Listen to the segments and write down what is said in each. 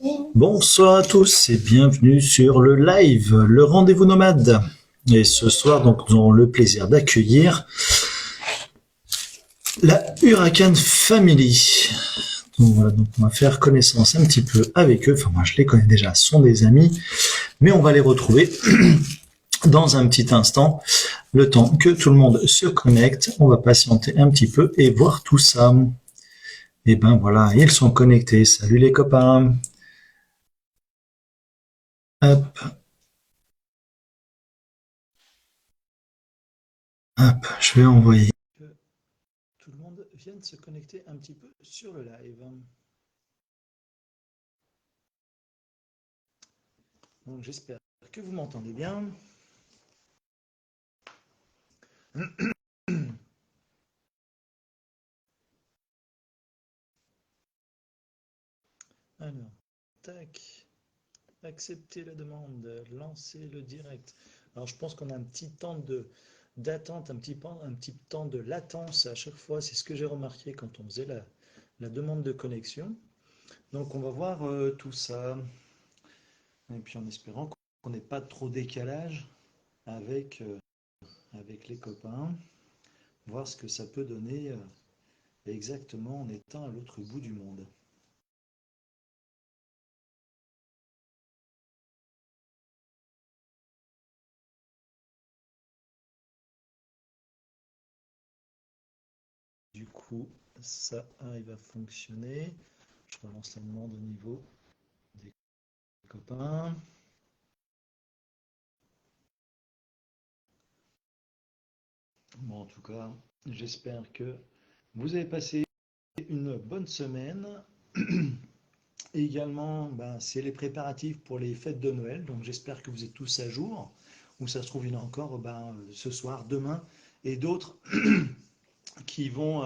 Bonsoir à tous et bienvenue sur le live, le rendez-vous nomade. Et ce soir, donc, nous avons le plaisir d'accueillir la Huracan Family. Donc voilà, donc on va faire connaissance un petit peu avec eux. Enfin, moi, je les connais déjà, ce sont des amis, mais on va les retrouver dans un petit instant. Le temps que tout le monde se connecte, on va patienter un petit peu et voir tout ça. Et ben voilà, ils sont connectés. Salut les copains. Hop, hop, je vais envoyer. Que tout le monde vienne se connecter un petit peu sur le live. Donc j'espère que vous m'entendez bien. Alors, tac, accepter la demande, lancer le direct. Alors je pense qu'on a un petit temps d'attente, un petit temps de latence à chaque fois. C'est ce que j'ai remarqué quand on faisait la demande de connexion. Donc on va voir tout ça. Et puis en espérant qu'on n'ait pas trop décalage avec, avec les copains. Voir ce que ça peut donner exactement en étant à l'autre bout du monde. Du coup, ça arrive à fonctionner. Je relance la demande au niveau des copains. Bon, en tout cas, j'espère que vous avez passé une bonne semaine. Et également, ben, c'est les préparatifs pour les fêtes de Noël. Donc j'espère que vous êtes tous à jour. Ou ça se trouve, il y en a encore ben, ce soir, demain. Et d'autres qui vont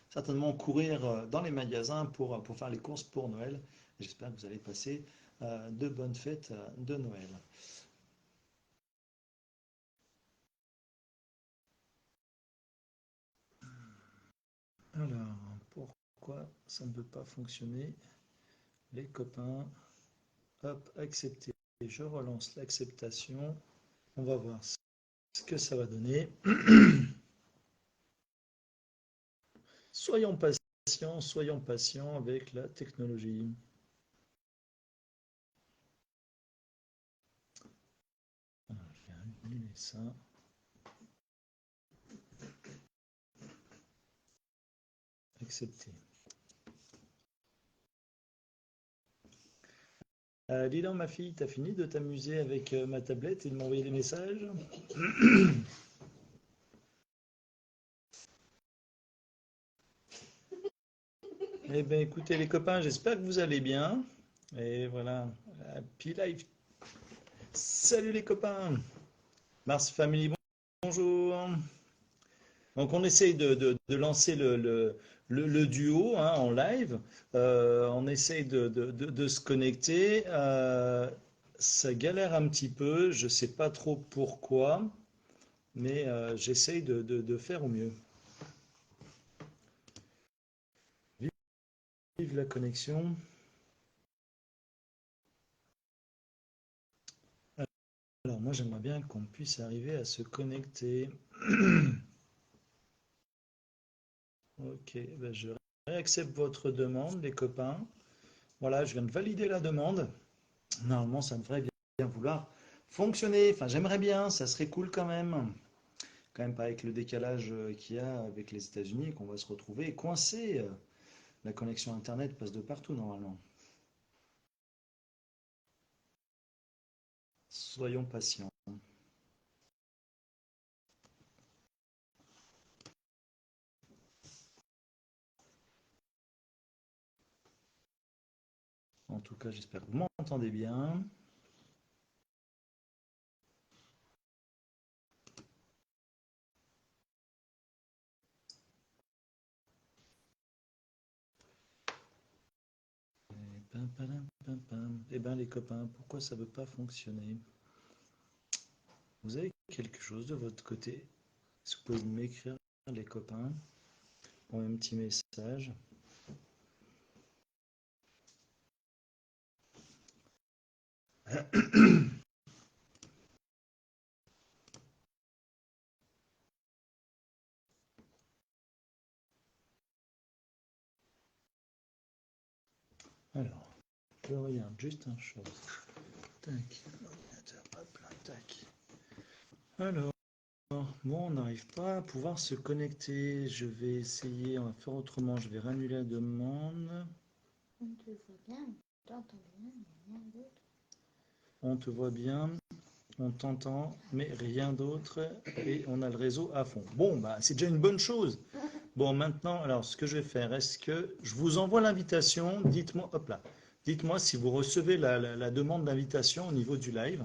certainement courir dans les magasins pour faire les courses pour Noël. J'espère que vous allez passer de bonnes fêtes de Noël. Alors, pourquoi ça ne peut pas fonctionner? Les copains, hop, accepter. Je relance l'acceptation. On va voir ce que ça va donner. Soyons patients avec la technologie. Alors, je vais annuler ça. Accepter. Dis donc, ma fille, t'as fini de t'amuser avec ma tablette et de m'envoyer des messages? Eh bien, écoutez, les copains, j'espère que vous allez bien. Et voilà, Happy Life. Salut les copains! Mars Family, bonjour! Donc, on essaye de lancer le duo hein, en live. On essaye de se connecter. Ça galère un petit peu. Je ne sais pas trop pourquoi, mais j'essaye de faire au mieux. Vive la connexion. Alors, moi, j'aimerais bien qu'on puisse arriver à se connecter. Ok, ben je réaccepte votre demande, les copains. Voilà, je viens de valider la demande. Normalement, ça devrait bien vouloir fonctionner. Enfin, j'aimerais bien, ça serait cool quand même. Quand même pas avec le décalage qu'il y a avec les États-Unis, qu'on va se retrouver coincé. La connexion Internet passe de partout normalement. Soyons patients. En tout cas, j'espère que vous m'entendez bien. Eh bien, les copains, pourquoi ça ne veut pas fonctionner? Vous avez quelque chose de votre côté? Est-ce que vous pouvez m'écrire, les copains, pour un petit message? Alors, je regarde juste une chose. Tac, ordinateur, hop là, tac. Alors, bon, on n'arrive pas à pouvoir se connecter. Je vais essayer, on va faire autrement. Je vais annuler la demande. On te voit bien, on t'entend bien, mais rien d'autre. On te voit bien, on t'entend, mais rien d'autre. Et on a le réseau à fond. Bon, bah, c'est déjà une bonne chose. Bon, maintenant, alors, ce que je vais faire, est-ce que je vous envoie l'invitation? Dites-moi, hop là. Dites-moi si vous recevez la demande d'invitation au niveau du live.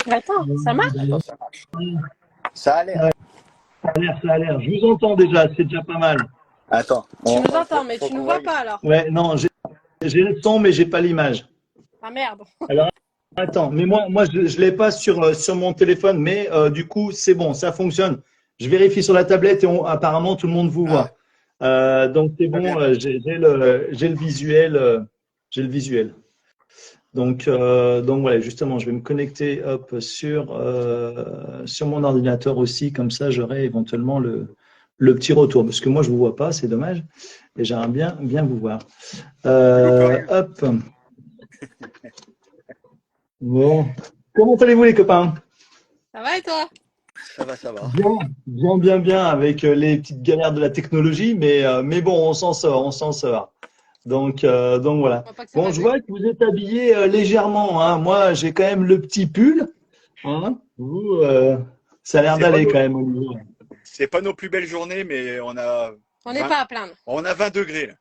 Attends, ça marche? Attends, ça marche. Ça a l'air. Ça a l'air. Je vous entends déjà, c'est déjà pas mal. Attends. Tu nous entends, mais tu nous vois pas alors. Ouais, non, j'ai le son, mais j'ai pas l'image. Ah merde. Alors, attends, mais moi je l'ai pas sur mon téléphone, mais du coup, c'est bon, ça fonctionne. Je vérifie sur la tablette et apparemment, tout le monde vous voit. Donc, c'est bon, j'ai le visuel. J'ai le visuel. Donc voilà, justement, je vais me connecter hop, sur mon ordinateur aussi, comme ça j'aurai éventuellement le petit retour. Parce que moi, je ne vous vois pas, c'est dommage. Et j'aimerais bien vous voir. Hop. Bon. Comment allez-vous les copains? Ça va et toi? Ça va, ça va. Bien, avec les petites galères de la technologie, mais bon, on s'en sort. Donc voilà. Bon, je vois que vous êtes habillés légèrement, hein. Moi, j'ai quand même le petit pull. Hein. Vous, ça a l'air d'aller quand même au niveau. C'est pas nos plus belles journées, mais on n'est pas à plaindre. On a 20 degrés. Là.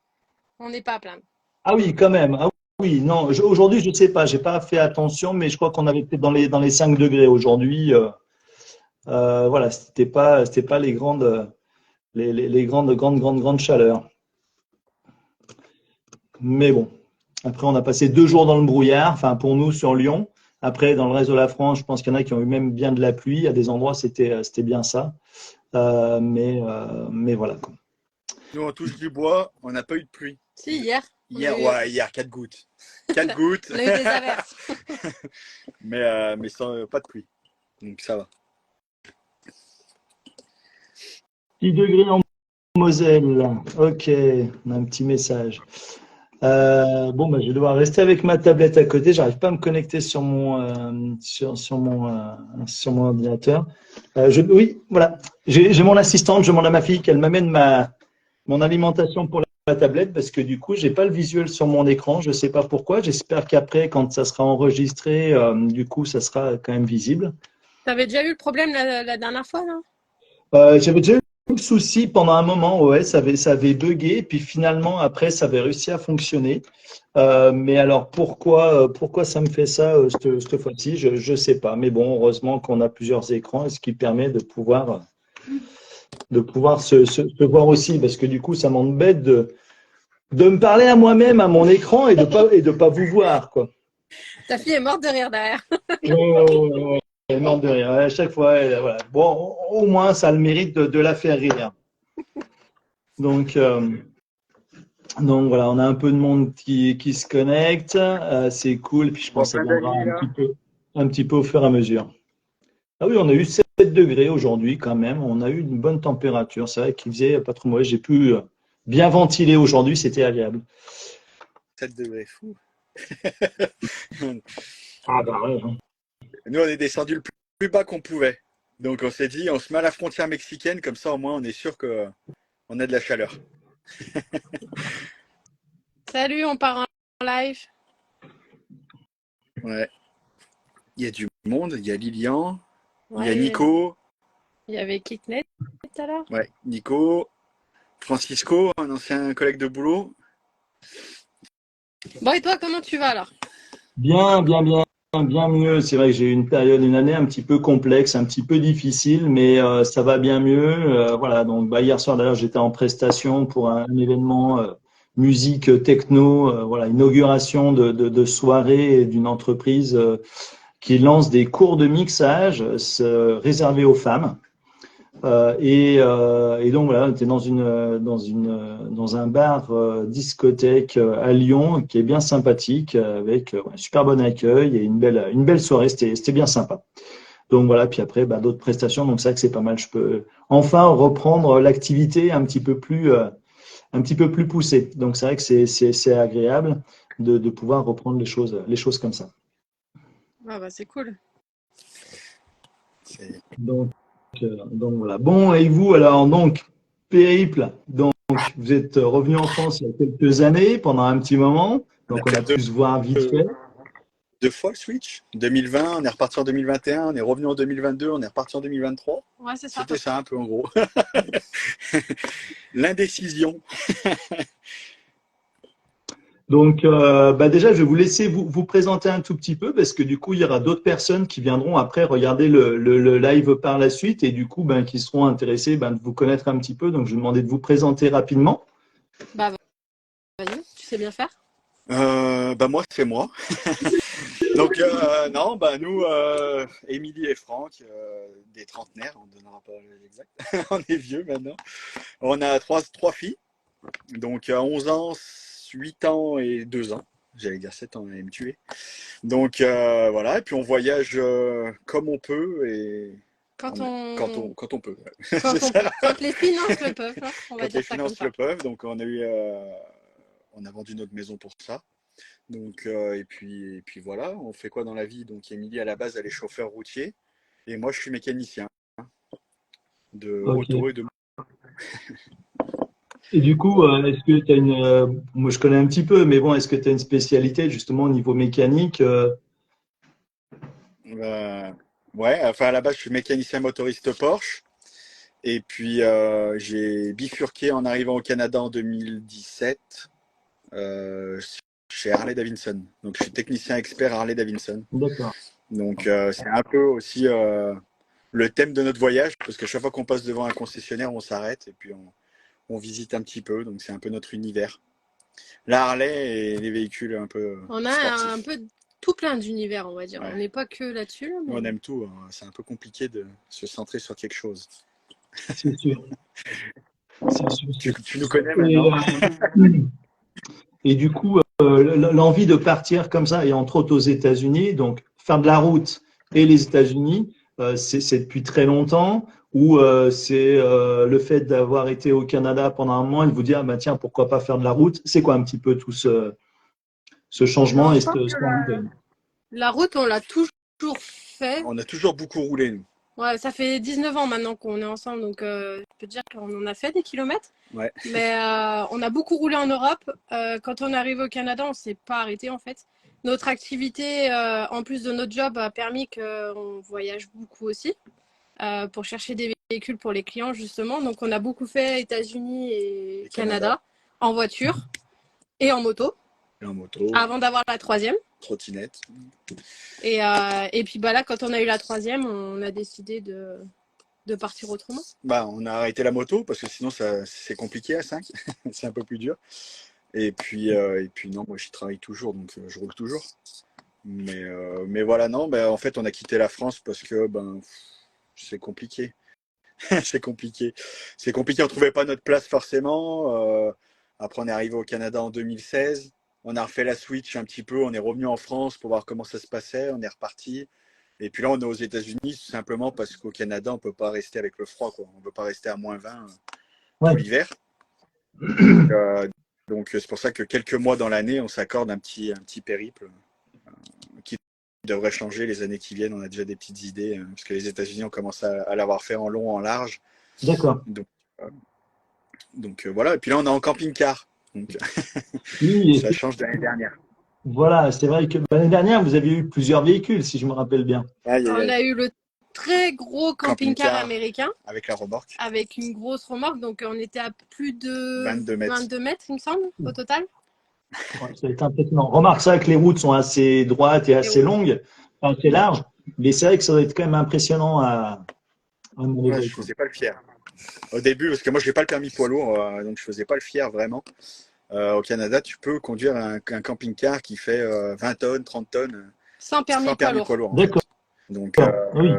On n'est pas à plaindre. Ah oui, quand même. Ah oui, non. Aujourd'hui, je ne sais pas. J'ai pas fait attention, mais je crois qu'on avait peut-être dans les 5 degrés aujourd'hui. Voilà, c'était pas les grandes chaleurs. Mais bon, après, on a passé 2 jours dans le brouillard, enfin pour nous sur Lyon. Après, dans le reste de la France, je pense qu'il y en a qui ont eu même bien de la pluie. À des endroits, c'était bien ça. Mais voilà. Nous, on touche du bois, on n'a pas eu de pluie. Si, hier. Hier, 4 gouttes. 4 gouttes. On a eu des averses. mais sans pas de pluie. Donc ça va. 10 degrés en Moselle. Ok, on a un petit message. Bon, bah, je vais devoir rester avec ma tablette à côté. J'arrive pas à me connecter sur mon ordinateur. Oui, voilà. J'ai mon assistante. Je demande à ma fille qu'elle m'amène mon alimentation pour la tablette parce que du coup, j'ai pas le visuel sur mon écran. Je sais pas pourquoi. J'espère qu'après, quand ça sera enregistré, du coup, ça sera quand même visible. Tu avais déjà eu le problème la dernière fois, là? J'avais déjà eu le souci pendant un moment, ouais, ça avait bugué, puis finalement, après, ça avait réussi à fonctionner. Mais alors, pourquoi ça me fait ça cette fois-ci, je ne sais pas. Mais bon, heureusement qu'on a plusieurs écrans, ce qui permet de pouvoir se voir aussi, parce que du coup, ça m'embête de me parler à moi-même, à mon écran, et de pas vous voir, quoi. Ta fille est morte de rire derrière. Ouais. Morte de rire. À chaque fois, voilà. Bon, au moins, ça a le mérite de la faire rire. Donc voilà, on a un peu de monde qui se connecte. C'est cool. Puis je pense que ça viendra un petit peu au fur et à mesure. Ah oui, on a eu 7 degrés aujourd'hui quand même. On a eu une bonne température. C'est vrai qu'il faisait pas trop mauvais. J'ai pu bien ventiler aujourd'hui. C'était agréable. 7 degrés, fou. Ah bah ouais. Nous, on est descendu le plus bas qu'on pouvait. Donc, on s'est dit, on se met à la frontière mexicaine, comme ça, au moins, on est sûr qu'on a de la chaleur. Salut, on part en live. Ouais. Il y a du monde, il y a Lilian, Ouais, il y a Nico. Il y avait Kitnet tout à l'heure. Ouais, Nico, Francisco, un ancien collègue de boulot. Bon, et toi, comment tu vas alors? Bien mieux. C'est vrai que j'ai eu une année un petit peu complexe, un petit peu difficile, mais ça va bien mieux. Voilà. Donc, hier soir d'ailleurs, j'étais en prestation pour un événement musique techno. Voilà, inauguration de soirée d'une entreprise qui lance des cours de mixage réservés aux femmes. Et donc voilà, on était dans un bar discothèque à Lyon qui est bien sympathique avec un super bon accueil et une belle soirée. C'était bien sympa. Donc voilà, puis après bah, d'autres prestations. Donc c'est vrai que c'est pas mal. Je peux enfin reprendre l'activité un petit peu plus poussée. Donc c'est vrai que c'est agréable de pouvoir reprendre les choses comme ça. Ah bah c'est cool. C'est- Donc voilà. Bon, et vous, alors, donc, périple. Donc, vous êtes revenu en France il y a quelques années, pendant un petit moment. On a Donc, on a fait pu se voir vite fait. deux fois le switch. 2020, on est reparti en 2021, on est revenu en 2022, on est reparti en 2023. Ouais, c'est ça. C'était ça un peu en gros. L'indécision. Donc, bah déjà, je vais vous laisser vous présenter un tout petit peu parce que du coup, il y aura d'autres personnes qui viendront après regarder le live par la suite et du coup, ben, qui seront intéressés ben, de vous connaître un petit peu. Donc, je vais vous demander de vous présenter rapidement. Bah vas-y, tu sais bien faire. Bah moi, c'est moi. Donc, non, bah nous, Émilie et Franck, des trentenaires, on ne donnera pas l'exact. On est vieux maintenant. On a trois filles, donc 11 ans, 8 ans et 2 ans. J'allais dire 7 ans, elle allait me tuer. Donc voilà, et puis on voyage comme on peut et Quand quand on peut. C'est ça. quand les finances le peuvent, hein, on va Quand les dire ça comme finances ça. le peuvent. Donc on a vendu notre maison pour ça. Donc et puis voilà, on fait quoi dans la vie? Donc Émilie à la base elle est chauffeur routier et moi je suis mécanicien de Ok. auto et de. Et du coup, est-ce que tu as moi je connais un petit peu, mais bon, est-ce que tu as une spécialité justement au niveau mécanique Euh, ouais, enfin à la base je suis mécanicien motoriste Porsche et puis j'ai bifurqué en arrivant au Canada en 2017 euh, chez Harley Davidson. Donc je suis technicien expert Harley Davidson. D'accord. Donc c'est un peu aussi le thème de notre voyage parce que chaque fois qu'on passe devant un concessionnaire, on s'arrête et puis on visite un petit peu. Donc c'est un peu notre univers. La Harley et les véhicules un peu On a un sportifs. peu tout plein d'univers, on va dire. On Ouais. n'est pas que là-dessus, là, Nous, on mais aime tout, hein. C'est un peu compliqué de se centrer sur quelque chose. C'est sûr. C'est sûr, c'est Tu nous sûr. connais maintenant. Et du coup, l'envie de partir comme ça, et entre autres aux États-Unis, donc faire de la route et les États-Unis, c'est depuis très longtemps, ou c'est le fait d'avoir été au Canada pendant un moment et de vous dire, ah, bah, tiens, pourquoi pas faire de la route? C'est quoi un petit peu tout ce changement non, et je pense que cette envie de... la route, on l'a toujours fait. On a toujours beaucoup roulé, nous. Ouais, ça fait 19 ans maintenant qu'on est ensemble, donc je peux te dire qu'on en a fait des kilomètres. Ouais. Mais on a beaucoup roulé en Europe. Quand on est arrivé au Canada, on ne s'est pas arrêté en fait. Notre activité, en plus de notre job, a permis qu'on voyage beaucoup aussi pour chercher des véhicules pour les clients justement. Donc on a beaucoup fait États-Unis et Canada en voiture et en moto Et en moto, avant d'avoir la troisième. trottinette. Et puis bah là, quand on a eu la troisième, on a décidé de partir autrement. Bah, on a arrêté la moto parce que sinon c'est compliqué à 5. C'est un peu plus dur. Et puis non, moi j'y travaille toujours, donc je roule toujours. Mais voilà, non, ben, en fait on a quitté la France parce que ben, c'est compliqué. C'est compliqué. C'est compliqué, on trouvait pas notre place forcément. Après on est arrivé au Canada en 2016. On a refait la switch un petit peu, on est revenu en France pour voir comment ça se passait, on est reparti. Et puis là on est aux États-Unis tout simplement parce qu'au Canada on peut pas rester avec le froid, quoi. On peut pas rester à -20 tout Ouais. l'hiver. Donc c'est pour ça que quelques mois dans l'année on s'accorde un petit périple qui devrait changer les années qui viennent. On a déjà des petites idées parce que les États-Unis on commence à l'avoir fait en long, en large. D'accord. Donc, voilà. Et puis là, on est en camping-car. Donc Oui, ça change de l'année dernière. voilà, c'est vrai que l'année dernière, vous aviez eu plusieurs véhicules, si je me rappelle bien. Aïe, aïe, On aïe. a eu le très gros camping-car Camping-car américain avec la remorque, avec une grosse remorque. Donc on était à plus de 22 mètres. 22 mètres, il me semble, au total. Ouais, ça va être impressionnant. Remarque ça que les routes sont assez droites et Et assez longues, enfin, assez larges, mais c'est vrai que ça doit être quand même impressionnant à Ouais, manœuvrer, je quoi. faisais pas le fier. Au début, parce que moi, j'ai pas le permis poids lourd, donc je faisais pas le fier vraiment. Au Canada, tu peux conduire un camping-car qui fait 20 tonnes, 30 tonnes, sans permis sans poids permis lourd. poids lourd en fait. D'accord, Donc oui.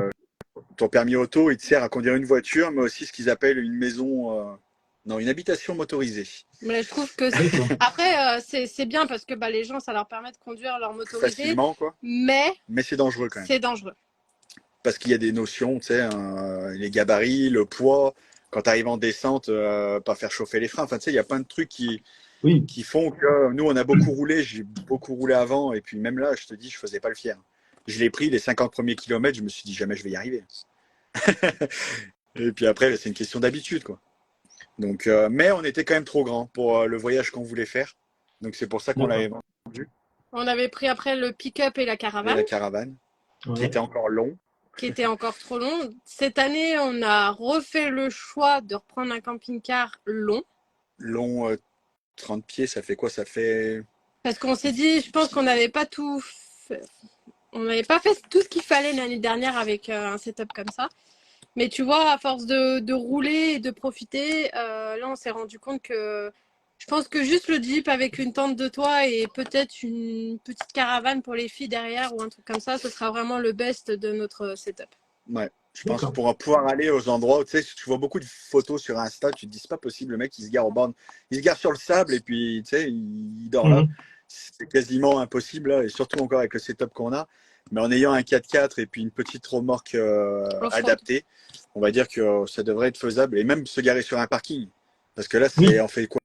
ton permis auto, il te sert à conduire une voiture, mais aussi ce qu'ils appellent une maison, non, une habitation motorisée. Mais je trouve que D'accord. après, c'est bien parce que bah, les gens, ça leur permet de conduire leur motorisé, Facilement, quoi. mais Mais c'est dangereux quand même. c'est dangereux. Parce qu'il y a des notions, tu sais, les gabarits, le poids, quand tu arrives en descente, pas faire chauffer les freins. Enfin, tu sais, il y a plein de trucs Oui, qui font que nous, on a beaucoup roulé. J'ai beaucoup roulé avant. Et puis même là, je te dis, je faisais pas le fier. Je l'ai pris les 50 premiers kilomètres. Je me suis dit, jamais je vais y arriver. Et puis après, c'est une question d'habitude, quoi. Donc, mais on était quand même trop grand pour le voyage qu'on voulait faire. Donc, c'est pour ça qu'on d'accord. l'avait vendu. On avait pris après le pick-up et la Et caravane, la caravane, qui Ouais. était encore long. qui était encore trop long. Cette année, on a refait le choix de reprendre un camping-car long. Long, 30 pieds, ça fait quoi? Ça fait Parce qu'on s'est dit, je pense qu'on n'avait pas tout fait. On n'avait pas fait tout ce qu'il fallait l'année dernière avec un setup comme ça. Mais tu vois, à force de rouler et de profiter, là, on s'est rendu compte que je pense que juste le Jeep avec une tente de toit et peut-être une petite caravane pour les filles derrière ou un truc comme ça, ce sera vraiment le best de notre setup. Ouais, je pense D'accord. pour pouvoir aller aux endroits où tu sais, tu vois beaucoup de photos sur Insta, tu te dis c'est pas possible, le mec il se gare au bord, il se gare sur le sable et puis tu sais, il dort là. Mhm. C'est quasiment impossible là, et surtout encore avec le setup qu'on a. Mais en ayant un 4x4 et puis une petite remorque Off-road. adaptée, on va dire que ça devrait être faisable et même se garer sur un parking. Parce que là, Oui, on fait quoi?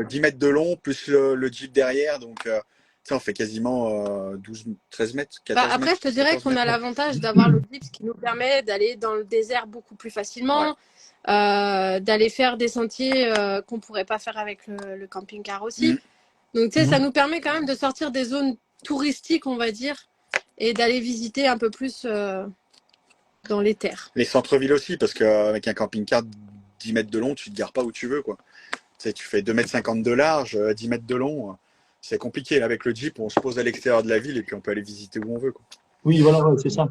10 mètres de long plus le Jeep derrière, donc tu sais, on fait quasiment 12, 13 mètres, Bah, 14 après, mètres, je te dirais 14 qu'on a mètres. l'avantage d'avoir le Jeep, ce qui nous permet d'aller dans le désert beaucoup plus Ouais. facilement, d'aller faire des sentiers qu'on pourrait pas faire avec le camping-car aussi. Mm. Donc, tu sais, ça mhm. nous permet quand même de sortir des zones touristiques, on va dire, et d'aller visiter un peu plus dans les terres. Les centres-villes aussi, parce qu'avec un camping-car 10 mètres de long, tu te gares pas où tu veux, quoi. Tu sais, tu fais 2,50 m de large, 10 mètres de long. C'est compliqué. Là, avec le Jeep, on se pose à l'extérieur de la ville et puis on peut aller visiter où on veut, quoi. Oui, voilà, ouais, c'est ça.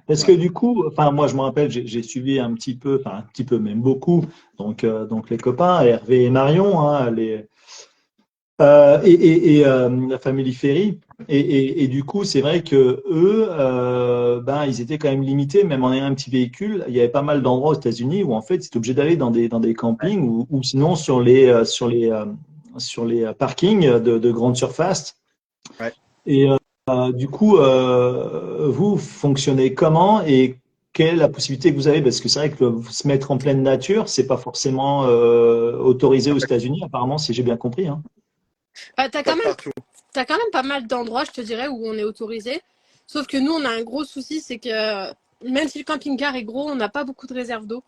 Parce que Ouais. du coup, enfin, moi, je me rappelle, j'ai suivi un petit peu, enfin, un petit peu, même beaucoup, donc les copains, Hervé et Marion, hein, la famille Ferry. Et du coup, c'est vrai que eux, ben, ils étaient quand même limités, même en ayant un petit véhicule. Il y avait pas mal d'endroits aux États-Unis où en fait, c'était obligé d'aller dans des campings ou sinon sur les parkings de grande surface. Ouais. Et du coup, vous fonctionnez comment et quelle est la possibilité que vous avez? Parce que c'est vrai que se mettre en pleine nature, c'est pas forcément autorisé aux États-Unis, apparemment, si j'ai bien compris, hein. Bah, t'as Pas quand de même, partout. t'as quand même pas mal d'endroits, je te dirais, où on est autorisé. Sauf que nous, on a un gros souci, c'est que même si le camping-car est gros, on n'a pas beaucoup de réserves d'eau.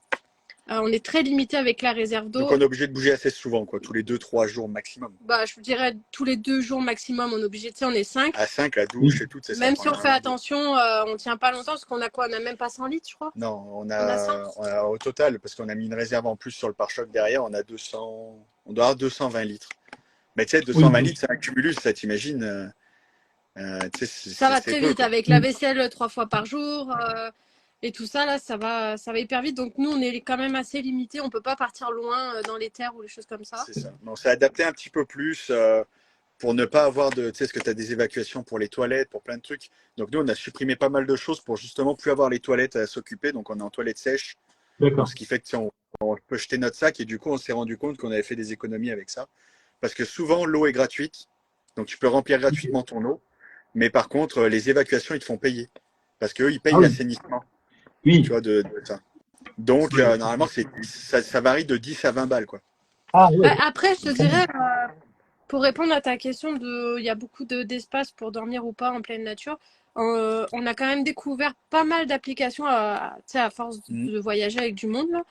On est très limité avec la réserve Donc d'eau. on est obligé de bouger assez souvent, quoi, tous les 2, 3 jours maximum. Bah, je dirais tous les 2 jours maximum, on est obligé, tu sais, on est 5. À 5, la Oui. douche et tout, c'est ça Même prend si on fait énormément d'eau. attention, on tient pas longtemps, parce qu'on a quoi? On a même pas 100 litres, je crois. Non, On a 100. au total, parce qu'on a mis une réserve en plus sur le pare-choc derrière, on a 200, on doit avoir 220 litres. Mais tu sais, Oui, 220 litres, c'est un cumulus, ça t'imagines, tu sais, Ça va c'est très peu, vite quoi. avec la oui. vaisselle 3 fois par jour et tout ça, là, ça va hyper vite. Donc nous, on est quand même assez limité. On peut pas partir loin dans les terres ou les choses comme ça. C'est ça. Mais on s'est adapté un petit peu plus pour ne pas avoir de. Tu sais, parce que tu as des évacuations pour les toilettes, pour plein de trucs. Donc nous, on a supprimé pas mal de choses pour justement plus avoir les toilettes à s'occuper. Donc on est en toilette sèche. Donc D'accord. ce qui fait que tu sais, on peut jeter notre sac et du coup, on s'est rendu compte qu'on avait fait des économies avec ça. Parce que souvent, l'eau est gratuite. Donc tu peux remplir gratuitement ton eau. Mais par contre, les évacuations, ils te font payer. Parce qu'eux, ils payent Ah oui, l'assainissement. Tu oui. vois, de ça. Donc Ouais. normalement, ça varie de 10 à 20 balles, quoi. Ah ouais. Bah, après, je te dirais, pour répondre à ta question de, il y a beaucoup d'espace pour dormir ou pas en pleine nature. On a quand même découvert pas mal d'applications tu sais, à force Mm. de voyager avec du monde, là.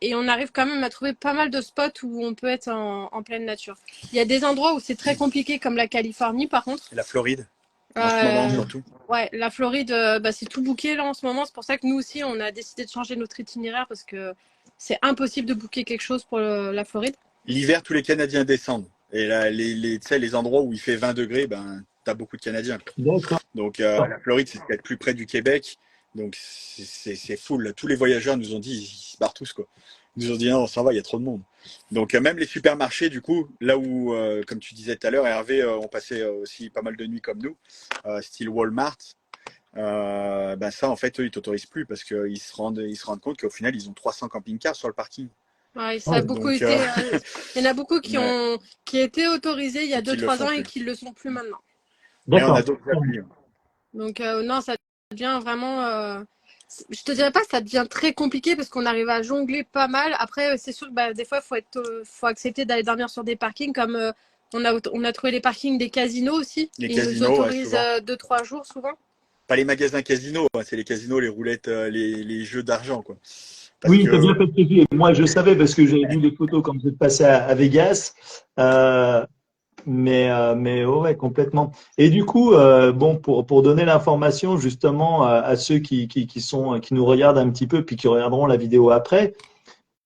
Et on arrive quand même à trouver pas mal de spots où on peut être en pleine nature. Il y a des endroits où c'est très compliqué, comme la Californie, par contre. La Floride, en ce moment Euh, Ouais. surtout. ouais, la Floride, bah, c'est tout booké là en ce moment. C'est pour ça que nous aussi, on a décidé de changer notre itinéraire parce que c'est impossible de booker quelque chose pour la Floride. L'hiver, tous les Canadiens descendent. Et là, tu sais, les endroits où il fait 20 degrés, ben, t'as beaucoup de Canadiens. D'accord. Donc, la Floride, c'est ce qu'il y a de plus près du Québec. Donc, c'est full. Tous les voyageurs nous ont dit, ils se barrent tous, quoi. Ils nous ont dit, non, ça va, il y a trop de monde. Donc, même les supermarchés, du coup, là où, comme tu disais tout à l'heure, Hervé, on passait aussi pas mal de nuits comme nous, style Walmart. Ben ça, en fait, eux, ils t'autorisent plus parce ils se rendent compte qu'au final, ils ont 300 camping-cars sur le parking. Ouais, Ah ça a ouais. beaucoup Donc, été. Il y en a beaucoup ouais, qui étaient autorisés il y a et deux qu'ils le trois font ans et plus. qui le sont plus maintenant. Mais on a D'accord. d'autres applis. Donc non, ça devient vraiment. Je te dirais pas, ça devient très compliqué parce qu'on arrive à jongler pas mal. Après, c'est sûr que bah, des fois, faut accepter d'aller dormir sur des parkings comme on a trouvé les parkings des casinos aussi. Les Ils nous casinos, ouais, autorisent souvent. 2-3 jours souvent. Pas les magasins casinos, hein, c'est les casinos, les roulettes, les jeux d'argent, quoi. Parce Oui, tu as que bien fait de préciser. Moi, je savais parce que j'ai vu les photos quand vous êtes passé à Vegas. Euh, mais ouais, complètement. Et du coup, bon, pour donner l'information justement à ceux qui nous regardent un petit peu puis qui regarderont la vidéo après,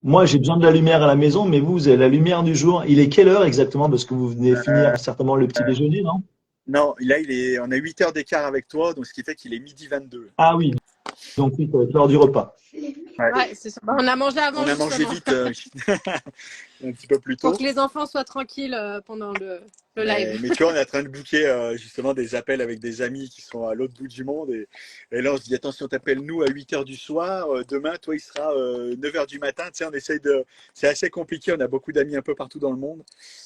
moi, j'ai besoin de la lumière à la maison, mais vous avez la lumière du jour. Il est quelle heure exactement? Parce que vous venez finir certainement le petit déjeuner, non? non, là, on a 8 heures d'écart avec toi, donc ce qui fait qu'il est midi 22. Ah oui, donc oui, ça va être l'heure du repas. Ouais. Ouais, c'est ça. Bah, on a mangé On avant a mangé justement vite un petit peu plus pour tôt. que les enfants soient tranquilles pendant le live. Mais tu vois, on est en train de booker justement des appels avec des amis qui sont à l'autre bout du monde. Et là, on se dit, attention, t'appelles-nous à 8 heures du soir. Demain, toi, il sera 9 heures du matin. Tu sais, on essaye de. C'est assez compliqué. On a beaucoup d'amis un peu partout dans le monde.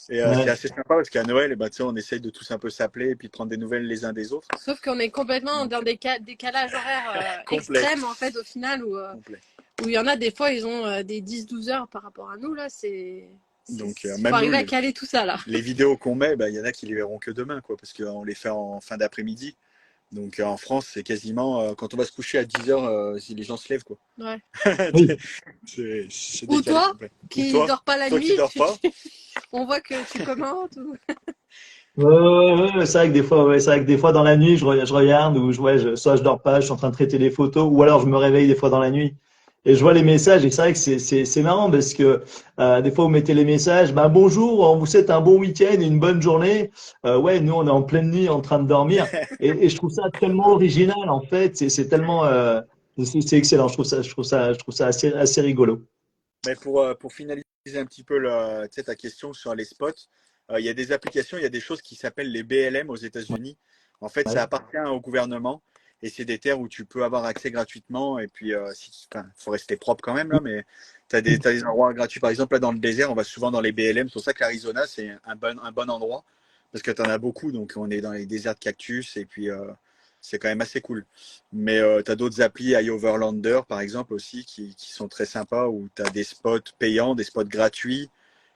Et c'est Ouais. assez sympa parce qu'à Noël, tu sais, on essaye de tous un peu s'appeler et puis de prendre des nouvelles les uns des autres. Sauf qu'on est complètement Donc, dans des décalages horaires complet. extrêmes en fait au final Complet. où il y en a des fois ils ont des 10-12 heures par rapport à nous là, Donc, faut même nous, arriver à caler tout ça là. les vidéos qu'on met, il y en a qui les verront que demain, quoi, parce qu'on les fait en fin d'après-midi. Donc en France, c'est quasiment quand on va se coucher à 10 heures, si les gens se lèvent, quoi. Ouais. Oui. C'est Ou décalé toi complet. Ou qui toi, dors pas la toi qui nuit, dors pas, on voit que tu commentes ou... Ouais, c'est vrai que des fois, ouais, c'est vrai que des fois dans la nuit, je regarde ou soit je dors pas, je suis en train de traiter des photos, ou alors je me réveille des fois dans la nuit et je vois les messages. Et c'est vrai que c'est marrant parce que des fois vous mettez les messages, ben bonjour, on vous souhaite un bon week-end, une bonne journée. Ouais, nous on est en pleine nuit en train de dormir et je trouve ça tellement original en fait. C'est tellement c'est excellent. Je trouve ça assez rigolo. mais pour finaliser un petit peu tu sais, ta question sur les spots, il y a des applications, il y a des choses qui s'appellent les BLM aux États-Unis. En fait, Ouais. ça appartient au gouvernement et c'est des terres où tu peux avoir accès gratuitement. Et puis, enfin, faut rester propre quand même là, mais t'as des endroits gratuits. Par exemple, là dans le désert, on va souvent dans les BLM. C'est pour ça que l'Arizona, c'est un bon endroit parce que tu en as beaucoup. Donc, on est dans les déserts de cactus et puis c'est quand même assez cool. Mais tu as d'autres applis, iOverlander par exemple aussi, qui sont très sympas où tu as des spots payants, des spots gratuits.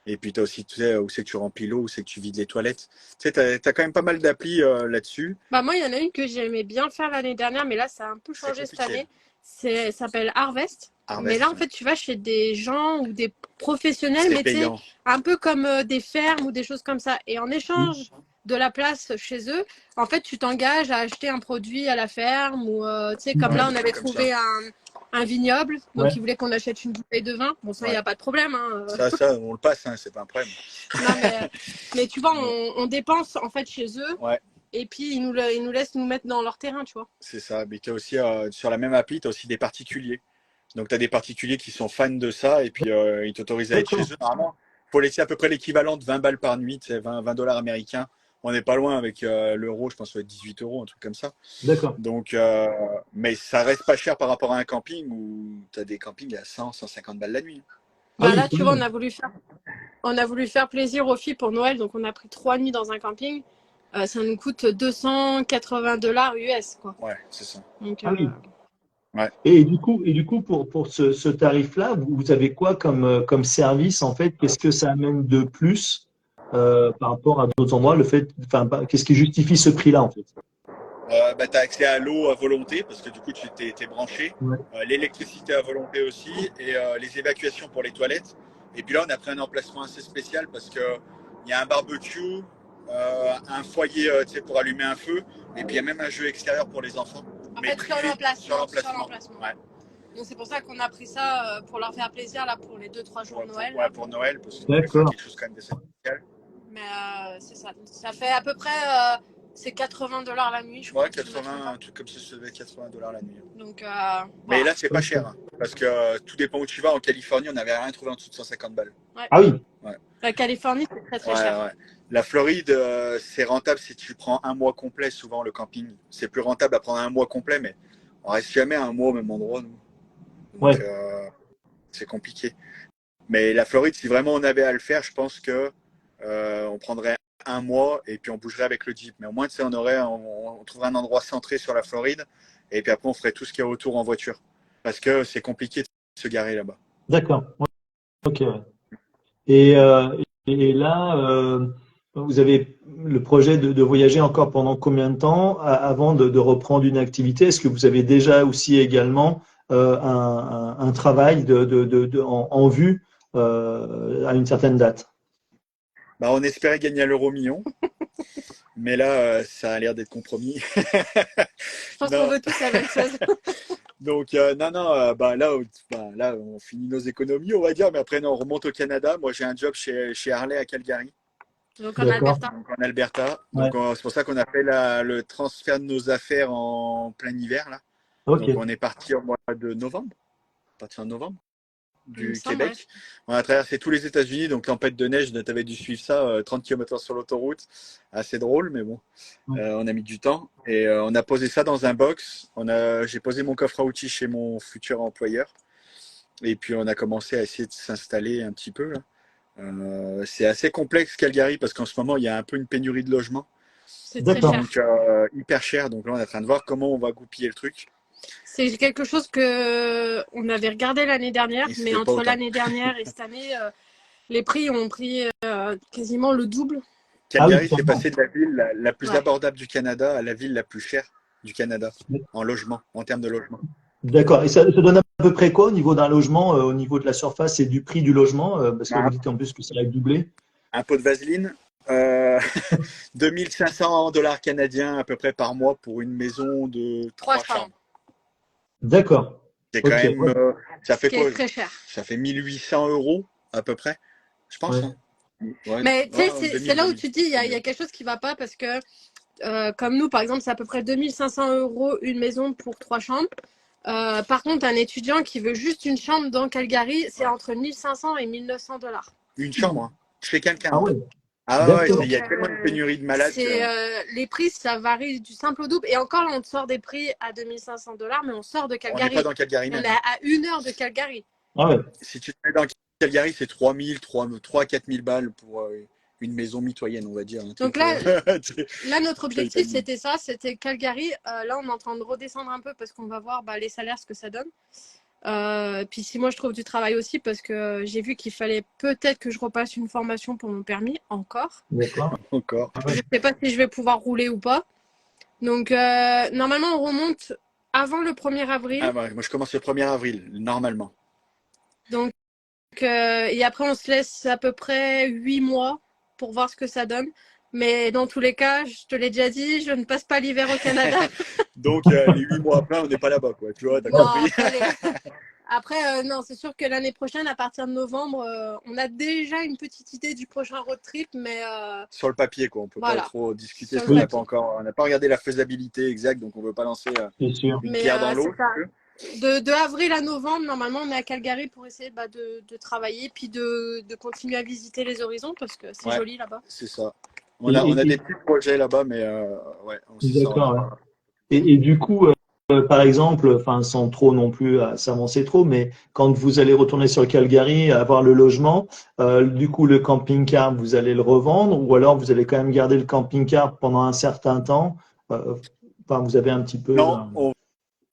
Et puis tu as aussi, tu sais, où c'est que tu remplis l'eau, où c'est que tu vides les toilettes. Tu sais, tu as quand même pas mal d'applis là-dessus. Bah moi il y en a une que j'aimais bien faire l'année dernière mais là ça a un peu C'est changé cette compliqué. année. Ça s'appelle Harvest. Mais là Harvest, en ouais. fait tu vas chez des gens ou des professionnels C'est mais tu sais payant. un peu comme des fermes ou des choses comme ça et en échange de la place chez eux, en fait tu t'engages à acheter un produit à la ferme ou tu sais comme Ouais, là des on trucs avait comme ça. trouvé un vignoble donc Ouais. ils voulaient qu'on achète une bouteille de vin. Bon ça il n'y Ouais. a pas de problème hein. Ça, on le passe, hein, c'est pas un problème. Non mais tu vois Mais, on dépense en fait chez eux ouais, et puis ils nous laissent nous mettre dans leur terrain tu vois. c'est ça. Mais tu as aussi, sur la même appli, tu as aussi des particuliers. Donc, tu as des particuliers qui sont fans de ça et puis ils t'autorisent à être chez D'accord. eux. Normalement, il faut laisser à peu près l'équivalent de 20 balles par nuit, c'est 20 dollars américains. On n'est pas loin avec l'euro, je pense que ça va être 18 euros, un truc comme ça. D'accord. Donc, mais ça reste pas cher par rapport à un camping où tu as des campings à 100, 150 balles la nuit. Ah Bah oui, là quand tu vois même. on a voulu faire plaisir aux filles pour Noël donc on a pris 3 nuits dans un camping. Ça nous coûte 280 $ US quoi. Ouais, c'est ça. Donc Ah oui. Ouais. Et du coup pour ce tarif-là, vous avez quoi comme service en fait? Qu'est-ce que ça amène de plus par rapport à d'autres endroits? Le fait, enfin, qu'est-ce qui justifie ce prix-là en fait? Tu as accès à l'eau à volonté parce que du coup, tu t'es branché. Ouais. L'électricité à volonté aussi et les évacuations pour les toilettes. Et puis là, on a pris un emplacement assez spécial parce qu'il y a un barbecue, un foyer tu sais, pour allumer un feu et puis il y a même un jeu extérieur pour les enfants, en mais fait sur privé sur l'emplacement, l'emplacement. Ouais. Donc c'est pour ça qu'on a pris ça pour leur faire plaisir là pour les 2-3 jours de Noël Ouais, là. pour Noël parce qu'on voulait faire D'accord. quelque chose quand même de spécial. Mais c'est ça. Ça fait à peu près c'est 80 $ la nuit je Ouais, crois. Si je me trompe 80, pas. un truc comme ça, ça devait être 80 dollars la nuit. Donc Mais voilà. là, c'est pas cher hein, parce que tout dépend où tu vas. En Californie, on n'avait rien trouvé en dessous de 150 balles. Ouais. Ah oui. Ouais. La Californie c'est très Ouais, très cher. ouais. La Floride, c'est rentable si tu prends un mois complet, souvent le camping. C'est plus rentable à prendre un mois complet, mais on reste jamais à un mois au même endroit, nous. Donc, Ouais, c'est compliqué. Mais la Floride, si vraiment on avait à le faire, je pense que on prendrait un mois et puis on bougerait avec le Jeep. Mais au moins, tu sais, on trouverait un endroit centré sur la Floride et puis après, on ferait tout ce qu'il y a autour en voiture. Parce que c'est compliqué de se garer là-bas. d'accord. Ouais, ok, ouais. Et là, vous avez le projet de voyager encore pendant combien de temps avant de reprendre une activité? Est-ce que vous avez déjà aussi également un travail en vue à une certaine date? Bah, on espérait gagner à l'euro million, mais là, ça a l'air d'être compromis. Je pense qu'on Non, veut tous la même chose. donc non, non, là, on finit nos économies, on va dire, mais après, non, on remonte au Canada. Moi, j'ai un job chez Harley à Calgary, Donc en D'accord. Alberta. donc en Alberta. Ouais. Donc c'est pour ça qu'on a fait le transfert de nos affaires en plein hiver, là. Ok. Donc on est parti au mois de novembre, parti en novembre Il me du semble, ouais. Québec. On a traversé tous les États-Unis, donc tempête de neige, tu avais dû suivre ça, 30 km sur l'autoroute. Assez drôle, mais bon, Ouais. on a mis du temps. Et on a posé ça dans un box. J'ai posé mon coffre à outils chez mon futur employeur. Et puis on a commencé à essayer de s'installer un petit peu, là. C'est assez complexe Calgary parce qu'en ce moment il y a un peu une pénurie de logements, C'est très D'accord. cher. donc hyper cher. Donc là on est en train de voir comment on va goupiller le truc. C'est quelque chose que on avait regardé l'année dernière, Et mais c'était pas entre autant. l'année dernière et cette année, les prix ont pris quasiment le double. Ah oui, Calgary s'est clairement. passé de la ville la plus Ouais. abordable du Canada à la ville la plus chère du Canada en logement, en termes de logement. D'accord. Et ça donne à peu près quoi au niveau d'un logement, au niveau de la surface et du prix du logement, parce que vous Un, dites en plus que ça a doublé. un pot de vaseline, euh, 2500 dollars canadiens à peu près par mois pour une maison de Trois trois chambres, chambres. D'accord. C'est quand Ok. même, Ouais. ça ce fait qui est quoi? très cher. Ça fait 1800 euros à peu près, je pense, Ouais. hein. Ouais, Mais tu sais, ouais, c'est 2000, là où 2000. tu te dis, il y a quelque chose qui va pas parce que, comme nous, par exemple, c'est à peu près 2500 € une maison pour trois chambres. Par contre, un étudiant qui veut juste une chambre dans Calgary, c'est Ouais. entre 1500 et 1900 $. Une chambre, hein, chez quelqu'un, Ah hein. ouais. Ah ouais, il D'accord. y Donc, a tellement de pénurie de malades que les prix, ça varie du simple au double. Et encore, là, on sort des prix à 2500 $, mais on sort de on n'est pas Calgary. dans Calgary On est même, hein. à 1 heure de Calgary. Ah ouais. Si tu te mets dans Calgary, c'est 3000, 3 4000 balles pour une maison mitoyenne, on va dire. Un Donc truc, là, notre tu payes pas objectif, de mine. c'était ça, c'était Calgary. Là, on est en train de redescendre un peu parce qu'on va voir les salaires, ce que ça donne. Puis si moi, je trouve du travail aussi, parce que j'ai vu qu'il fallait peut-être que je repasse une formation pour mon permis, encore. D'accord. Encore. Ah Je ouais. ne sais pas si je vais pouvoir rouler ou pas. Donc, normalement, on remonte avant le 1er avril. Ah, ouais, moi, je commence le 1er avril, normalement. Donc, et après, on se laisse à peu près 8 mois pour voir ce que ça donne. Mais dans tous les cas, je te l'ai déjà dit, je ne passe pas l'hiver au Canada. Donc, les 8 mois après, on n'est pas là-bas, quoi. Tu vois, t'as Non, compris. après, non, c'est sûr que l'année prochaine, à partir de novembre, on a déjà une petite idée du prochain road trip, mais Sur le papier, quoi. On peut pas voilà, trop discuter sur parce le qu'on n'a Oui, pas papier. encore, on n'a pas regardé la faisabilité exacte, donc on veut pas lancer c'est sûr. une Mais pierre dans c'est l'eau. ça. De avril à novembre, normalement, on est à Calgary pour essayer de travailler, puis de continuer à visiter les horizons, parce que c'est Ouais, joli là-bas. c'est ça. Et, On a et- des petits projets là-bas, mais ouais, c'est ça, on en d'accord. Ouais. reparlera. Et du coup, par exemple, enfin, sans trop non plus s'avancer trop, mais quand vous allez retourner sur le Calgary, avoir le logement, du coup, le camping-car, vous allez le revendre ou alors vous allez quand même garder le camping-car pendant un certain temps. Euh, Enfin, vous avez un petit peu. Non, on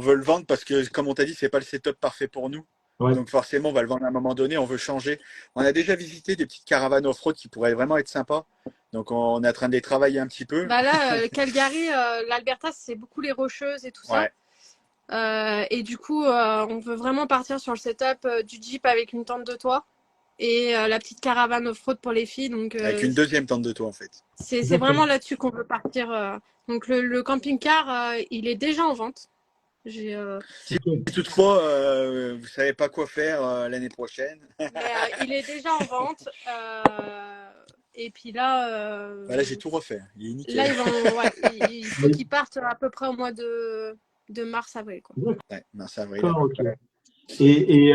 veut le vendre parce que, comme on t'a dit, c'est pas le setup parfait pour nous. Ouais, Donc forcément, on va le vendre à un moment donné, on veut changer. On a déjà visité des petites caravanes off-road qui pourraient vraiment être sympas. Donc on est en train de les travailler un petit peu. Bah là, Calgary, l'Alberta, c'est beaucoup les rocheuses et tout ça. Ouais, Et du coup, on veut vraiment partir sur le setup du Jeep avec une tente de toit et la petite caravane off-road pour les filles. Donc, avec une deuxième tente de toit en fait. c'est d'accord. vraiment là-dessus qu'on veut partir. Donc, le camping-car, il est déjà en vente. J'ai, Si Ok. toutefois, vous savez pas quoi faire l'année prochaine, mais il est déjà en vente. Et puis là, bah là j'ai tout refait. Il est là nickel. ouais, il faut qu'ils partent à peu près au mois de mars-avril, quoi. Ouais, mars avril à D'accord, peu ok. près. Et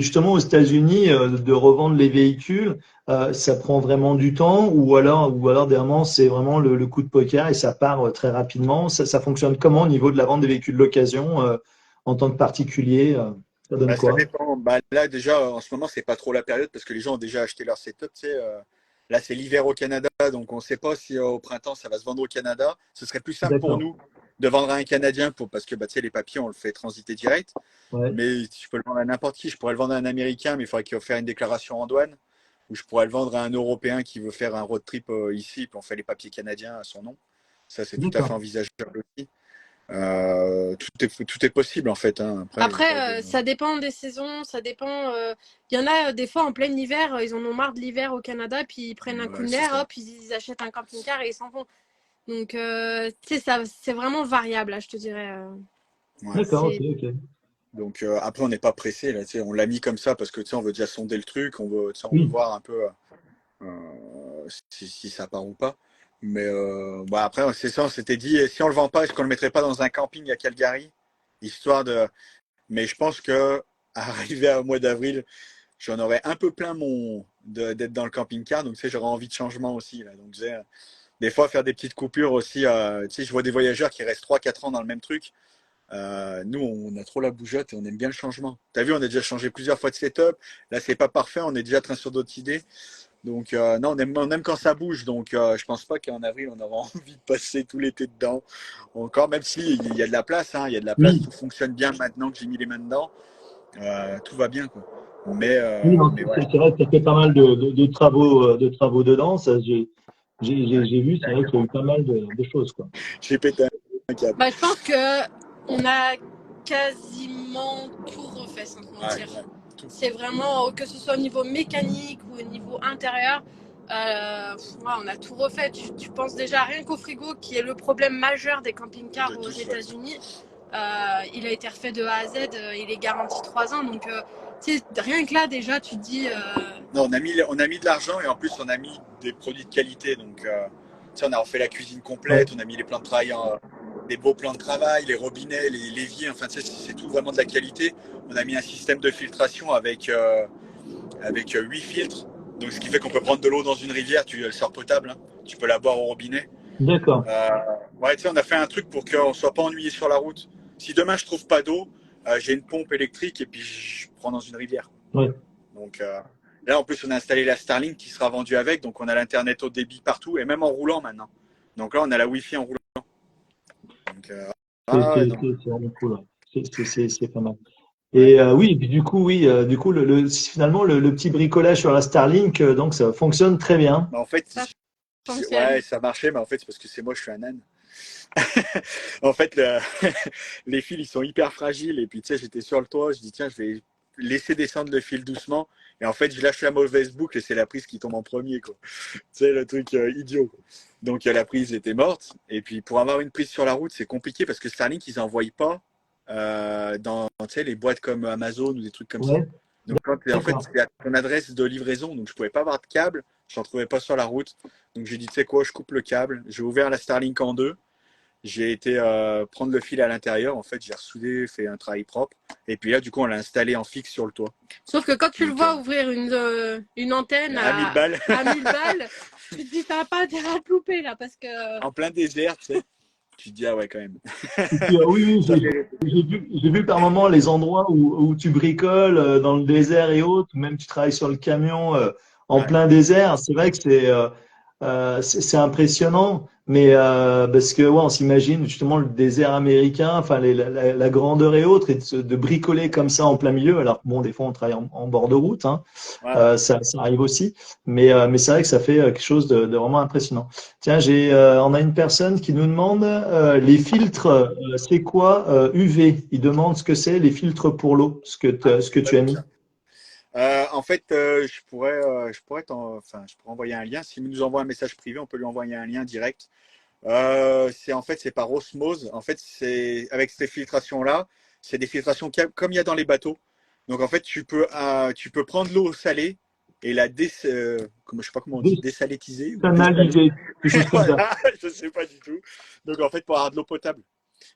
justement, aux États-Unis, de revendre les véhicules, ça prend vraiment du temps ou alors dernièrement, c'est vraiment le coup de poker et ça part très rapidement. Ça fonctionne comment au niveau de la vente des véhicules d'occasion en tant que particulier? Ça donne Bah, ça quoi? dépend. Bah, là, déjà, en ce moment, c'est pas trop la période parce que les gens ont déjà acheté leur setup. Tu sais, là, c'est l'hiver au Canada, donc on ne sait pas si au printemps, ça va se vendre au Canada. Ce serait plus simple pour D'accord. nous de vendre à un Canadien parce que bah, tu sais, les papiers, on le fait transiter direct. Ouais. Mais je peux le vendre à n'importe qui. Je pourrais le vendre à un Américain, mais il faudrait qu'il fasse une déclaration en douane. Ou je pourrais le vendre à un Européen qui veut faire un road trip ici, puis on fait les papiers canadiens à son nom. Ça, c'est tout à fait D'accord. envisageable aussi. Tout est possible en fait, hein. Après, il n'y a pas de. Après, ça dépend des saisons, ça dépend. Il y en a des fois en plein hiver, ils en ont marre de l'hiver au Canada, puis ils prennent un coup Ouais, de c'est nerf, ça. hop, ils achètent un camping-car et ils s'en vont. Donc, tu sais, ça, c'est vraiment variable, là, je te dirais. Ouais. D'accord, ok, C'est ok. Donc après, on n'est pas pressé là. Tu sais, on l'a mis comme ça parce que tu sais, on veut déjà sonder le truc, on veut Oui, voir un peu si ça part ou pas. Mais bah, après, c'est ça, on s'était dit, si on le vend pas, est-ce qu'on le mettrait pas dans un camping à Calgary, histoire de. Mais je pense que arrivé au mois d'avril, j'en aurais un peu plein d'être dans le camping-car. Donc tu sais, j'aurais envie de changement aussi là. Donc tu sais, des fois faire des petites coupures aussi. Tu sais, je vois des voyageurs qui restent 3 4 ans dans le même truc. Nous, on a trop la bougeotte et on aime bien le changement. T'as vu, on a déjà changé plusieurs fois de setup. Là, c'est pas parfait. On est déjà en train sur d'autres idées. Donc, non, on aime quand ça bouge. Donc, je pense pas qu'en avril, on aura envie de passer tout l'été dedans. Encore, même s'il y a de la place, hein, il y a de la place. oui, Tout fonctionne bien maintenant que j'ai mis les mains dedans. Tout va bien, quoi. oui, non, Mais ouais, c'est vrai que ça fait pas mal de travaux dedans. Ça, j'ai vu, c'est vrai qu'il y a eu pas mal de choses, quoi. j'ai pété un câble. Bah, je pense que on a quasiment tout refait, sans te Ouais, mentir. ouais, tout. C'est vraiment, que ce soit au niveau mécanique ou au niveau intérieur, ouais, on a tout refait. Tu penses déjà rien qu'au frigo, qui est le problème majeur des De camping-cars aux tous, ouais. États-Unis. Il a été refait de A à Z, il est garanti 3 ans. Donc, tu sais, rien que là, déjà, tu te dis. Non, on a mis de l'argent et en plus, on a mis des produits de qualité. Donc, tu sais, on a refait la cuisine Ouais, complète, on a mis les plans de travail, des beaux plans de travail, les robinets, les l'évier, enfin, tu sais, c'est tout vraiment de la qualité. On a mis un système de filtration avec 8 filtres. Donc, ce qui fait qu'on peut prendre de l'eau dans une rivière, elle sort potable, hein. Tu peux la boire au robinet. d'accord. Euh, ouais, tu sais, on a fait un truc pour qu'on ne soit pas ennuyé sur la route. Si demain je trouve pas d'eau, j'ai une pompe électrique et puis je prends dans une rivière. Ouais. Donc là, en plus, on a installé la Starlink qui sera vendue avec, donc on a l'internet haut débit partout et même en roulant maintenant. Donc là, on a la Wi-Fi en roulant. Donc, C'est ah ouais, c'est- non. c'est vraiment cool, ouais. C'est pas mal. Ouais. Et oui, et puis du coup, finalement, le petit bricolage sur la Starlink, donc ça fonctionne très bien. Mais en fait, Ça ouais, fonctionne. ça marchait, mais en fait, c'est parce que c'est moi, je suis un âne. En fait, les fils, ils sont hyper fragiles. Et puis, tu sais, j'étais sur le toit, je dis, tiens, je vais laisser descendre le fil doucement. Et en fait, je lâche la mauvaise boucle et c'est la prise qui tombe en premier, quoi. Tu sais, le truc idiot, quoi. Donc, la prise était morte. Et puis, pour avoir une prise sur la route, c'est compliqué parce que Starlink, ils n'envoient pas dans, tu sais, les boîtes comme Amazon ou des trucs comme ça. Ouais, Donc, en fait, d'accord. c'est à ton adresse de livraison. Donc, je pouvais pas avoir de câble. Je n'en trouvais pas sur la route. Donc, j'ai dit, tu sais quoi, je coupe le câble. J'ai ouvert la Starlink en deux. J'ai été prendre le fil à l'intérieur. En fait, j'ai ressoudé, fait un travail propre. Et puis là, du coup, on l'a installé en fixe sur le toit. Sauf que quand tu le Donc, vois ouvrir une antenne à 1000 balles, à 1000 balles, tu te dis, t'as pas intérêt à te louper là, parce que. en plein désert, tu sais. Tu te dis, ah ouais, quand même. Et puis, oui, oui, Ça fait. j'ai vu par moment les endroits où tu bricoles dans le désert et autres, ou même tu travailles sur le camion en Ouais, plein désert. C'est vrai que c'est impressionnant, mais parce que ouais, on s'imagine justement le désert américain, enfin la grandeur et autres, et de bricoler comme ça en plein milieu. Alors bon, des fois on travaille en bord de route, hein, ouais, ouais. ça arrive aussi, mais c'est vrai que ça fait quelque chose de vraiment impressionnant. Tiens, on a une personne qui nous demande les filtres, c'est quoi UV? Il demande ce que c'est les filtres pour l'eau, Ah, ce que j'ai pas tu as vu mis. ça. En fait, je pourrais envoyer un lien. S'il nous envoie un message privé, on peut lui envoyer un lien direct. C'est par osmose. En fait, c'est avec ces filtrations-là, c'est des filtrations comme il y a dans les bateaux. Donc en fait, tu peux prendre l'eau salée et je sais pas comment on dit, désalétiser ou désaler. Canalisé, quelque chose comme ça. Voilà, je sais pas du tout. Donc en fait, pour avoir de l'eau potable.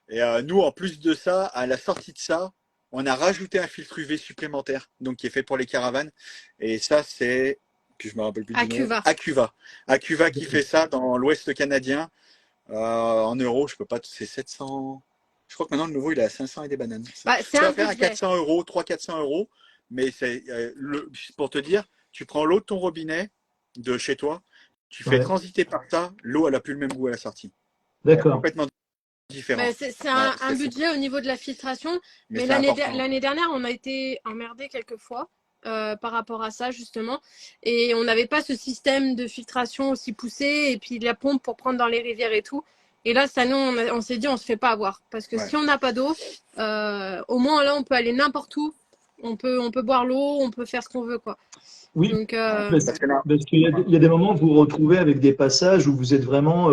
Et nous, en plus de ça, à la sortie de ça, on a rajouté un filtre UV supplémentaire, donc qui est fait pour les caravanes. Et ça, c'est, que je me rappelle plus du nom, Acuva. Acuva. Acuva qui fait ça dans l'Ouest canadien. En euros, je peux pas, c'est 700. Je crois que maintenant le nouveau il est à 500 et des bananes. Bah, c'est Ça un va faire à budget. 400 euros, 300-400 euros. Mais c'est pour te dire, tu prends l'eau de ton robinet de chez toi, tu fais Ouais, transiter par ça, l'eau elle a plus le même goût à la sortie. d'accord. Complètement différent. Bah, c'est Ouais, un budget au niveau de la filtration. mais Mais c'est important. l'année dernière, on a été emmerdé quelques fois par rapport à ça, justement. Et on n'avait pas ce système de filtration aussi poussé. Et puis la pompe pour prendre dans les rivières et tout. Et là, ça, nous, on s'est dit, on se fait pas avoir. Parce que Ouais. si on n'a pas d'eau, au moins là, on peut aller n'importe où. On peut boire l'eau, on peut faire ce qu'on veut, quoi. Oui, Donc, parce qu'il y a des moments où vous vous retrouvez avec des passages où vous êtes vraiment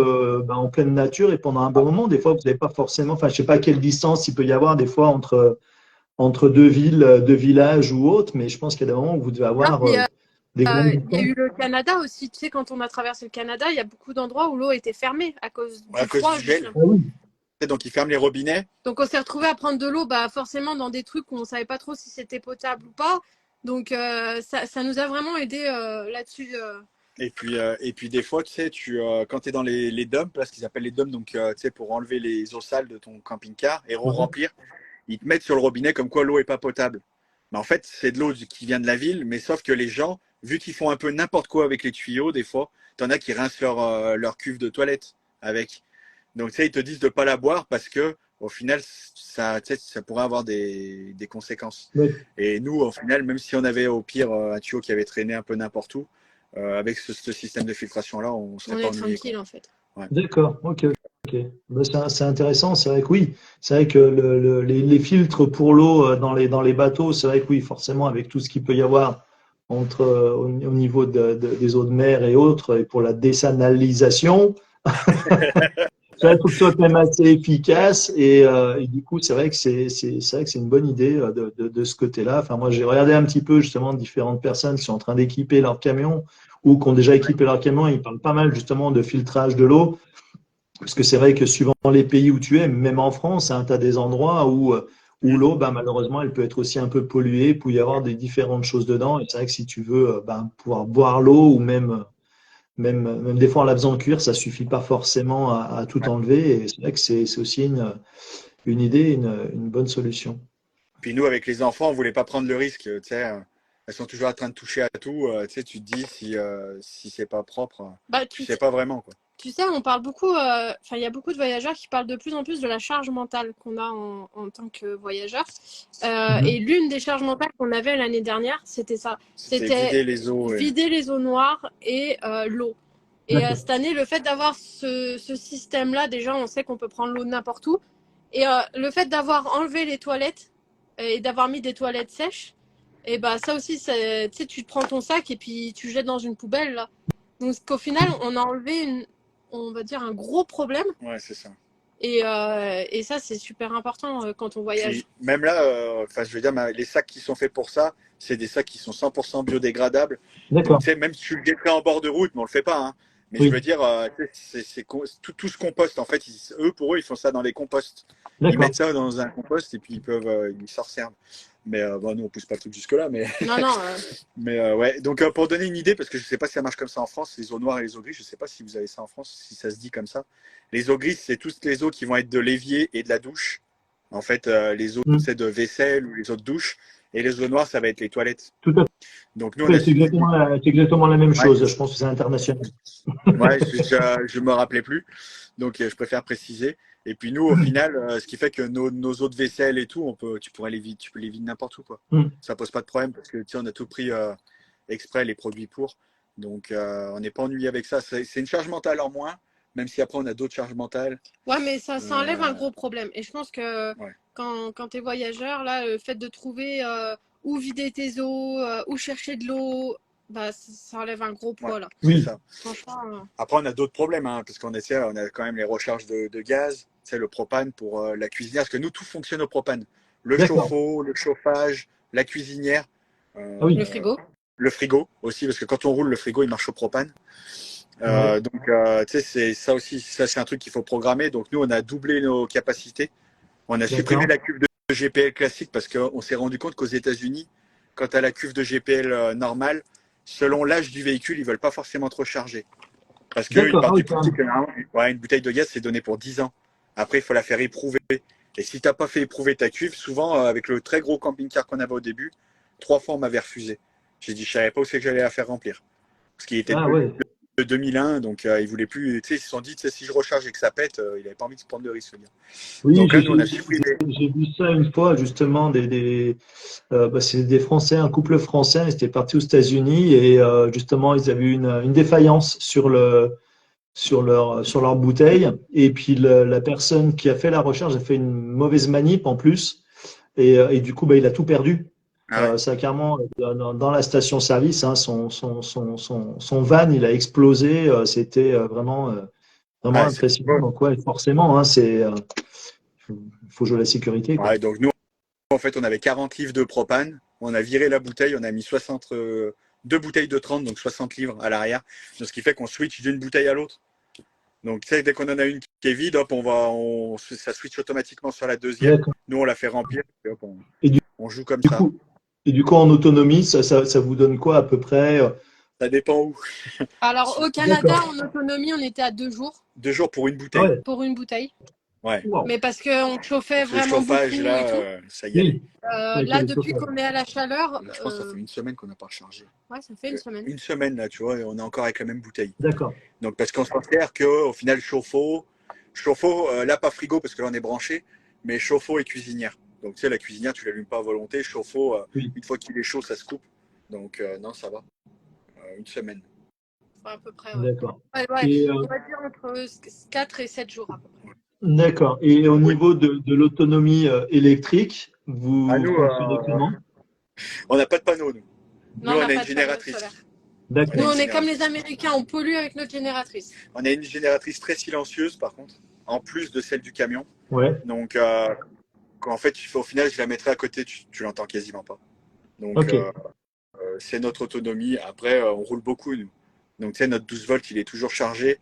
en pleine nature et pendant un bon moment, des fois, vous n'avez pas forcément, enfin, je sais pas quelle distance il peut y avoir des fois entre deux villes, deux villages ou autres, mais je pense qu'il y a des moments où vous devez non, avoir puis, des grandes il y a distances. eu le Canada aussi. Tu sais, quand on a traversé le Canada, il y a beaucoup d'endroits où l'eau était fermée à cause À du cause froid, du gel. justement. Ah oui, Donc ils ferment les robinets. Donc, on s'est retrouvé à prendre de l'eau, bah, forcément, dans des trucs où on savait pas trop si c'était potable ou pas. Donc, ça nous a vraiment aidé là-dessus. Et puis des fois, tu sais, quand tu es dans les dumps, là, ce qu'ils appellent les dumps, donc tu sais, pour enlever les eaux sales de ton camping-car et ouais, remplir, ils te mettent sur le robinet comme quoi l'eau est pas potable. Mais en fait, c'est de l'eau qui vient de la ville, mais sauf que les gens, vu qu'ils font un peu n'importe quoi avec les tuyaux, des fois, t'en as qui rincent leur cuve de toilette avec. Donc, tu sais, ils te disent de pas la boire parce que, au final, ça, tu sais, ça pourrait avoir des conséquences. ouais. Et nous, au final, même si on avait au pire un tuyau qui avait traîné un peu n'importe où, avec ce système de filtration-là, on ne serait On pas est ennuyé, quoi. tranquille, en fait. Ouais. D'accord, ok, ok. Ben, c'est intéressant, c'est vrai que oui, c'est vrai que les filtres pour l'eau dans les bateaux, c'est vrai que oui, forcément, avec tout ce qu'il peut y avoir au niveau des eaux de mer et autres, et pour la désanalisation, ça, il faut que ce soit quand même assez efficace et du coup, c'est vrai que c'est vrai que c'est une bonne idée de ce côté-là. Enfin, moi, j'ai regardé un petit peu justement différentes personnes qui sont en train d'équiper leur camion ou qui ont déjà équipé leur camion. Ils parlent pas mal justement de filtrage de l'eau. Parce que c'est vrai que suivant les pays où tu es, même en France, hein, tu as des endroits où Mm. l'eau, ben, malheureusement, elle peut être aussi un peu polluée, il peut y avoir des différentes choses dedans. Et c'est vrai que si tu veux pouvoir boire l'eau ou même des fois en la faisant cuire, ça suffit pas forcément à tout enlever. Et c'est vrai que c'est aussi une idée, une bonne solution. Puis nous, avec les enfants, on voulait pas prendre le risque. Tu sais, elles sont toujours en train de toucher à tout. Tu sais, tu te dis si c'est pas propre, Bah, tu sais pas vraiment, quoi. tu sais, on parle beaucoup, enfin, il y a beaucoup de voyageurs qui parlent de plus en plus de la charge mentale qu'on a en tant que voyageur. Et Mhm. l'une des charges mentales qu'on avait l'année dernière, c'était ça. C'était C'était vider les eaux. vider les eaux noires et l'eau. Et D'accord. cette année, le fait d'avoir ce système-là, déjà, on sait qu'on peut prendre l'eau de n'importe où. Et le fait d'avoir enlevé les toilettes et d'avoir mis des toilettes sèches, et bah ça aussi, tu sais, tu prends ton sac et puis tu jettes dans une poubelle, là. Donc qu'au final, on a enlevé on va dire, un gros problème. Ouais, c'est ça. Et ça, c'est super important quand on voyage. Puis même là, enfin, je veux dire, les sacs qui sont faits pour ça, c'est des sacs qui sont 100% biodégradables. Donc, D'accord. tu sais, même si tu le jetterais en bord de route, mais on le fait pas, hein. Mais je Oui. veux dire, tu sais, tout ce compost, en fait, pour eux, ils font ça dans les composts. Ils D'accord. mettent ça dans un compost et puis ils s'en servent. Mais bon, nous, on pousse pas le truc jusque-là, mais, Non, non. mais ouais. Donc, pour donner une idée, parce que je sais pas si ça marche comme ça en France, les eaux noires et les eaux grises, je sais pas si vous avez ça en France, si ça se dit comme ça. Les eaux grises, c'est toutes les eaux qui vont être de l'évier et de la douche. En fait, les eaux Mm. c'est de vaisselle ou les eaux de douche. Et les eaux noires, ça va être les toilettes. Tout à Donc nous, on fait. a suivi. C'est exactement la même Ouais, chose. Je pense que c'est international. ouais, je me rappelais plus. Donc je préfère préciser. Et puis nous, au final, ce qui fait que nos eaux de vaisselle et tout, tu peux les vider n'importe où, quoi. Mm. Ça pose pas de problème parce que tu sais, on a tout pris exprès les produits pour. Donc on n'est pas ennuyé avec ça. C'est une charge mentale en moins, même si après on a d'autres charges mentales. Ouais, mais ça enlève un Euh, gros problème. Et je pense que ouais, quand tu es voyageur, là, le fait de trouver où vider tes eaux, où chercher de l'eau, bah, ça enlève un gros ouais, poids, là. c'est Oui. ça. Franchement. Après, on a d'autres problèmes, hein, parce qu'on essaie, on a quand même les recharges de gaz, tu sais, le propane pour la cuisinière, parce que nous, tout fonctionne au propane. Le D'accord. chauffe-eau, le chauffage, la cuisinière, Ah oui. Le euh, frigo. le frigo aussi, parce que quand on roule, le frigo, il marche au propane. Ouais. Donc, tu sais, c'est ça aussi, ça c'est un truc qu'il faut programmer. Donc, nous, on a doublé nos capacités. On a supprimé D'accord. la cuve GPL classique parce qu'on s'est rendu compte qu'aux États-Unis, quand tu as la cuve de GPL normale, selon l'âge du véhicule, ils veulent pas forcément trop charger. Parce qu'ils D'accord. Ah partent oui, du quand principe même. que une bouteille de gaz, c'est donné pour 10 ans. Après, il faut la faire éprouver. Et si tu n'as pas fait éprouver ta cuve, souvent, avec le très gros camping-car qu'on avait au début, 3 fois, on m'avait refusé. J'ai dit, je savais pas où c'est que j'allais la faire remplir. Parce qu'il était Ah ouais. de 2001, donc ils voulaient plus. Tu sais, ils se sont dit, si je recharge et que ça pète, il n'avait pas envie de se prendre de risque. Le gars. Oui, Donc là, nous, on a supprimé. j'ai vu ça une fois, justement, c'est des Français, un couple français, ils étaient partis aux États-Unis et justement, ils avaient eu une défaillance sur leur bouteille. Et puis, la personne qui a fait la recharge a fait une mauvaise manip en plus. Et du coup, bah, il a tout perdu. Ah ouais. Ça a carrément, dans la station-service, hein, son van, il a explosé. C'était vraiment Ah, c'est impressionnant. Donc, ouais, forcément, hein, faut jouer la sécurité, quoi. ouais, donc nous, en fait, on avait 40 livres de propane. On a viré la bouteille. On a mis 60, deux bouteilles de 30, donc 60 livres à l'arrière. Donc, ce qui fait qu'on switch d'une bouteille à l'autre. Donc, tu sais, dès qu'on en a une qui est vide, hop, ça switch automatiquement sur la deuxième. D'accord. Nous, on la fait remplir. Et hop, Et on joue comme du ça. coup, et du coup, en autonomie, ça vous donne quoi à peu près? Ça dépend où. Alors, au Canada, D'accord. en autonomie, on était à 2 jours 2 jours pour une Ah bouteille. ouais. pour une bouteille. Ouais. Wow. Mais parce qu'on chauffait Parce que le vraiment chauffage, beaucoup et là, tout. ça y allait. Oui, avec Là, le depuis chauffage. qu'on est à la chaleur, Là, je pense que ça fait une semaine qu'on n'a pas rechargé. ouais, ça fait une semaine. Une semaine, là, tu vois, et on est encore avec la même bouteille. D'accord. Donc, parce qu'on s'en sert qu'au final, chauffe-eau, là, pas frigo, parce que là, on est branché, mais chauffe-eau et cuisinière. Donc, tu sais, la cuisinière, tu l'allumes pas à volonté. Chauffe-eau, Oui. une fois qu'il est chaud, ça se coupe. Donc, non, ça va. Une semaine. Enfin, à peu près, ouais. D'accord. Ouais, Et on va dire entre 4 et 7 jours à peu près. d'accord. Et au Oui. niveau de l'autonomie électrique, À vous nous, fonctionnez comment? on n'a pas de panneau, nous. Non, Nous, on on n'a a une pas de panneau génératrice. solaire. On a Nous, D'accord. on une est comme les génératrice. Américains, on pollue avec notre génératrice. On a une génératrice très silencieuse, par contre, en plus de celle du camion. Ouais. Donc, en fait, au final, je la mettrai à côté, tu l'entends quasiment pas. Donc, Ok. c'est notre autonomie. Après, on roule beaucoup, nous. Donc, tu sais, notre 12 volts, il est toujours chargé.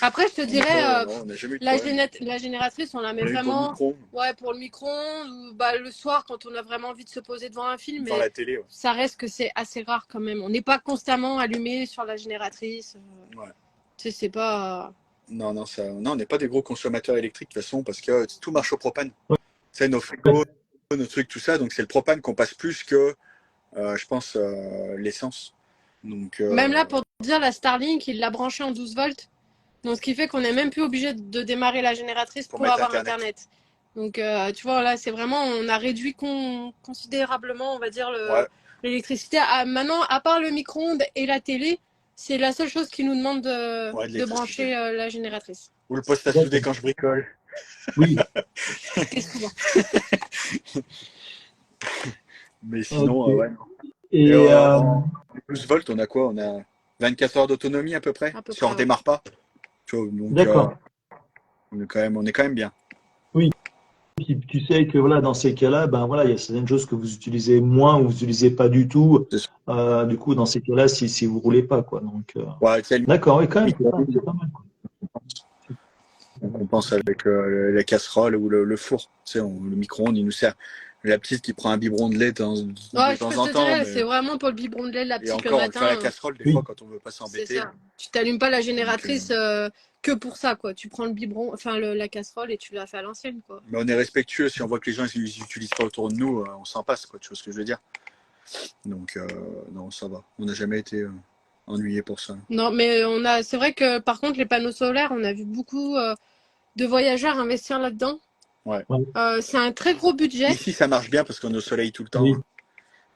Après, je te dirais, on n'a jamais eu de la, problème. la génératrice, on la met On a eu pour le vraiment micro, pour le micro-ondes ou bah, le soir quand on a vraiment envie de se poser devant un film. devant Mais la télé. Ouais. ça reste que c'est assez rare quand même. On n'est pas constamment allumé sur la génératrice. Ouais. Tu sais, c'est pas. Non, non, on n'est pas des gros consommateurs électriques de toute façon parce que tout marche au propane. Ouais. C'est nos frigos, nos trucs, tout ça. Donc, c'est le propane qu'on passe plus que, je pense, l'essence. Donc, Même là, pour dire, la Starlink, il l'a branché en 12 volts. Donc, ce qui fait qu'on n'est même plus obligé de démarrer la génératrice pour mettre avoir Internet. Donc, tu vois, là, c'est vraiment, on a réduit considérablement, on va dire, ouais. l'électricité. Maintenant, à part le micro-ondes et la télé, c'est la seule chose qui nous demande de brancher la génératrice. Ou le poste à souder quand je bricole. Oui. C'est souvent. Mais sinon, Ok. ouais. Et En 12 volts, on a quoi? On a 24 heures d'autonomie à peu près. Si on ne redémarre pas. Tu vois, donc, d'accord. on est quand même bien. Oui. Puis, tu sais que voilà, dans ces cas-là, ben voilà, il y a certaines choses que vous utilisez moins ou vous n'utilisez pas du tout. Du coup, dans ces cas-là, si vous roulez pas, quoi. Donc, Ouais, d'accord, et quand même, c'est pas mal, quoi. on pense avec la casserole ou le four. Tu sais, le micro-ondes, il nous sert. La petite qui prend un biberon de lait de temps en temps. Dirais, Mais... c'est vraiment pour le biberon de lait, la petite et encore, le matin. on le fait à la casserole des fois quand on veut pas s'embêter. C'est ça. Tu t'allumes pas la génératrice que pour ça, quoi. Tu prends le biberon, enfin la casserole et tu la fais à l'ancienne, quoi. Mais on est respectueux. Si on voit que les gens ils n'utilisent pas autour de nous, on s'en passe, quoi. Tu vois ce que je veux dire? Donc, non, ça va. On n'a jamais été ennuyé pour ça. Non, mais c'est vrai que par contre, les panneaux solaires, on a vu beaucoup de voyageurs investir là-dedans. Ouais. C'est un très gros budget. Ici, ça marche bien parce qu'on est au soleil tout le temps. Oui. Hein.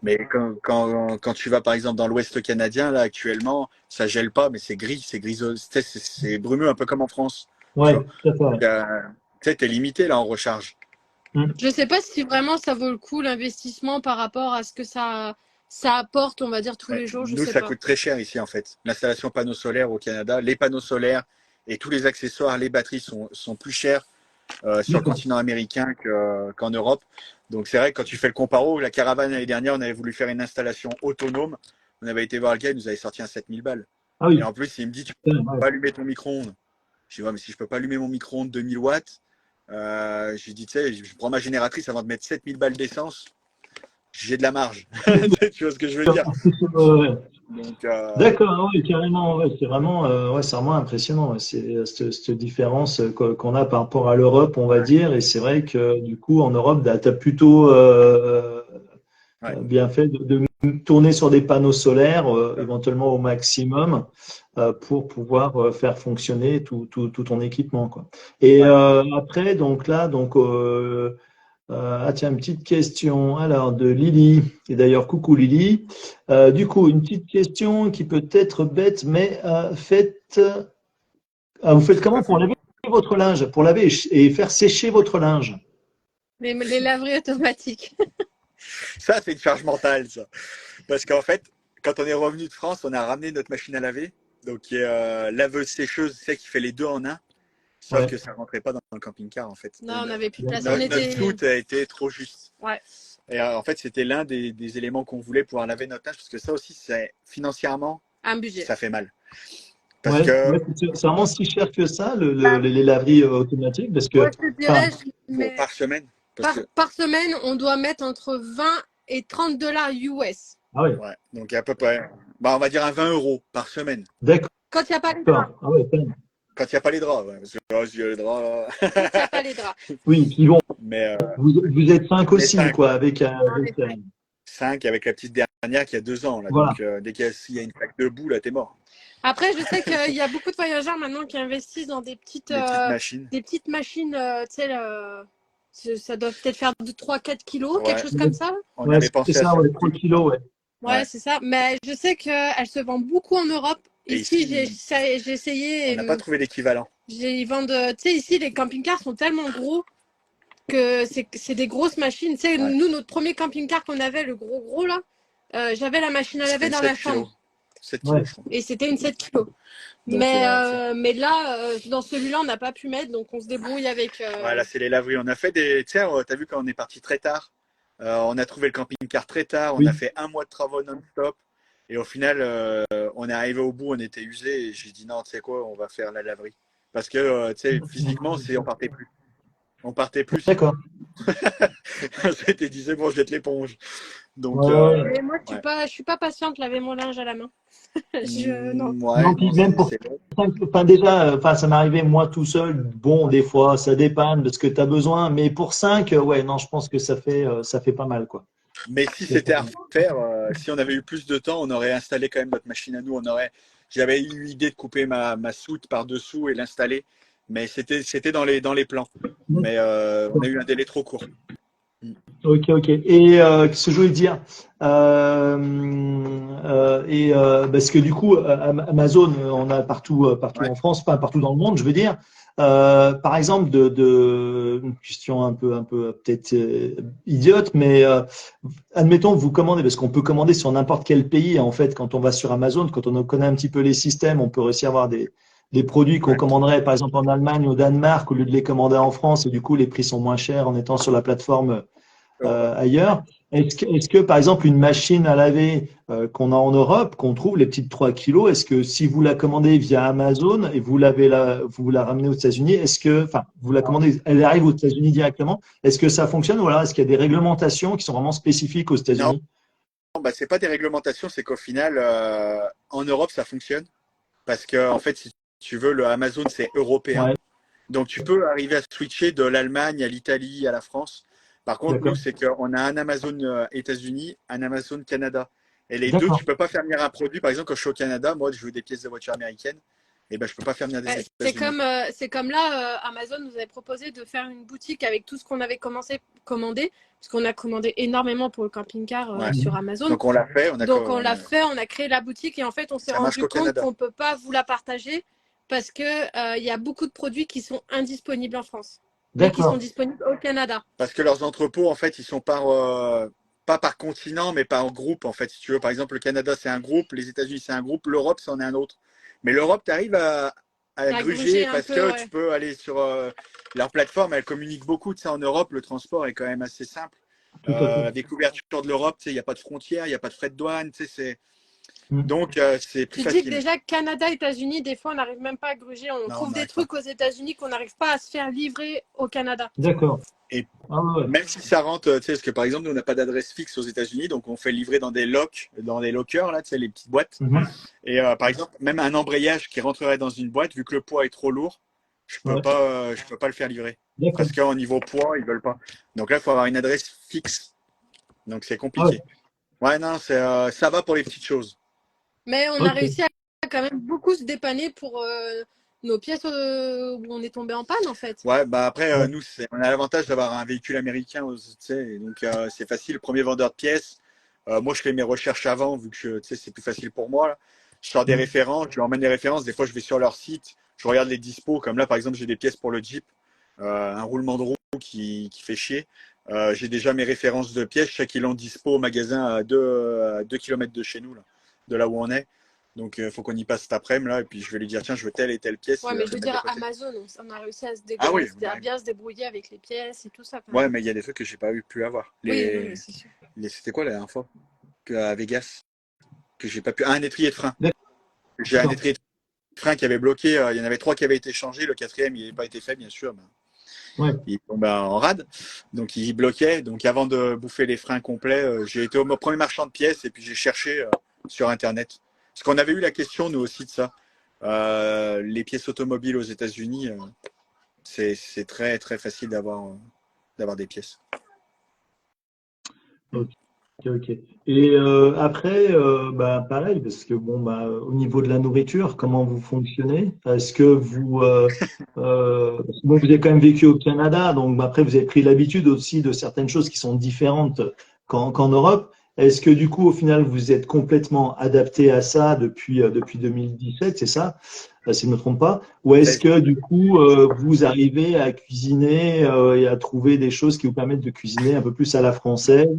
Mais quand tu vas par exemple dans l'Ouest canadien, là actuellement, ça gèle pas, mais c'est gris, c'est griseux, c'est brumeux, un peu comme en France. Ouais, tu tout à fait. sais, t'es limité là en recharge. Je sais pas si vraiment ça vaut le coup l'investissement par rapport à ce que ça apporte, on va dire, tous les jours. Nous, ça coûte très cher ici en fait. L'installation panneaux solaires au Canada, les panneaux solaires et tous les accessoires, les batteries sont plus chers sur le continent américain qu'en Europe. Donc c'est vrai que quand tu fais le comparo, la caravane l'année dernière, on avait voulu faire une installation autonome. On avait été voir le gars, il nous avait sorti un 7000 balles. Ah oui. Et en plus, il me dit, tu peux pas allumer ton micro-ondes. Je dis, ouais, mais si je peux pas allumer mon micro-ondes 2000 watts, J'ai dit, tu sais, je prends ma génératrice avant de mettre 7000 balles d'essence, j'ai de la marge. Tu vois ce que je veux dire? Ouais. Donc, D'accord, ah ouais, carrément, ouais, ouais, c'est vraiment impressionnant. Ouais. C'est cette différence qu'on a par rapport à l'Europe, on va dire. Et c'est vrai que du coup, en Europe, tu as plutôt ouais. bien fait de tourner sur des panneaux solaires, éventuellement au maximum, pour pouvoir faire fonctionner tout ton équipement, quoi. Et Ouais. après, donc là, ah tiens, une petite question alors de Lily. Et d'ailleurs, coucou Lily. Du coup, une petite question qui peut être bête, mais vous faites J'ai pas comment pour fait. laver votre linge, pour laver et faire sécher votre linge? Les laveries automatiques. Ça, c'est une charge mentale, ça. Parce qu'en fait, quand on est revenu de France, on a ramené notre machine à laver. Donc, qui est laveuse-sécheuse, c'est qui fait les deux en un. Sauf Ouais, que ça rentrait pas dans le camping-car, en fait. Non, on n'avait plus de place. On d'accord. Notre était. soute a été trop juste. Ouais. Et en fait, c'était l'un des éléments qu'on voulait pour laver notre linge, parce que ça aussi, c'est financièrement, Un budget. ça fait mal. Parce Ouais, que ouais, c'est vraiment si cher que ça, les laveries automatiques, parce Moi, que, je te enfin, dirais, mais par semaine, parce que par semaine, on doit mettre entre 20 et 30 dollars US. ah ouais, ouais, donc à peu près, bah, on va dire un 20 euros par semaine. d'accord, Quand il n'y a pas les draps. ah ouais, quand même. Quand il n'y a pas les draps, ouais, parce que s'il y a les draps, là. Quand il n'y a pas les draps. Oui, puis bon, Mais vous êtes cinq on est aussi, 5, quoi, ouais. On est cinq. 5 avec la petite dernière qui a 2 ans, là. voilà. Donc dès s'il y a une plaque de boue, là, t'es mort. Après, je sais qu'il y a beaucoup de voyageurs maintenant qui investissent dans Des petites machines. des petites machines, tu sais, ça doit peut-être faire de 3-4 kilos, quelque Ouais, chose comme ça. on Ouais, avait c'est pensé à ça, ça ouais, aussi. 3 kilos, ouais. Ouais, Ouais. c'est ça. Mais je sais qu'elles se vendent beaucoup en Europe. Et Ici, ici, j'ai on essayé. n'a pas trouvé l'équivalent. Ils vendent, tu sais, ici, les camping-cars sont tellement gros que c'est des grosses machines. Tu sais, Ouais. nous, notre premier camping-car qu'on avait, le gros là, j'avais la machine à C'était laver une dans 7 la kilos. chambre. 7 Ouais. kilos, je crois. Et c'était une 7 kilos. Donc, Mais là, dans celui-là, on n'a pas pu mettre, donc on se débrouille avec. voilà, c'est les laveries. On a fait des. Tu sais, t'as vu quand on est parti très tard, on a trouvé le camping-car très tard, on a Oui. fait un mois de travaux non-stop. Et au final, on est arrivé au bout, on était usé. Et j'ai dit non, tu sais quoi, on va faire la laverie. Parce que, tu sais, physiquement, on partait plus. On partait plus. D'accord. C'était dit, c'est bon, je jette l'éponge. Donc, Ouais, ouais. Mais moi, ouais. je suis pas patiente, laver mon linge à la main. Non. Ouais, Non, puis non, même pour c'est bon. enfin déjà, enfin ça m'arrivait moi tout seul. Bon, des fois, ça dépanne de ce que tu as besoin, mais pour 5, ouais, non, je pense que ça fait pas mal, quoi. Mais si Ça fait c'était pas à mal. refaire, si on avait eu plus de temps, on aurait installé quand même notre machine à nous. J'avais eu l'idée de couper ma soute par-dessous et l'installer, mais c'était dans les plans. Mais on a eu un délai trop court. Ok, ok. Et qu'est-ce que je voulais dire? Parce que du coup, Amazon, on a partout Ouais. en France, pas partout dans le monde, je veux dire. Par exemple, une question un peu peut-être idiote, mais admettons que vous commandez, parce qu'on peut commander sur n'importe quel pays. En fait, quand on va sur Amazon, quand on connaît un petit peu les systèmes, on peut réussir à avoir des produits qu'on Ouais. commanderait par exemple en Allemagne ou au Danemark au lieu de les commander en France, et du coup les prix sont moins chers en étant sur la plateforme ailleurs. Est-ce que, par exemple, une machine à laver qu'on a en Europe, qu'on trouve, les petites 3 kilos, est-ce que si vous la commandez via Amazon et vous la ramenez aux États-Unis, enfin, vous la commandez, elle arrive aux États-Unis directement, est-ce que ça fonctionne ou alors est-ce qu'il y a des réglementations qui sont vraiment spécifiques aux Non, États-Unis? bah, c'est pas des réglementations, c'est qu'au final, en Europe, ça fonctionne. Parce que, en fait, si tu veux, le Amazon, c'est européen. Ouais, Donc, tu peux arriver à switcher de l'Allemagne à l'Italie, à la France. Par contre, nous, d'accord. c'est qu'on a un Amazon États-Unis, un Amazon Canada. Et les deux, D'accord. tu peux pas faire venir un produit. Par exemple, quand je suis au Canada, moi, je veux des pièces de voiture américaines. Et ben, je peux pas faire venir des Ouais, États-Unis. c'est comme là, Amazon nous avait proposé de faire une boutique avec tout ce qu'on avait commandé, parce qu'on a commandé énormément pour le camping-car Ouais. sur Amazon. Donc, on l'a fait. Donc on l'a fait, on a créé la boutique et en fait on s'est Ça marche rendu qu'au compte Canada. qu'on peut pas vous la partager parce que y a beaucoup de produits qui sont indisponibles en France, mais qui sont D'accord. disponibles au Canada. Parce que leurs entrepôts, en fait, ils sont pas par continent, mais par groupe, en fait. Si tu veux, par exemple, le Canada, c'est un groupe, les États-Unis, c'est un groupe, l'Europe, c'en est un autre. Mais l'Europe, tu arrives à À gruger gruger un parce peu, que tu ouais. peux aller sur leur plateforme, elle communique beaucoup. Tu sais, en Europe, le transport est quand même assez simple. Tout à fait. Avec l'ouverture de l'Europe, tu sais, il n'y a pas de frontières, il n'y a pas de frais de douane, tu sais, Donc, c'est plus Tu dis que facile. déjà, Canada, États-Unis, des fois, on n'arrive même pas à gruger. On Non, on trouve des n'arrive pas. trucs aux États-Unis qu'on n'arrive pas à se faire livrer au Canada. D'accord. Et Ah ouais. même si ça rentre, tu sais, parce que par exemple, nous, on n'a pas d'adresse fixe aux États-Unis, donc on fait livrer dans des locks, dans des lockers, là, tu sais, les petites boîtes. Mhm. Et par exemple, même un embrayage qui rentrerait dans une boîte, vu que le poids est trop lourd, Ouais. je peux pas le faire livrer. D'accord. Parce qu'au niveau poids, ils veulent pas. Donc là, il faut avoir une adresse fixe. Donc c'est Ah ouais. compliqué. Ouais, non, ça va pour les petites choses. Mais on a Ok. réussi à quand même beaucoup se dépanner pour nos pièces où on est tombé en panne, en fait. Ouais, bah après, Ouais. nous, on a l'avantage d'avoir un véhicule américain, tu sais, et donc c'est facile. Le premier vendeur de pièces, moi, je fais mes recherches avant, vu que tu sais, c'est plus facile pour moi, là. Je sors des Mhm. références, je leur emmène des références. Des fois, je vais sur leur site, je regarde les dispos. Comme là, par exemple, j'ai des pièces pour le Jeep, un roulement de roue qui fait chier. J'ai déjà mes références de pièces. Je sais qu'ils l'ont dispo au magasin à 2 km de chez nous, là, de là où on est. Donc, il faut qu'on y passe cet après-midi, là. Et puis, je vais lui dire, tiens, je veux telle et telle pièce. Ouais, Il va mais me je veux les mettre de dire, côté. Amazon, on a réussi à Ah oui, à bah, bien se débrouiller avec les pièces et tout ça, quand ouais, même. mais il y a des trucs que j'ai pas pu avoir. Oui, non, mais c'est sûr. C'était quoi la dernière fois à Vegas que j'ai pas pu. Ah, un étrier de frein. J'ai un D'accord. étrier de frein qui avait bloqué. Il y en avait 3 qui avaient été changés. Le quatrième, il n'avait pas été fait, bien sûr. Ouais. Il tombait en rade. Donc, il bloquait. Donc, avant de bouffer les freins complets, j'ai été au premier marchand de pièces et puis j'ai cherché sur Internet. Parce qu'on avait eu la question, nous aussi, de ça. Les pièces automobiles aux États-Unis, c'est très, très facile d'avoir des pièces. Ok, ok. Et après, bah, pareil, parce que bon, bah, au niveau de la nourriture, comment vous fonctionnez? Est-ce que parce que bon, vous avez quand même vécu au Canada, donc bah, après vous avez pris l'habitude aussi de certaines choses qui sont différentes qu'en Europe. Est-ce que du coup, au final, vous êtes complètement adapté à ça depuis 2017, c'est ça? Si je ne me trompe pas. Ou est-ce que du coup, vous arrivez à cuisiner et à trouver des choses qui vous permettent de cuisiner un peu plus à la française?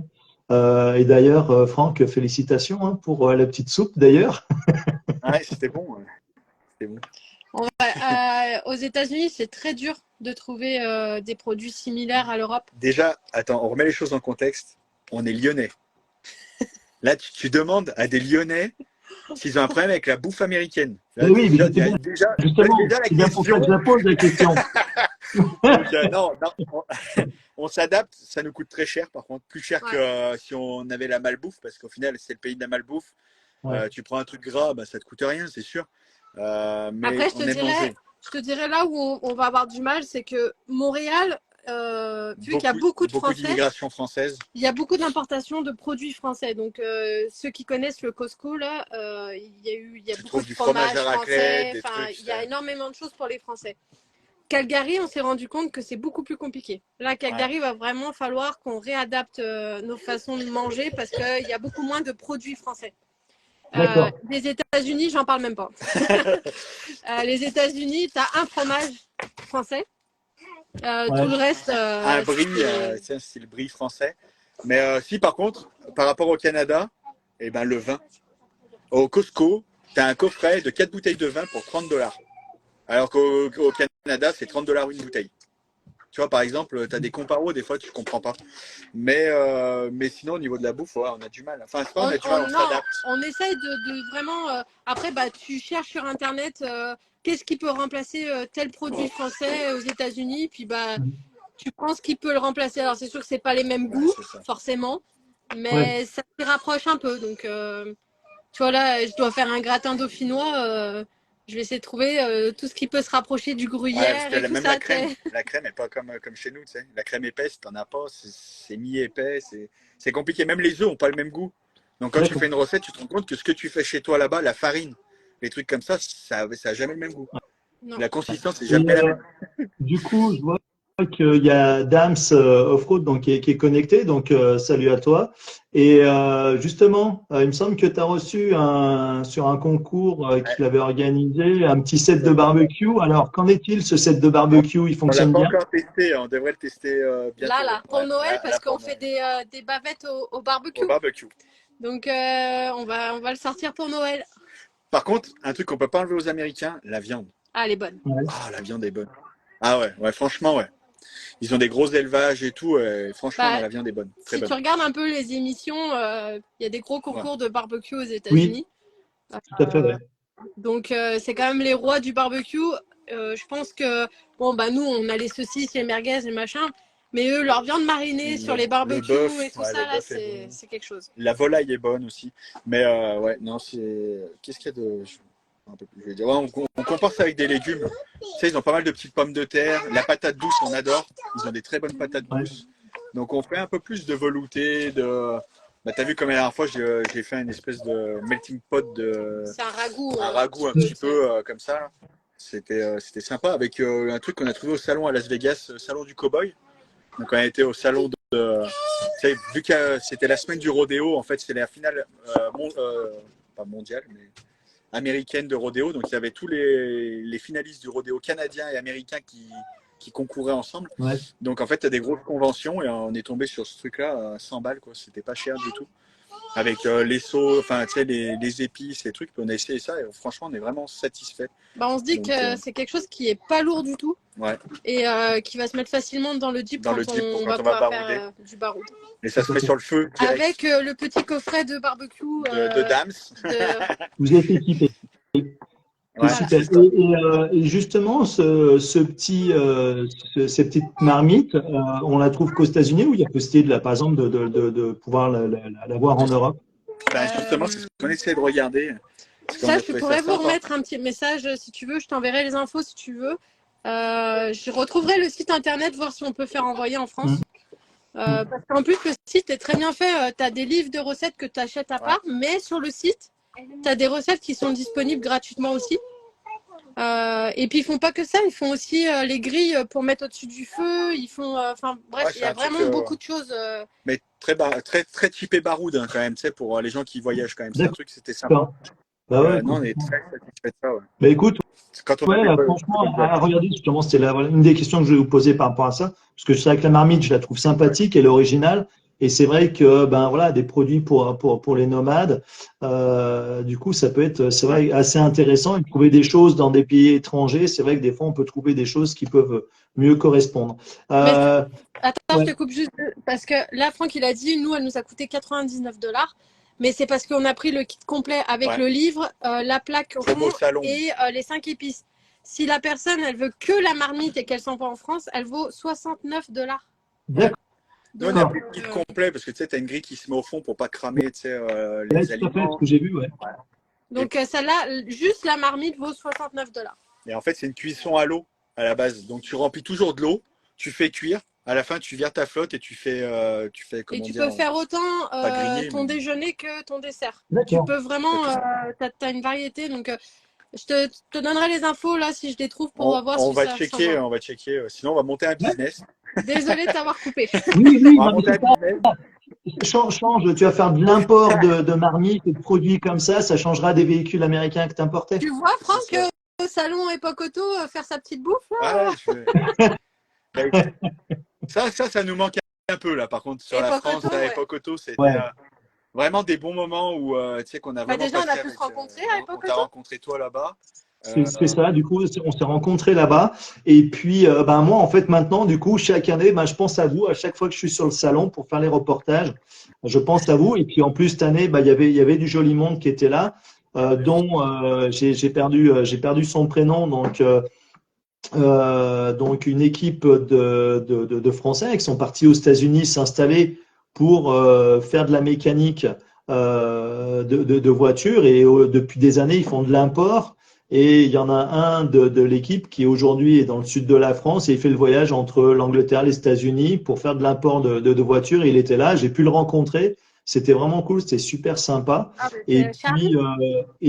Et d'ailleurs, Franck, félicitations hein, pour la petite soupe d'ailleurs. Ouais, c'était bon. C'était bon. Aux États-Unis, c'est très dur de trouver des produits similaires à l'Europe. Déjà, attends, on remet les choses en contexte. On est lyonnais. Là, tu demandes à des Lyonnais s'ils ont un problème avec la bouffe américaine. Et Là, oui, mais déjà, je sais bien, justement, déjà la c'est bien pour ça que question. je la pose la question. Donc, non, on s'adapte. Ça nous coûte très cher, par contre. Plus cher que Ouais. si on avait la malbouffe, parce qu'au final, c'est le pays de la malbouffe. Ouais, Tu prends un truc gras, bah, ça te coûte rien, c'est sûr. Mais Après, on aime manger. je te dirais là où on va avoir du mal, c'est que Montréal, vu qu'il y a beaucoup de Beaucoup Français, d'immigration française. il y a beaucoup d'importations de produits français. Donc, ceux qui connaissent le Costco, là, il y a Tu beaucoup trouves de du fromage fromages à raclette, français. des Enfin, trucs. il y a énormément de choses pour les Français. Calgary, on s'est rendu compte que c'est beaucoup plus compliqué. Là, Ouais. Calgary, va vraiment falloir qu'on réadapte nos façons de manger parce qu'il y a beaucoup moins de produits français. d'accord. Les États-Unis, j'en parle même pas. Les États-Unis, tu as un fromage français. Ouais, Tout le reste, Un brie, c'est un style brie français. Mais si par contre, par rapport au Canada, eh ben, le vin. Au Costco, tu as un coffret de 4 bouteilles de vin pour 30 $. Alors qu'au Canada, c'est 30 $ une bouteille. Tu vois, par exemple, tu as des comparos, des fois, tu comprends pas. Mais sinon, au niveau de la bouffe, ouais, on a du mal. Enfin, c'est pas on a du mal, on non, s'adapte. on essaye de vraiment. Après, bah, tu cherches sur Internet qu'est-ce qui peut remplacer tel produit français aux États-Unis. Puis bah, tu prends ce qui peut le remplacer. Alors, c'est sûr que c'est pas les mêmes Ouais, goûts, c'est ça. forcément, ouais, mais ça s'y rapproche un peu. Donc, tu vois, là, je dois faire un gratin dauphinois. Je vais essayer de trouver tout ce qui peut se rapprocher du Ouais, parce gruyère que et tout même ça. la crème n'est pas comme chez nous, tu sais. La crème épaisse, t'en as pas, c'est mi-épais, c'est compliqué. Même les œufs n'ont pas le même goût. Donc quand tu d'accord. fais une recette, tu te rends compte que ce que tu fais chez toi là-bas, la farine, les trucs comme ça a jamais le même goût. Non. La consistance, c'est Et jamais la même. du coup, je vois qu'il y a Dams Offroad donc, qui est connecté, donc salut à toi. Et justement, il me semble que tu as reçu sur un concours Ouais. qu'il avait organisé un petit set de barbecue. Alors, qu'en est-il ce set de barbecue? Il On l'a fonctionne pas bien? encore testé, on devrait le tester bientôt. Là, pour Ouais, Noël, là parce qu'on pour fait Noël. des bavettes au Au barbecue. barbecue. Donc, on va le sortir pour Noël. Par contre, un truc qu'on peut pas enlever aux Américains, la viande. Ah, elle est bonne. Ouais. Ah, la viande est bonne. Ah ouais, franchement, ouais. Ils ont des gros élevages et tout. Franchement, non, Bah, la viande est bonne. Très si tu bonne. regardes un peu les émissions, il y a des gros Ouais. concours de barbecue aux Oui, États-Unis. Tout à fait, ouais. Donc, c'est quand même les rois du barbecue. Je pense que, bon, bah, nous, on a les saucisses, les merguez, les machins. Mais eux, leur viande marinée sur les Le barbecues et bœuf, tout ouais, le ça, là, bœuf est bon. c'est quelque chose. La volaille est bonne aussi. Mais ouais, non, c'est. Qu'est-ce qu'il y a de. Un peu plus, je vais dire. Ouais, on compense ça avec des légumes. Tu sais, ils ont pas mal de petites pommes de terre. La patate douce, on adore. Ils ont des très bonnes patates Ouais. douces. Donc on fait un peu plus de velouté, de. Bah, t'as vu comme la dernière fois, j'ai fait une espèce de melting pot C'est un ragoût. un ragoût un petit peu comme ça. C'était sympa avec un truc qu'on a trouvé au salon à Las Vegas, salon du cowboy. Donc on a été au salon tu sais, vu que c'était la semaine du rodéo, en fait c'était la finale pas mondiale mais américaine de rodéo. Donc il y avait tous les finalistes du rodéo canadien et américain qui concouraient ensemble. Ouais. Donc en fait tu as des grosses conventions et on est tombé sur ce truc-là à 100 balles quoi. C'était pas cher du tout. Avec les sauces, enfin tu sais les épices, les trucs. Puis on a essayé ça et franchement on est vraiment satisfait. Bah, on se dit Donc, que c'est quelque chose qui est pas lourd du tout ouais, et qui va se mettre facilement dans le Jeep dans le quand Jeep on quand va on va pouvoir barouder. faire du baroud. Et ça se fait sur le feu direct Avec le petit coffret de barbecue de Dams. Vous êtes équipé. C'est Ouais, super. c'est ça. Et justement, ces petites marmites, on la trouve qu'aux États-Unis ou il y a possibilité, par exemple, de pouvoir l'avoir en Europe? Ben, justement, c'est ce qu'on essaie de regarder. Parce qu'on Ça, a je trouvé pourrais ça vous sympa. remettre un petit message si tu veux. Je t'enverrai les infos si tu veux. Je retrouverai le site internet, voir si on peut faire envoyer en France. Parce qu'en plus, le site est très bien fait. Tu as des livres de recettes que tu achètes à part, mais sur le site, tu as des recettes qui sont disponibles gratuitement aussi. Et puis, ils font pas que ça. Ils font aussi les grilles pour mettre au-dessus du feu. Ils font, enfin, bref, Ouais, il c'est y a un truc, vraiment beaucoup de choses. mais très typé baroud hein, quand même, tu sais, pour les gens qui voyagent quand même. C'est un D'accord. truc, c'était sympa. Bah ouais, Non, on est complètement. très satisfait de ça. Ouais. Bah écoute, Quand on a ouais, des franchement, à regarder, justement, c'était une des questions que je voulais vous poser par rapport à ça. Parce que c'est vrai que la marmite, je la trouve sympathique, elle est originale. Et c'est vrai que, ben voilà, des produits pour les nomades, du coup, ça peut être, c'est vrai, assez intéressant. Et trouver des choses dans des pays étrangers, c'est vrai que des fois, on peut trouver des choses qui peuvent mieux correspondre. Mais Euh, attends, je ouais, te coupe juste parce que là, Franck, il a dit, nous, elle nous a coûté 99 $. Mais c'est parce qu'on a pris le kit complet avec le livre, la plaque promo rond salon. et les 5 épices. Si la personne, elle veut que la marmite et qu'elle s'en va en France, elle vaut 69 $. d'accord. Nous, on a pris le kit complet parce que tu sais, tu as une grille qui se met au fond pour pas cramer tu sais, Ouais, les tout à fait, ce aliments. que j'ai vu, ouais. Donc, celle-là, juste la marmite vaut 69 $. Et en fait, c'est une cuisson à l'eau à la base. Donc, tu remplis toujours de l'eau, tu fais cuire. À la fin, tu vires ta flotte et tu fais Et comment tu dire, peux faire autant pas griller, ton mais... déjeuner que ton dessert. Tu D'accord. peux vraiment, tu as une variété. Donc, je te donnerai les infos là si je les trouve pour voir on si va ça checker, s'envoie. on va checker. Sinon, on va monter un Ouais. business. Désolée de t'avoir coupé. Oui, oui, On va non, mais monter c'est un ça. business. Change, tu vas faire de l'import de marmites et de produits comme ça changera des véhicules américains que tu importais. Tu vois, Franck, C'est ça. au salon Époque Auto, faire sa petite bouffe là. Ouais, ça nous manque un peu là. Par contre, sur la Époque France, Auto, à ouais. Époque Auto, c'était Ouais, vraiment des bons moments où tu sais qu'on a Bah, vraiment déjà, on a passé pu se avec. rencontrer à On Époque t'a Auto. rencontré toi là-bas. c'est ça. Du coup, on s'est rencontrés là-bas. Et puis, ben, moi, en fait, maintenant, du coup, chaque année, ben, je pense à vous. À chaque fois que je suis sur le salon pour faire les reportages, je pense à vous. Et puis, en plus, cette année, ben, il y avait du joli monde qui était là, dont j'ai perdu son prénom. Donc une équipe de Français qui sont partis aux États-Unis s'installer pour faire de la mécanique de voitures et depuis des années ils font de l'import et il y en a un de l'équipe qui aujourd'hui est dans le sud de la France et il fait le voyage entre l'Angleterre et les États-Unis pour faire de l'import de voitures et il était là, j'ai pu le rencontrer, c'était vraiment cool, c'était super sympa. Ah, bah, Et Charlie.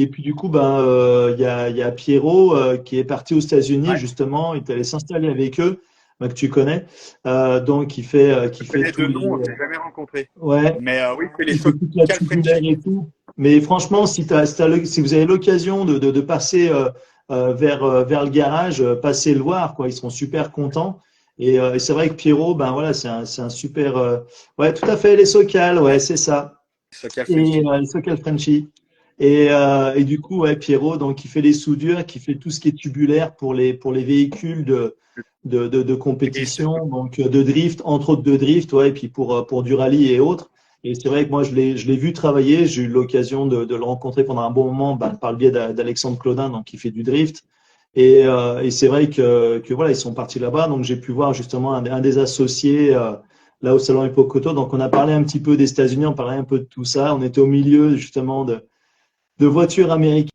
puis du coup, ben, il y a Pierrot qui est parti aux États-Unis Ouais. justement. Il est allé s'installer avec eux, ben, que tu connais. Donc, qui Je fait connais tous de les, nom, on s'est jamais rencontrés. ouais, Mais oui, c'est les il fait toute la Socal tubulaire Frenchies. et tout. Mais franchement, si vous avez l'occasion de passer vers le garage, passez le voir, quoi. Ils seront super contents. Et c'est vrai que Pierrot, ben voilà, c'est un super. Ouais, tout à fait, les Socal, ouais, c'est ça. Socal Et Frenchies. Socal Frenchy. Et du coup, ouais, Pierrot, donc, il fait les soudures, qui fait tout ce qui est tubulaire pour les véhicules de Drift. compétition, donc de drift, entre autres de drift, ouais, et puis pour du rallye et autres. Et c'est vrai que moi, je l'ai vu travailler. J'ai eu l'occasion de le rencontrer pendant un bon moment par le biais d'Alexandre Claudin, donc qui fait du drift. Et c'est vrai que voilà, ils sont partis là-bas. Donc j'ai pu voir justement un des associés là au salon Epocoto. Donc on a parlé un petit peu des États-Unis, on parlait un peu de tout ça. On était au milieu justement de voitures américaines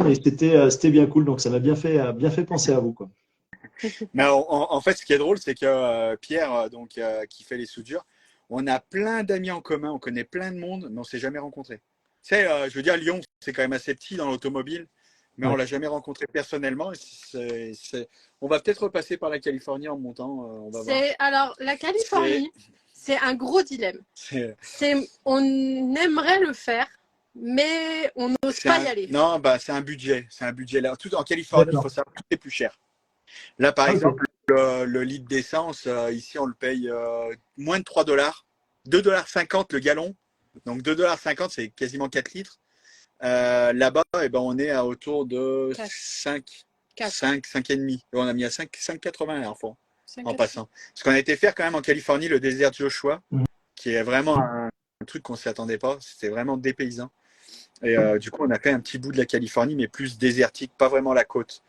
et c'était bien cool. Donc ça m'a bien fait penser à vous, quoi. Mais en fait, ce qui est drôle, c'est que Pierre, qui fait les soudures, on a plein d'amis en commun, on connaît plein de monde, mais on s'est jamais rencontrés. Tu sais, je veux dire, Lyon, c'est quand même assez petit dans l'automobile, mais on Ouais. l'a jamais rencontré personnellement. On va peut-être repasser par la Californie en montant, on va voir. Alors, la C'est, Californie, c'est un gros dilemme. c'est, On aimerait le faire, mais on n'ose pas y aller. non, bah, c'est un budget. C'est un budget là. Tout en Californie, il faut D'accord. savoir que tout est plus cher. Là, par Ah, ok. exemple, le litre d'essence, ici, on le paye moins de 3 dollars. 2,50 $ le gallon. Donc 2,50 $, c'est quasiment 4 litres. Là-bas, eh ben, on est à autour de 4. 5, 4. 5,5. On a mis à 5,80 la dernière fois, 5, en 4. passant. Parce qu'on a été faire quand même en Californie le désert Joshua, Mhm. qui est vraiment un truc qu'on ne s'y attendait pas. C'était vraiment dépaysant. Et du coup, on a fait un petit bout de la Californie, mais plus désertique, pas vraiment la côte.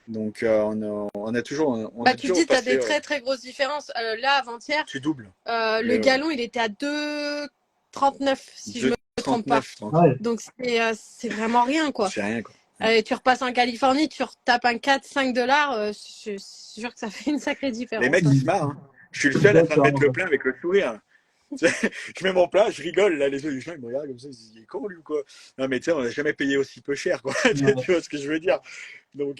Donc, on a toujours, Tu dis que tu as des très très grosses différences. Là, avant-hier, tu doubles. le gallon, il était à 2,39 si je me trompe pas. 2,39, 30. Ouais. Donc, c'est vraiment rien, quoi. C'est rien, quoi. Tu repasses en Californie, tu retapes un 4-5 $, je suis sûr que ça fait une sacrée différence. Les mecs, ils se marrent. Hein. Je suis le seul à train de mettre le plein avec le sourire. Je mets mon plat, je rigole, là, les gens ils me regardent comme ça, ils se disent, il est con lui ou quoi? Non, mais tu sais, on n'a jamais payé aussi peu cher, quoi. Ouais. Tu vois ce que je veux dire? Donc,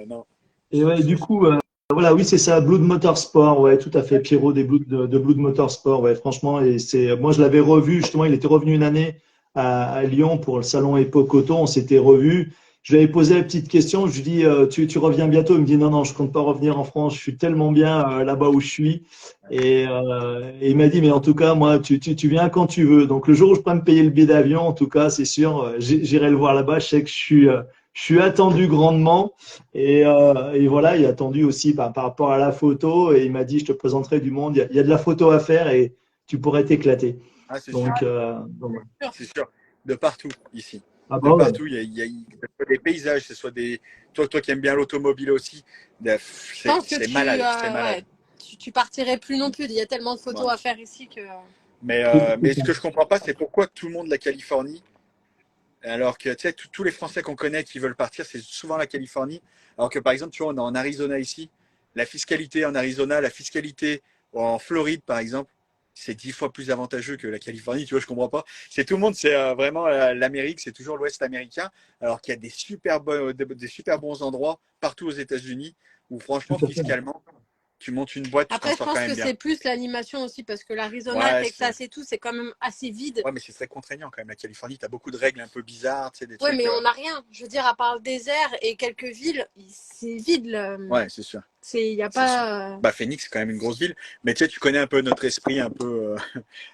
non. Et ouais, du coup, voilà, oui, c'est ça, Blood Motorsport, ouais, tout à fait, Pierrot des de Blood Motorsport, ouais, franchement, et moi je l'avais revu, justement, il était revenu une année à Lyon pour le salon Epocoto, on s'était revus. Je lui avais posé la petite question, je lui dis, tu reviens bientôt? Il me dit, non, non, je compte pas revenir en France, je suis tellement bien là-bas où je suis. Et il m'a dit, mais en tout cas, moi, tu viens quand tu veux. Donc le jour où je peux me payer le billet d'avion, en tout cas, c'est sûr, j'irai le voir là-bas. Je sais que je suis attendu grandement. Et voilà, il a attendu aussi par rapport à la photo. Et il m'a dit, je te présenterai du monde. Il y a de la photo à faire et tu pourrais t'éclater. Ah, c'est Donc, sûr. ouais. C'est sûr. De partout, ici. Ah De bah ouais. partout, il y a que ce soit des paysages, que ce soit des. Toi qui aimes bien l'automobile aussi, Je pense que c'est malade. C'est malade. ouais, tu partirais plus non plus. Il y a tellement de photos Ouais. à faire ici que. Mais ce que je comprends pas, c'est pourquoi tout le monde la Californie, alors que tu sais, tous les Français qu'on connaît qui veulent partir, c'est souvent la Californie. Alors que par exemple, tu vois, on est en Arizona ici. La fiscalité en Arizona, la fiscalité en Floride, par exemple, c'est 10 fois plus avantageux que la Californie. Tu vois, je comprends pas. C'est tout le monde, c'est vraiment l'Amérique, c'est toujours l'Ouest américain, alors qu'il y a des super bons endroits partout aux États-Unis où franchement, Tout à fait. fiscalement, tu montes une boîte, tu t'en Après, je sors quand pense même que bien. c'est plus l'animation aussi parce que l'Arizona, Ouais, Texas et tout, c'est quand même assez vide. ouais, mais c'est très contraignant quand même. La Californie, tu as beaucoup de règles un peu bizarres, tu sais, des Ouais, trucs. mais on n'a rien. Je veux dire, à part le désert et quelques villes, c'est vide. Ouais, c'est sûr. Il n'y a C'est sûr. pas. Bah, Phoenix, c'est quand même une grosse ville. Mais tu sais, tu connais un peu notre esprit un peu,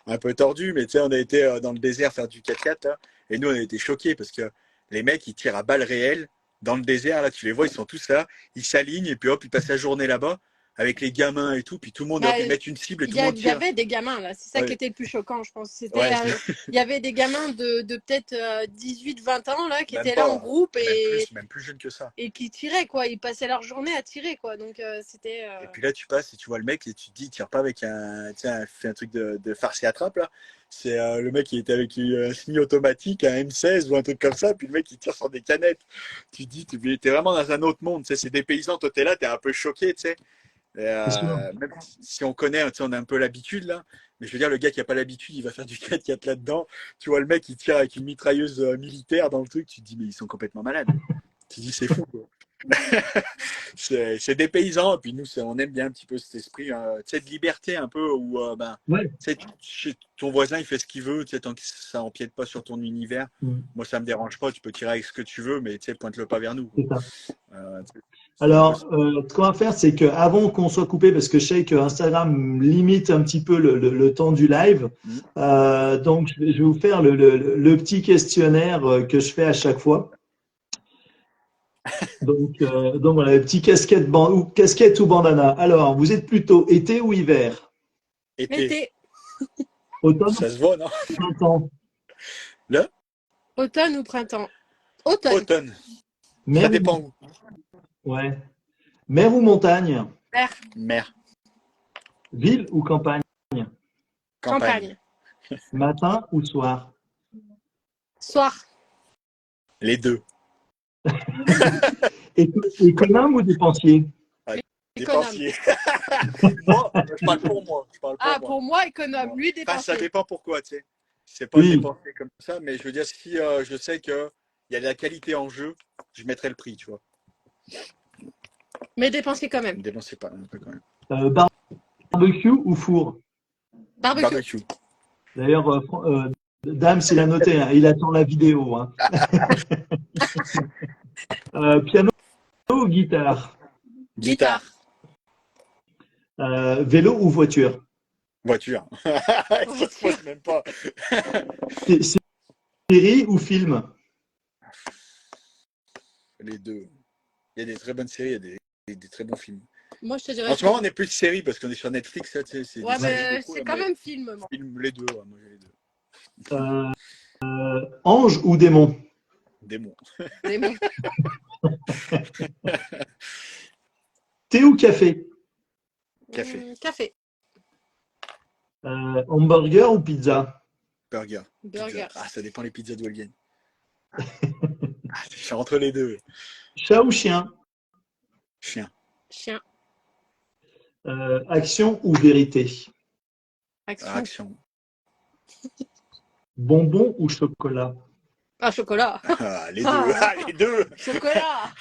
un peu tordu. Mais tu sais, on a été dans le désert faire du 4x4 là, et nous, on a été choqués parce que les mecs, ils tirent à balles réelles dans le désert. Là, tu les vois, ils sont tous là. Ils s'alignent et puis hop, ils passent la journée là-bas avec les gamins et tout. Puis tout le monde, hop, ils mettent une cible et tout le monde Il y tire. avait des gamins, là. C'est ça qui Ouais. était le plus choquant, je pense. Ouais. Il y avait des gamins de peut-être 18-20 ans là, qui Même étaient pas. là en groupe Même plus jeune que ça. et qui tiraient, quoi. Ils passaient leur journée à tirer, quoi. Donc, c'était. Et puis là, tu passes et tu vois le mec et tu te dis, il tire pas avec fait un truc de farce et attrape là. C'est le mec qui était avec un semi-automatique, un M16 ou un truc comme ça, puis le mec il tire sur des canettes. Tu te dis, t'es vraiment dans un autre monde. Tu sais, c'est des paysans, toi t'es là, t'es un peu choqué, tu sais. C'est sûr. Même si on connaît, tu sais, on a un peu l'habitude là. Mais je veux dire, le gars qui a pas l'habitude, il va faire du 4x4 là-dedans. Tu vois le mec, il tire avec une mitrailleuse militaire dans le truc. Tu te dis, mais ils sont complètement malades. Tu te dis, c'est fou, quoi. C'est des paysans, et puis nous, on aime bien un petit peu cet esprit de liberté un peu où Ouais. ton voisin il fait ce qu'il veut, tant que ça empiète pas sur ton univers. Mm. Moi, ça me dérange pas, tu peux tirer avec ce que tu veux, mais pointe-le pas vers nous. C'est ça. Euh, Alors, ce qu'on va faire, c'est qu'avant qu'on soit coupé, parce que je sais que Instagram limite un petit peu le temps du live, donc je vais vous faire le petit questionnaire que je fais à chaque fois. Donc voilà, le petit casquette ou bandana. Alors, vous êtes plutôt été ou hiver? été. Automne Ça se voit, non? ou printemps? Automne ou printemps? Automne. Automne. Ça Mer dépend où. Ouais. Mer ou montagne? Mer. Mer, Ville ou campagne? campagne. Matin ou soir? Soir. Les deux. Économe ou dépensier? Économe. Dépensier. Moi, je parle pour moi. Je parle pour Ah, moi. pour moi, économe. Lui, Enfin, ça dépensier. dépend pourquoi, tu sais. C'est pas Oui. dépenser comme ça, mais je veux dire, si je sais qu'il y a de la qualité en jeu, je mettrai le prix, tu vois. Mais dépensier quand même. Ne dépensez pas un peu quand même. Barbecue ou four? Barbecue. Barbecue. D'ailleurs, Dame, s'il a noté, hein, il attend la vidéo. Hein. Piano ou guitare? Guitare. Vélo ou voiture? Voiture. Ça se pose même pas. Série ou film? Les deux. Il y a des très bonnes séries, il y a des très bons films. Moi, je te dirais. En ce moment, on est plus séries parce qu'on est sur Netflix. Ça, tu sais, c'est Ouais, des mais séries beaucoup, c'est là, quand mais même film. Moi. films, les deux. Ouais, moi, j'ai les deux. Ange ou démon? Démon. Démon. Thé ou café? Café. Café. Hamburger ou pizza? Burger. Burger. Pizza. Ah, ça dépend les pizzas d'où elles viennent. Je suis entre les deux. Chat ou chien? Chien. Chien. Action ou vérité? Action. Action. Bonbon ou chocolat? Ah, chocolat. Ah, les deux. Ah, les deux. Chocolat.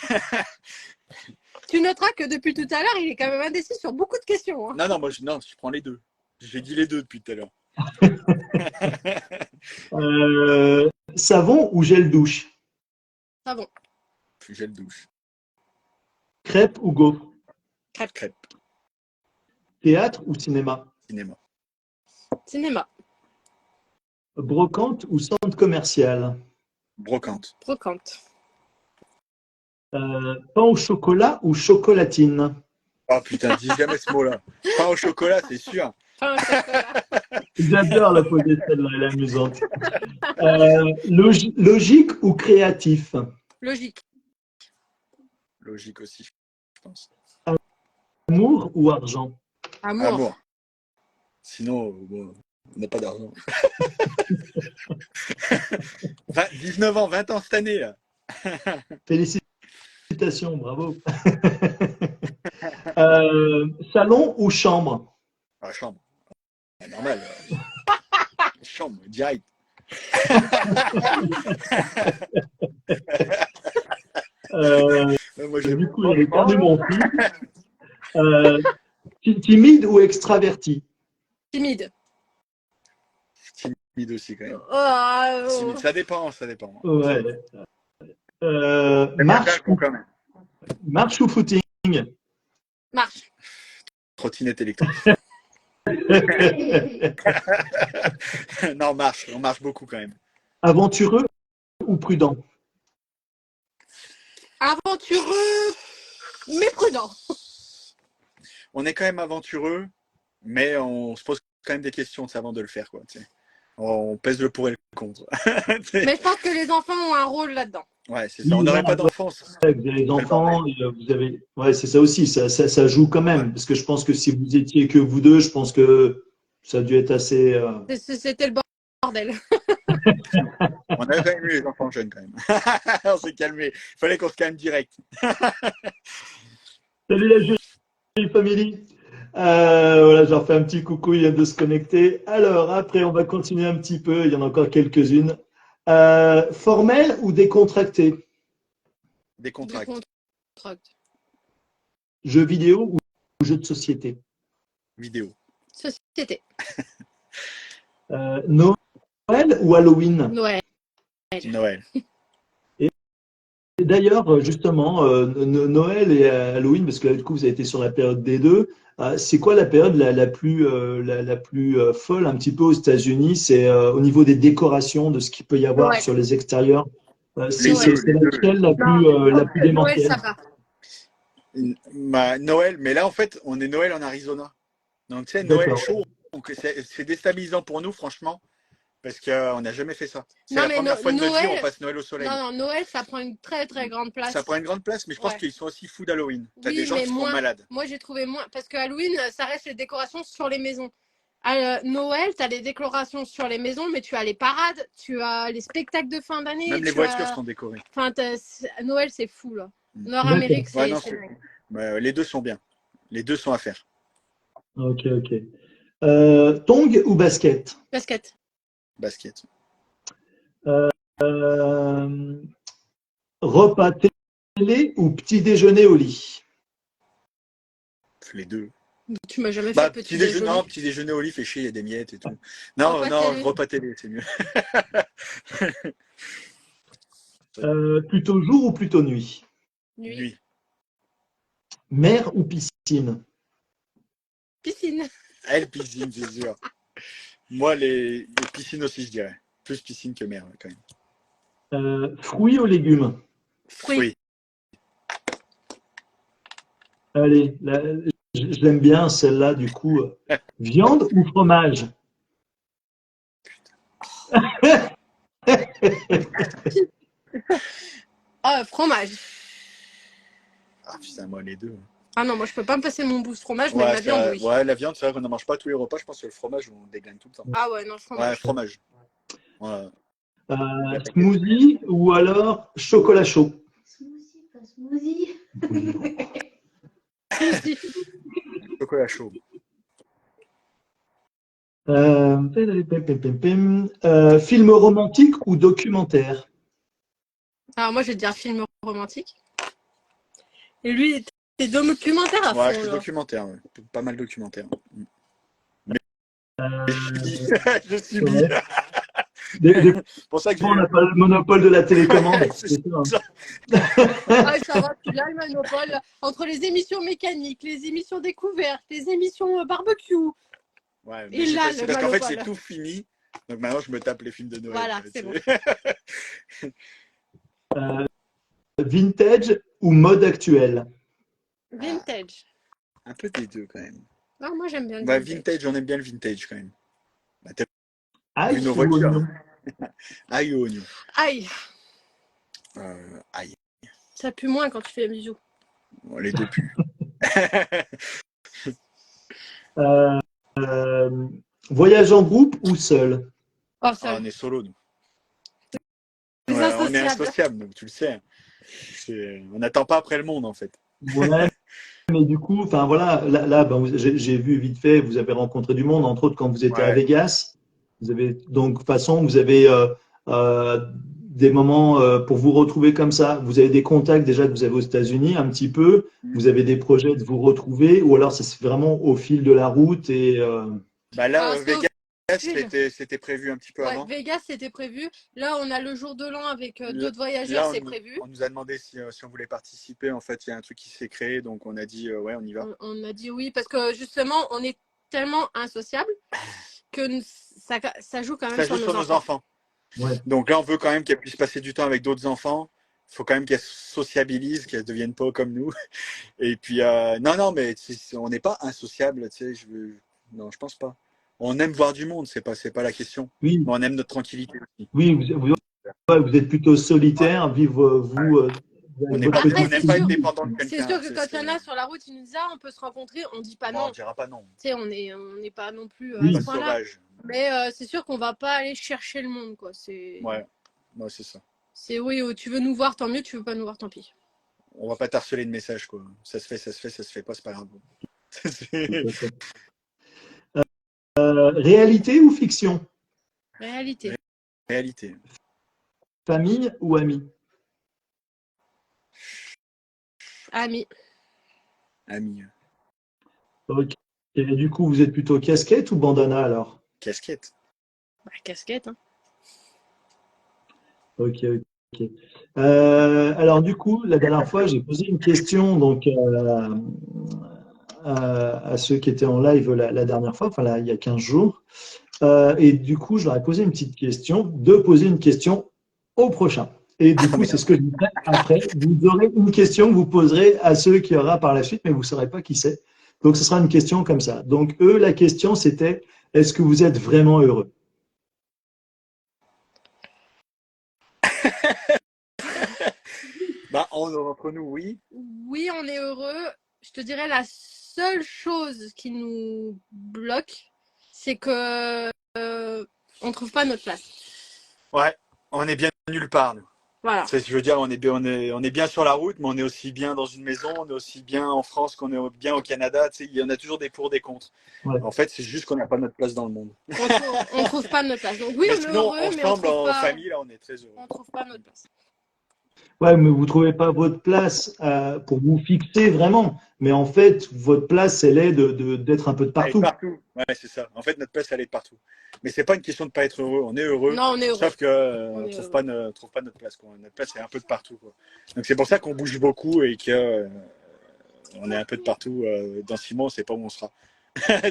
Tu noteras que depuis tout à l'heure, il est quand même indécis sur beaucoup de questions. Hein. Non, non, moi, je prends les deux. J'ai dit les deux depuis tout à l'heure. Savon ou gel douche? Savon. Gel douche. Crêpe ou gaufre? Crêpe. Théâtre ou cinéma? Cinéma. Cinéma. Brocante ou centre commercial? Brocante. Brocante. Pain au chocolat ou chocolatine? Oh putain, dis jamais ce mot-là. Pain au chocolat, c'est sûr. Pain au chocolat. J'adore la poser celle-là, elle est amusante. Logique ou créatif? Logique. Logique aussi, je pense. Amour ou argent? Amour. Amour. Sinon, bon, on n'a pas d'argent. 19 ans, 20 ans cette année. Là. Félicitations, bravo. Salon ou chambre? Ah, chambre. Normal. Chambre, direct. Moi, Du coup, j'avais perdu mon fil. Timide ou extraverti? Timide. Timide aussi, quand même. Oh. Timide, ça dépend, ça dépend. Ouais. Marche ou footing? Marche. Trottinette électrique. Non, on marche beaucoup quand même. Aventureux ou prudent? Aventureux, mais prudent. On est quand même aventureux, mais on se pose quand même des questions avant de le faire, quoi. Tu sais. On pèse le pour et le contre. Mais je pense que les enfants ont un rôle là-dedans. Ouais, c'est ça. On n'aurait pas d'enfance. Vous avez les enfants, vous avez. Ouais, c'est ça aussi. Ça joue quand même, parce que je pense que si vous étiez que vous deux, je pense que ça a dû être assez. C'était le bordel. On a quand même eu les enfants jeunes quand même. On s'est calmé. Il fallait qu'on se calme direct. Salut la jolie famille. Voilà, je leur fais un petit coucou, il vient de se connecter. Alors, après, on va continuer un petit peu. Il y en a encore quelques-unes. Formel ou décontracté? Décontracté. Jeux vidéo ou jeux de société? Vidéo. Société. Noël ou Halloween? Noël. Noël. Et d'ailleurs, justement, Noël et Halloween, parce que du coup, vous avez été sur la période des deux. C'est quoi la période la plus folle un petit peu aux États-Unis? C'est au niveau des décorations, de ce qu'il peut y avoir Noël. sur les extérieurs. C'est deux. laquelle la plus Noël, démentielle? ça va. Noël, mais là en fait, on est Noël en Arizona. Donc tu sais, Noël D'accord. chaud, Donc c'est déstabilisant pour nous, franchement, parce qu'on n'a jamais fait ça. C'est Non, la mais première fois de notre vie où Noël, on passe Noël au soleil. non, Noël, ça prend une très très grande place. Ça prend une grande place, mais je pense Ouais. qu'ils sont aussi fous d'Halloween. T'as Oui, des gens mais qui sont moins. malades. Moi, j'ai trouvé moins. Parce que Halloween, ça reste les décorations sur les maisons. Noël, tu as les décorations sur les maisons, mais tu as les parades, tu as les spectacles de fin d'année. Même les voitures sont décorées. Enfin, Noël, c'est fou, là. Mm. Nord-Amérique, Ouais, c'est non, dingue. les deux sont bien. Les deux sont à faire. Ok. Tongs ou basket? Basket. Basket. Repas télé ou petit déjeuner au lit? Les deux. Tu m'as jamais fait petit déjeuner. Non, petit déjeuner au lit, fait chier, il y a des miettes et tout. Non, repas télé, c'est mieux. Plutôt jour ou plutôt nuit? Nuit. Mer ou piscine? Piscine. Elle, piscine, c'est sûr. Moi, les piscines aussi, je dirais. Plus piscine que mer, quand même. Fruits ou légumes? Fruits. Allez, je l'aime bien celle-là, du coup. Viande ou fromage? Fromage. Ah putain, moi, les deux. Ah non, moi, je peux pas me passer mon bout de fromage, mais la viande, oui. Ouais, la viande, c'est vrai qu'on n'en mange pas à tous les repas. Je pense que le fromage, on déglingue tout le temps. Ah ouais, non, fromage. Ouais, fromage. Ouais. Smoothie ou alors chocolat chaud? Smoothie, pas smoothie. Chocolat chaud. Film romantique ou documentaire? Alors moi, je vais te dire film romantique. Et lui, t'es documentaire à fond. Ouais, je suis là. documentaire. Ouais. Pas mal documentaire. Mais je suis Pour ça qu'on n'a pas le monopole de la télécommande. C'est ça. Ah, ça va, tu l'as le monopole. Entre les émissions mécaniques, les émissions découvertes, les émissions barbecue. Ouais, Et là, c'est parce qu'en fait, j'ai tout fini. Donc maintenant, je me tape les films de Noël. Voilà, c'est bon. Vintage ou mode actuel? Vintage. Un peu des deux, quand même. Non, moi, j'aime bien le vintage, on aime bien le vintage, quand même. Aïe nos ou voitures. oignon? Aïe ou oignon? Aïe. Aïe. Ça pue moins quand tu fais un bisou. Bon, les deux puent. Voyage en groupe ou seul? Oh, ça. On est solo, nous. Les Ouais, on est insociables. insociables, donc tu le sais. On n'attend pas après le monde, en fait. Ouais, mais du coup, enfin voilà, là ben, j'ai vu vite fait, vous avez rencontré du monde, entre autres quand vous étiez à Vegas. Vous avez donc de toute façon, vous avez des moments pour vous retrouver comme ça. Vous avez des contacts déjà que vous avez aux États-Unis un petit peu. Vous avez des projets de vous retrouver, ou alors ça se fait vraiment au fil de la route et. Bah là, Vegas, c'était prévu un petit peu avant. Vegas, c'était prévu. Là, on a le jour de l'an avec d'autres voyageurs, c'est prévu. On nous a demandé si on voulait participer. En fait, il y a un truc qui s'est créé, donc on a dit ouais, on y va. On a dit oui, parce que justement, on est tellement insociables que ça joue quand même sur nos enfants. Ouais. Donc là, on veut quand même qu'elles puissent passer du temps avec d'autres enfants. Il faut quand même qu'elles sociabilisent, qu'elles ne deviennent pas comme nous. Et puis, non, mais on n'est pas insociables. Tu sais, non, je pense pas. On aime voir du monde, c'est pas la question. Oui. Mais on aime notre tranquillité aussi. Oui, vous êtes plutôt solitaire, vivre vous. On n'aime pas être dépendant de quelqu'un. C'est sûr que quand il y en a sur la route, ils nous disent on peut se rencontrer, on dit pas non. On dira pas non. Tu sais, on n'est pas non plus à ce point-là. sauvage. Mais c'est sûr qu'on va pas aller chercher le monde, quoi. Ouais, c'est ça. C'est oui, tu veux nous voir, tant mieux. Tu veux pas nous voir, tant pis. On va pas t'harceler de messages, quoi. Ça se fait pas, c'est pas grave. Réalité ou fiction? Réalité. Réalité. Famille ou amis? Amis. Amis. Ok. Et du coup, vous êtes plutôt casquette ou bandana alors? Casquette. Casquette. Hein. Ok. Alors du coup, la dernière fois, j'ai posé une question donc à ceux qui étaient en live la dernière fois, enfin là, il y a 15 jours. Et du coup, je leur ai posé une petite question, de poser une question au prochain. Et du coup, c'est ce que je dirai après. Vous aurez une question que vous poserez à ceux qui aura par la suite, mais vous ne saurez pas qui c'est. Donc, ce sera une question comme ça. Donc, eux, la question, c'était, est-ce que vous êtes vraiment heureux? Bah, entre nous, oui. Oui, on est heureux. Je te dirais la seule chose qui nous bloque, c'est que on trouve pas notre place. Ouais, on est bien nulle part, nous. Voilà. Je veux dire, on est bien sur la route, mais on est aussi bien dans une maison, on est aussi bien en France qu'on est bien au Canada. Tu sais, il y en a toujours des pour, des contre. Ouais. En fait, c'est juste qu'on n'a pas notre place dans le monde. On trouve pas notre place. Donc oui, Mais on est sinon, heureux, mais on ensemble, trouve en pas, famille, là, on est très heureux. on trouve pas notre place. Ouais, mais vous trouvez pas votre place pour vous fixer vraiment. Mais en fait, votre place, elle est d'être un peu de Elle est partout. partout. Ouais, c'est ça. En fait, notre place, elle est partout. Mais c'est pas une question de pas être heureux. On est heureux. Non, on est heureux. Sauf qu'on On ne est trouve heureux. trouve pas notre place, quoi. Notre place, c'est un peu de partout, quoi. Donc, c'est pour ça qu'on bouge beaucoup et que on est un peu de partout. Dans 6 mois, on ne sait pas où on sera.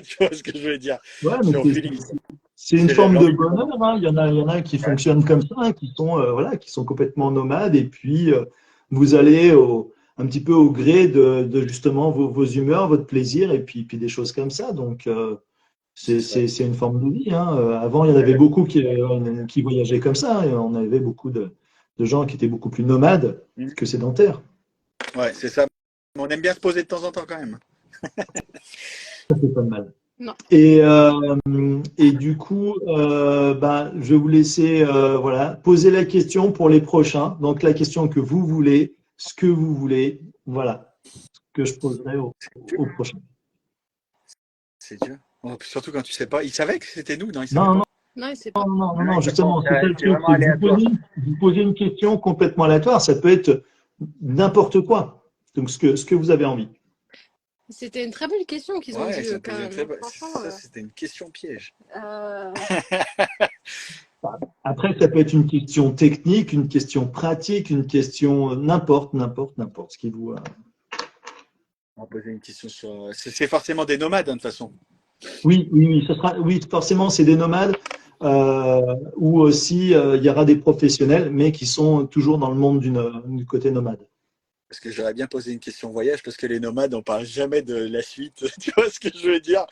Tu vois ce que je veux dire? Ouais, mais C'est au feeling. c'est une C'est forme de l'envie de bonheur, vivre. hein. Il y en a qui Ouais. fonctionnent comme ça, hein, qui sont, voilà, qui sont complètement nomades. Et puis, vous allez un petit peu au gré de justement vos humeurs, votre plaisir, et puis des choses comme ça. Donc, C'est ça. c'est une forme de vie, hein. Avant, il y en avait beaucoup qui voyageaient comme ça, hein. Et on avait beaucoup de gens qui étaient beaucoup plus nomades Mhm. que sédentaires. Ouais, c'est ça. On aime bien se poser de temps en temps quand même. Ça, c'est pas mal. Non. Et du coup, ben, je vais vous laisser voilà, poser la question pour les prochains. Donc, la question que vous voulez, ce que vous voulez, voilà, ce que je poserai au prochain. C'est dur. Surtout quand tu sais pas. Il savait que c'était nous, non? Il savait Non, pas. non, Non, il sait pas. Ouais, justement, c'est ça le c'est truc, vraiment c'est que aléatoire. vous posez une question complètement aléatoire. Ça peut être n'importe quoi. Donc, ce que vous avez envie. C'était une très belle question qu'ils ont Ouais, dit ça me quand posait une même, très hein. bonne. Franchement. Ça, c'était une question piège. Après, ça peut être une question technique, une question pratique, une question n'importe, ce qui vous. On va poser une question sur. C'est forcément des nomades, hein, de toute façon. Oui, ce sera, oui, forcément, c'est des nomades ou aussi il y aura des professionnels, mais qui sont toujours dans le monde du côté nomade. Parce que j'aurais bien posé une question voyage, parce que les nomades, on parle jamais de la suite. Tu vois ce que je veux dire?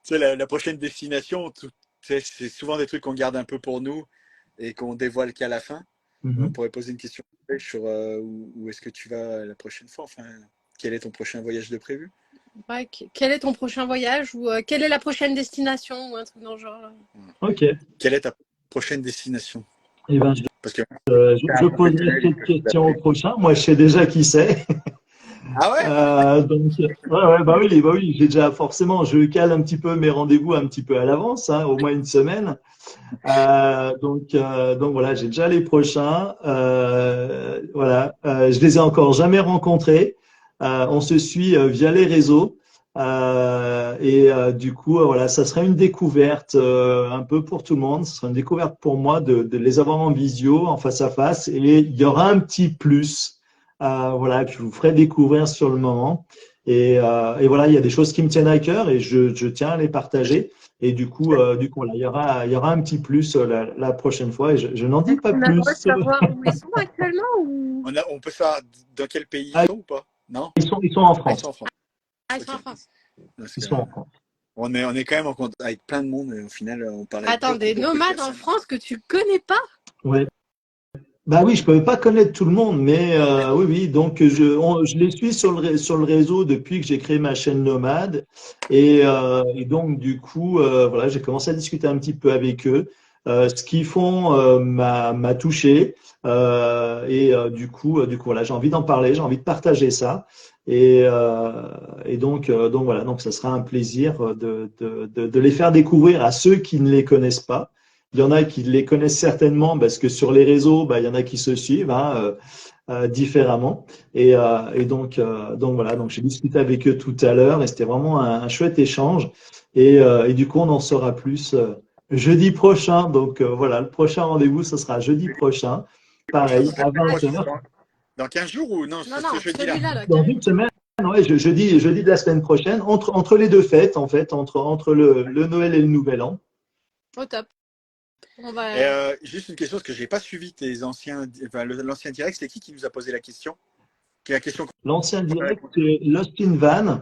Tu sais, la prochaine destination, c'est souvent des trucs qu'on garde un peu pour nous et qu'on dévoile qu'à la fin. On Mhm. pourrait poser une question sur où est-ce que tu vas la prochaine fois? Enfin, quel est ton prochain voyage de prévu? Ouais, quel est ton prochain voyage ou quelle est la prochaine destination ou un truc dans le genre là. Ok. Quelle est ta prochaine destination? Eh ben, Parce que t'es un je poserai professionnel, il cette faut question au s'adapter. prochain. Moi, je sais déjà qui c'est. Ah ouais? Donc, ouais, bah oui, j'ai déjà forcément, je cale un petit peu mes rendez-vous un petit peu à l'avance, hein, au moins une semaine. Donc voilà, j'ai déjà les prochains. Voilà, je les ai encore jamais rencontrés. On se suit via les réseaux. Du coup, voilà, ça sera une découverte un peu pour tout le monde. Ce sera une découverte pour moi de les avoir en visio, en face à face. Et il y aura un petit plus, voilà, que je vous ferai découvrir sur le moment. Et voilà, il y a des choses qui me tiennent à cœur et je tiens à les partager. Et du coup, là, il y aura un petit plus la prochaine fois. Et je n'en dis pas On a le droit de plus. savoir où ils sont actuellement ou On peut savoir dans quel pays ils Ah, sont ou pas? Non? ils sont en Ah, ils sont France. en France. ah, ils sont Ok. en France. Parce Ils que, sont en France. on est quand même en contact avec plein de monde et au final, on parle avec Attends, des beaucoup de nomades en personnes. France que tu connais pas? Ouais. Bah oui, je peux pas connaître tout le monde, mais oui, oui. Donc je les suis sur le réseau depuis que j'ai créé ma chaîne Nomade, et donc du coup, voilà, j'ai commencé à discuter un petit peu avec eux. Ce qu'ils font m'a touché, du coup, voilà, j'ai envie d'en parler, j'ai envie de partager ça, donc voilà, donc ça sera un plaisir de les faire découvrir à ceux qui ne les connaissent pas. Il y en a qui les connaissent certainement parce que sur les réseaux, bah, il y en a qui se suivent hein, différemment. Donc voilà, donc j'ai discuté avec eux tout à l'heure et c'était vraiment un chouette échange. Et du coup, on en saura plus jeudi prochain. Donc voilà, le prochain rendez-vous, ce sera jeudi prochain, Prochain, pareil, donc la à semaine 20 prochaine, heures. dans 15 jours ou non, Non, ce non, jeudi-là? celui-là, là, Dans carrément. une semaine, ouais, jeudi de la semaine prochaine, entre les deux fêtes, en fait, entre le Noël et le Nouvel An. Au top. On Et va. juste une question, parce que je n'ai pas suivi tes anciens, enfin, l'ancien direct, c'était qui nous a posé la question? Quelle est la question L'ancien qu'on a direct, répondu? c'est Lost in Van.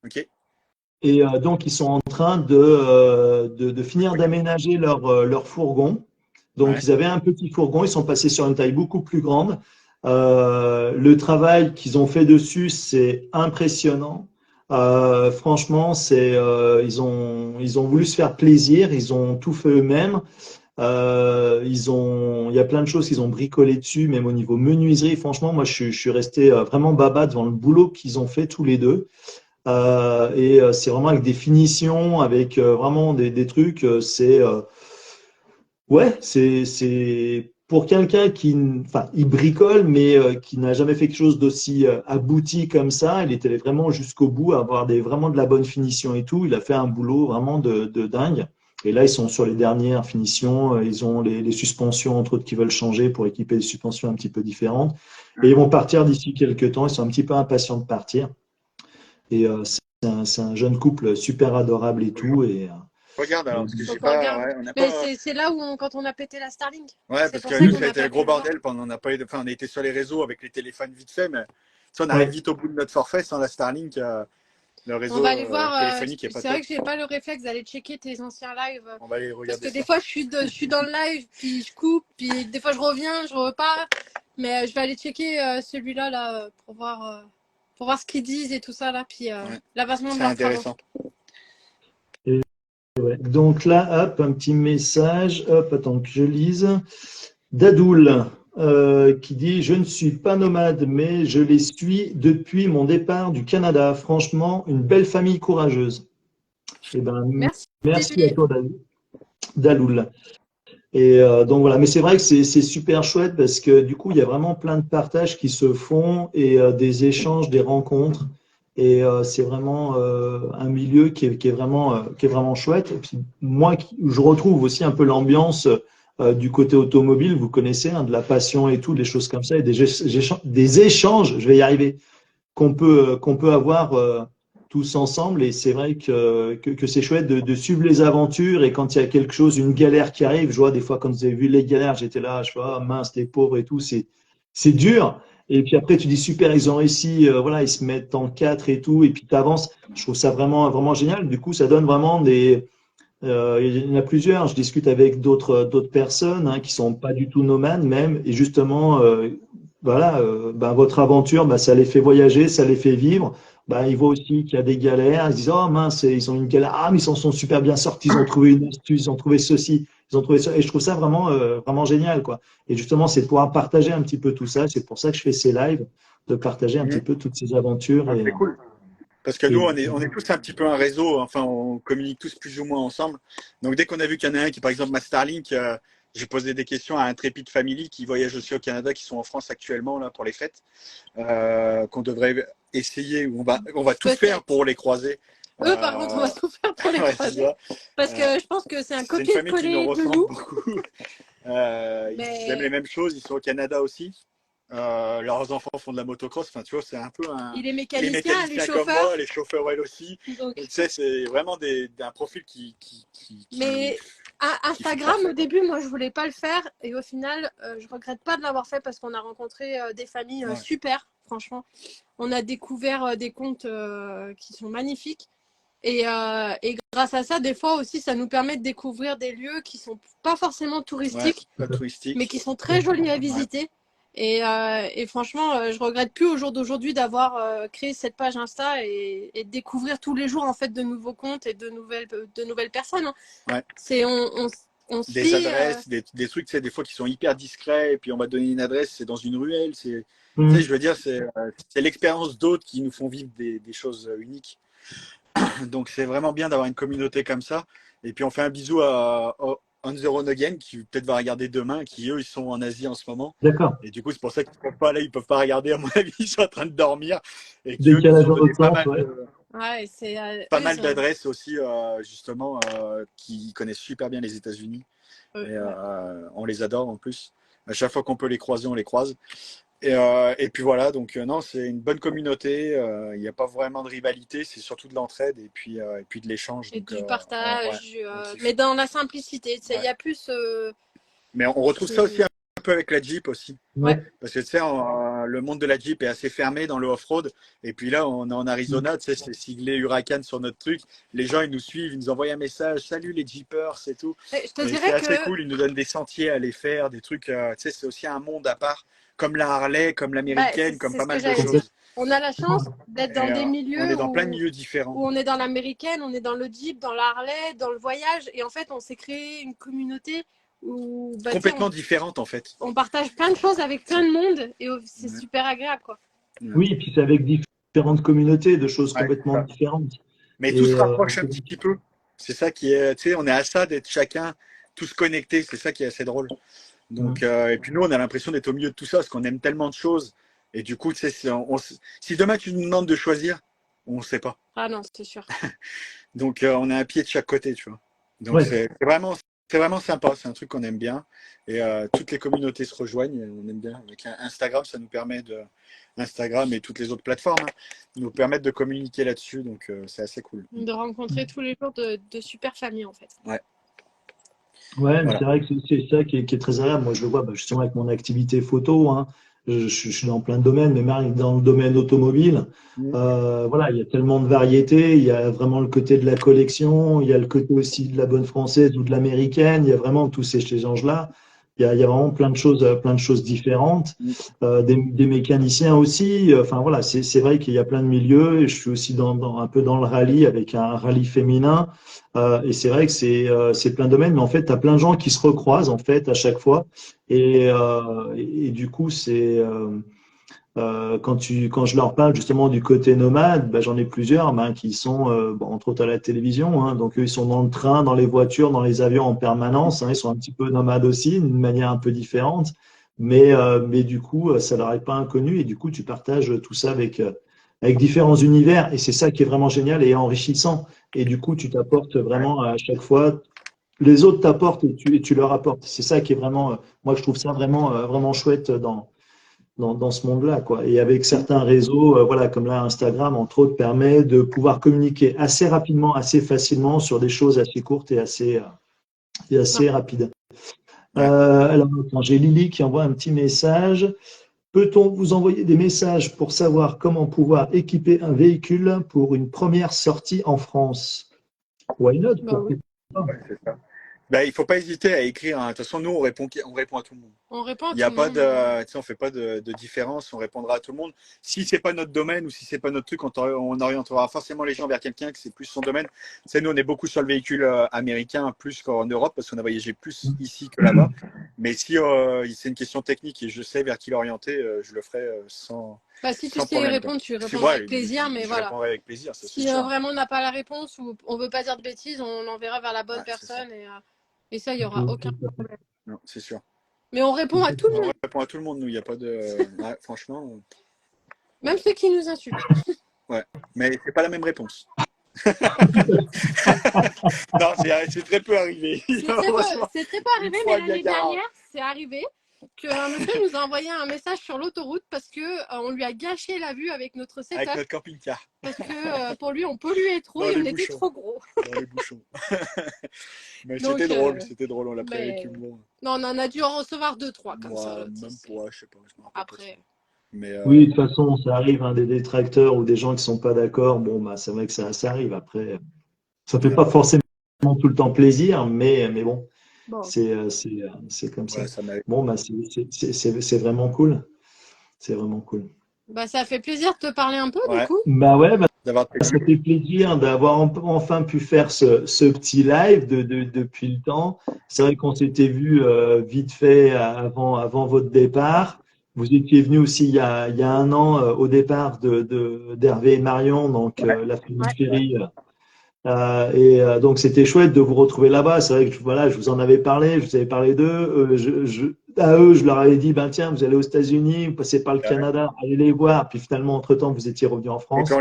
Ok. Et donc, ils sont en train de finir d'aménager leur fourgon. Donc, Ouais. ils avaient un petit fourgon, ils sont passés sur une taille beaucoup plus grande. Le travail qu'ils ont fait dessus, c'est impressionnant. Franchement, ils ont voulu se faire plaisir, ils ont tout fait eux-mêmes. Il y a plein de choses qu'ils ont bricolé dessus, même au niveau menuiserie. Franchement, moi, je suis resté vraiment baba devant le boulot qu'ils ont fait tous les deux. C'est vraiment avec des finitions, avec vraiment des trucs. C'est pour quelqu'un enfin, il bricole, mais qui n'a jamais fait quelque chose d'aussi abouti comme ça. Il était vraiment jusqu'au bout, à avoir vraiment de la bonne finition et tout. Il a fait un boulot vraiment de dingue. Et là, ils sont sur les dernières finitions. Ils ont les suspensions, entre autres, qu'ils veulent changer pour équiper des suspensions un petit peu différentes. Et ils vont partir d'ici quelques temps. Ils sont un petit peu impatients de partir. Et c'est un jeune couple super adorable et tout. Regarde alors, Et parce que Faut j'ai qu'on pas, regarde. ouais, on n'a Mais pas. c'est là où quand on a pété la Starlink. Ouais, C'est parce pour que ça nous, qu'on ça a n'a été le pas gros pu le voir. bordel. On n'a pas eu enfin, on a été sur les réseaux avec les téléphones vite fait, mais ça, on arrive ouais, vite au bout de notre forfait sans la Starlink. Le On réseau va aller voir. téléphonique est pas C'est vrai top. que j'ai pas le réflexe d'aller checker tes anciens lives. On va aller Parce regarder que des ça. fois, je suis dans le live, puis je coupe, puis des fois, je reviens, je repars. Mais je vais aller checker celui-là là, pour voir ce qu'ils disent et tout ça, là, puis Ouais, l'avancement de c'est leurs travaux. intéressant. ouais. Donc là, hop, un petit message. Hop, attends que je lise. Dadoul qui dit: Je ne suis pas nomade, mais je les suis depuis mon départ du Canada. Franchement, une belle famille courageuse. Eh ben, Merci. merci à toi, Daloul. Et donc voilà, mais c'est vrai que c'est super chouette parce que du coup, il y a vraiment plein de partages qui se font et des échanges, des rencontres. Et c'est vraiment un milieu qui est vraiment chouette. Et puis moi, je retrouve aussi un peu l'ambiance du côté automobile, vous connaissez, hein, de la passion et tout, des choses comme ça, et des échanges, je vais y arriver, qu'on peut avoir tous ensemble. Et c'est vrai que c'est chouette de suivre les aventures. Et quand il y a quelque chose, une galère qui arrive, je vois des fois quand vous avez vu les galères, j'étais là, je vois, ah, mince, les pauvres et tout, c'est dur. Et puis après, tu dis super, ils ont réussi, voilà, ils se mettent en quatre et tout, et puis tu avances. Je trouve ça vraiment, vraiment génial. Du coup, ça donne vraiment il y en a plusieurs. Je discute avec d'autres personnes hein, qui sont pas du tout nomades même, et justement, voilà, ben, votre aventure, ben, ça les fait voyager, ça les fait vivre. Ben, ils voient aussi qu'il y a des galères. Ils disent oh mince, ils ont une galère. Ah, mais ils s'en sont super bien sortis. Ils ont trouvé une astuce, ils ont trouvé ceci, ils ont trouvé ça. Et je trouve ça vraiment, vraiment génial, quoi. Et justement, c'est de pouvoir partager un petit peu tout ça. C'est pour ça que je fais ces lives, de partager un petit Mhm. peu toutes ces aventures. Ah, c'est cool. Parce que nous, Et, on est tous un petit peu un réseau, enfin, on communique tous plus ou moins ensemble. Donc, dès qu'on a vu qu'il y en a un qui, par exemple, ma Starlink, j'ai posé des questions à Intrépide Family qui voyage aussi au Canada, qui sont en France actuellement là, pour les fêtes, qu'on devrait essayer, ou on va tout faire Peut-être. pour les croiser. Eux, par contre, on va tout faire pour les Ouais, c'est croiser. ça. Parce Euh, que je pense que c'est un c'est une famille qui nous copier-coller de ressemble nous. beaucoup. Ils aiment les Mais mêmes choses, ils sont au Canada aussi. Leurs enfants font de la motocross. Enfin, tu vois, c'est un peu un. il est Les mécanicien, les mécaniciens comme moi, chauffeurs. les chauffeurs elles aussi. Donc, Donc, tu sais, c'est vraiment un profil mais qui fit Instagram, au parfait, quoi. début, moi, je voulais pas le faire. Et au final, je regrette pas de l'avoir fait parce qu'on a rencontré des familles Ouais. super, franchement. On a découvert des comptes qui sont magnifiques. Et grâce à ça, des fois aussi, ça nous permet de découvrir des lieux qui sont pas forcément Ouais, touristiques, pas mais qui touristique. sont très jolis à Ouais. visiter. Et franchement, je regrette plus au jour d'aujourd'hui d'avoir créé cette page Insta et de découvrir tous les jours en fait de nouveaux comptes et de nouvelles personnes. Hein. Ouais. C'est on Des suit. adresses, des trucs, tu sais, des fois qui sont hyper discrets, et puis on va te donner une adresse, c'est dans une ruelle. Tu sais, je veux dire, c'est l'expérience d'autres qui nous font vivre des choses uniques. Donc c'est vraiment bien d'avoir une communauté comme ça. Et puis on fait un bisou à On The Road Again, qui peut-être va regarder demain, qui eux, ils sont en Asie en ce moment. d'accord. Et du coup, c'est pour ça qu'ils ne peuvent pas là, ils peuvent pas regarder, à mon avis, ils sont en train de dormir. Et qui eux, nous Décalage ont dans donné l'autre sens, ouais. Ouais, pas eux, mal d'adresses aussi, justement, qui connaissent super bien les États-Unis. Et ouais. on les adore en plus. À chaque fois qu'on peut les croiser, on les croise. Et puis voilà, donc non, c'est une bonne communauté. Il n'y a pas vraiment de rivalité, c'est surtout de l'entraide et puis de l'échange. Et Donc, du ouais, partage, on kiffe. mais dans la simplicité. Il Ouais. y a plus. Mais on retrouve ça aussi un peu avec la Jeep aussi. Ouais. Ouais. Parce que tu sais, le monde de la Jeep est assez fermé dans le off-road. Et puis là, on est en Arizona, tu sais, c'est siglé Huracan sur notre truc. Les gens, ils nous suivent, ils nous envoient un message. Salut les Jeepers, c'est tout. Et je te Et c'est dirais assez que cool. Ils nous donnent des sentiers à aller faire, des trucs. Tu sais, c'est aussi un monde à part, comme la Harley, comme l'américaine, comme c'est pas ce que mal de j'allais dire. choses. On a la chance d'être dans Et des on milieux est dans plein de où, milieux différents. où on est dans l'américaine, on est dans le Jeep, dans la Harley, dans le voyage. Et en fait, on s'est créé une communauté où bah, tu sais, Complètement différentes, en fait. on partage plein de choses avec plein de monde et c'est Ouais. super agréable, quoi. Oui, et puis c'est avec différentes communautés, de choses Ouais, c'est complètement ça. différentes. Mais tout se Et rapproche un petit peu. C'est ça qui est, tu sais, on est à ça d'être chacun tous connectés. C'est ça qui est assez drôle. Donc, et puis nous, on a l'impression d'être au milieu de tout ça parce qu'on aime tellement de choses. Et du coup, tu sais, si demain tu nous demandes de choisir, on ne sait pas. Ah non, c'est sûr. Donc, on a un pied de chaque côté, tu vois. Donc, ouais. c'est vraiment sympa. C'est un truc qu'on aime bien. Et toutes les communautés se rejoignent. On aime bien. Avec Instagram, ça nous permet Instagram et toutes les autres plateformes nous permettent de communiquer là-dessus. Donc, c'est assez cool. De rencontrer tous les jours de super familles, en fait. Ouais. Ouais, mais Voilà. c'est vrai que c'est ça qui est très agréable. Moi, je le vois justement avec mon activité photo. Hein. Je suis dans plein de domaines, mais même dans le domaine automobile, voilà, il y a tellement de variétés. Il y a vraiment le côté de la collection, il y a le côté aussi de la bonne française ou de l'américaine. Il y a vraiment tous ces échanges-là. Il y a vraiment plein de choses différentes. Des mécaniciens aussi. Enfin voilà, c'est vrai qu'il y a plein de milieux. Et je suis aussi un peu dans le rallye avec un rallye féminin. Et c'est vrai que c'est plein de domaines, mais en fait, tu as plein de gens qui se recroisent en fait à chaque fois. Et du coup, quand je leur parle justement du côté nomade, j'en ai plusieurs qui sont, entre autres à la télévision. Hein, donc, eux, ils sont dans le train, dans les voitures, dans les avions en permanence. Hein, ils sont un petit peu nomades aussi, d'une manière un peu différente. Mais du coup, ça leur est pas inconnu. Et du coup, tu partages tout ça avec différents univers. Et c'est ça qui est vraiment génial et enrichissant. Et du coup, tu t'apportes vraiment à chaque fois. Les autres t'apportent et tu leur apportes. C'est ça qui est vraiment, moi, je trouve ça vraiment chouette dans ce monde-là, quoi. Et avec certains réseaux, voilà, comme là, Instagram, entre autres, permet de pouvoir communiquer assez rapidement, assez facilement sur des choses assez courtes et assez rapides. Alors, attends, j'ai Lily qui envoie un petit message. Peut-on vous envoyer des messages pour savoir comment pouvoir équiper un véhicule pour une première sortie en France? Why not? Bah oui. Ouais, c'est ça. Il ne faut pas hésiter à écrire. Hein. De toute façon, nous, on répond à tout le monde. On répond à Il tout n'y a le pas monde. tu sais, on fait pas de différence, on répondra à tout le monde. Si c'est pas notre domaine ou si c'est pas notre truc, on orientera forcément les gens vers quelqu'un que c'est plus son domaine. Tu sais, nous, on est beaucoup sur le véhicule américain plus qu'en Europe parce qu'on a voyagé plus ici que là-bas. Mais si c'est une question technique et je sais vers qui l'orienter, je le ferai sans Si tu sans sais y problème. répondre, tu répondras Ouais, avec plaisir, mais je voilà. répondrai avec plaisir, ça, c'est Si sûr. vraiment on n'a pas la réponse ou on veut pas dire de bêtises, on enverra vers la bonne Ouais, c'est ça. personne et ça, il n'y aura aucun problème. Non, c'est sûr. Mais on répond à tout le On monde, répond à tout le monde, nous, il n'y a pas de. Ouais, franchement, même ceux qui nous insultent. ouais. Mais c'est pas la même réponse. Non, c'est très peu arrivé. C'est très peu arrivé, Une mais fois, l'année Niagara. dernière, c'est arrivé qu'un monsieur nous a envoyé un message sur l'autoroute parce que on lui a gâché la vue avec notre Avec setup notre camping-car, parce que pour lui on polluait trop Dans et les on était bouchons. trop gros. dans les bouchons. Mais Donc, c'était drôle, on l'a pris mais- avec humour. Non, on en a dû en recevoir 2-3 comme Moi, ça. même pour, je sais pas, je me rappelle pas Après, trop. Mais Oui, de toute façon, ça arrive, des détracteurs ou des gens qui sont pas d'accord. Bon, c'est vrai que ça arrive. Après, ça fait pas forcément tout le temps plaisir, mais bon, bon. c'est comme ça. ouais, ça m'avait. Bon, c'est vraiment cool. C'est vraiment cool. Ça fait plaisir de te parler un peu du Ouais, coup. Ouais, d'avoir ça fait plaisir d'avoir enfin pu faire ce petit live depuis le temps. C'est vrai qu'on s'était vu vite fait avant votre départ. Vous étiez venu aussi il y a un an au départ d'Hervé et Marion, donc la famille Ferry. Donc c'était chouette de vous retrouver là-bas. C'est vrai que voilà, je vous en avais parlé, je vous avais parlé d'eux. À eux, je leur avais dit, tiens, vous allez aux États-Unis, vous passez par le Canada, allez les voir. Puis finalement, entre-temps, vous étiez revenu en Et France. quand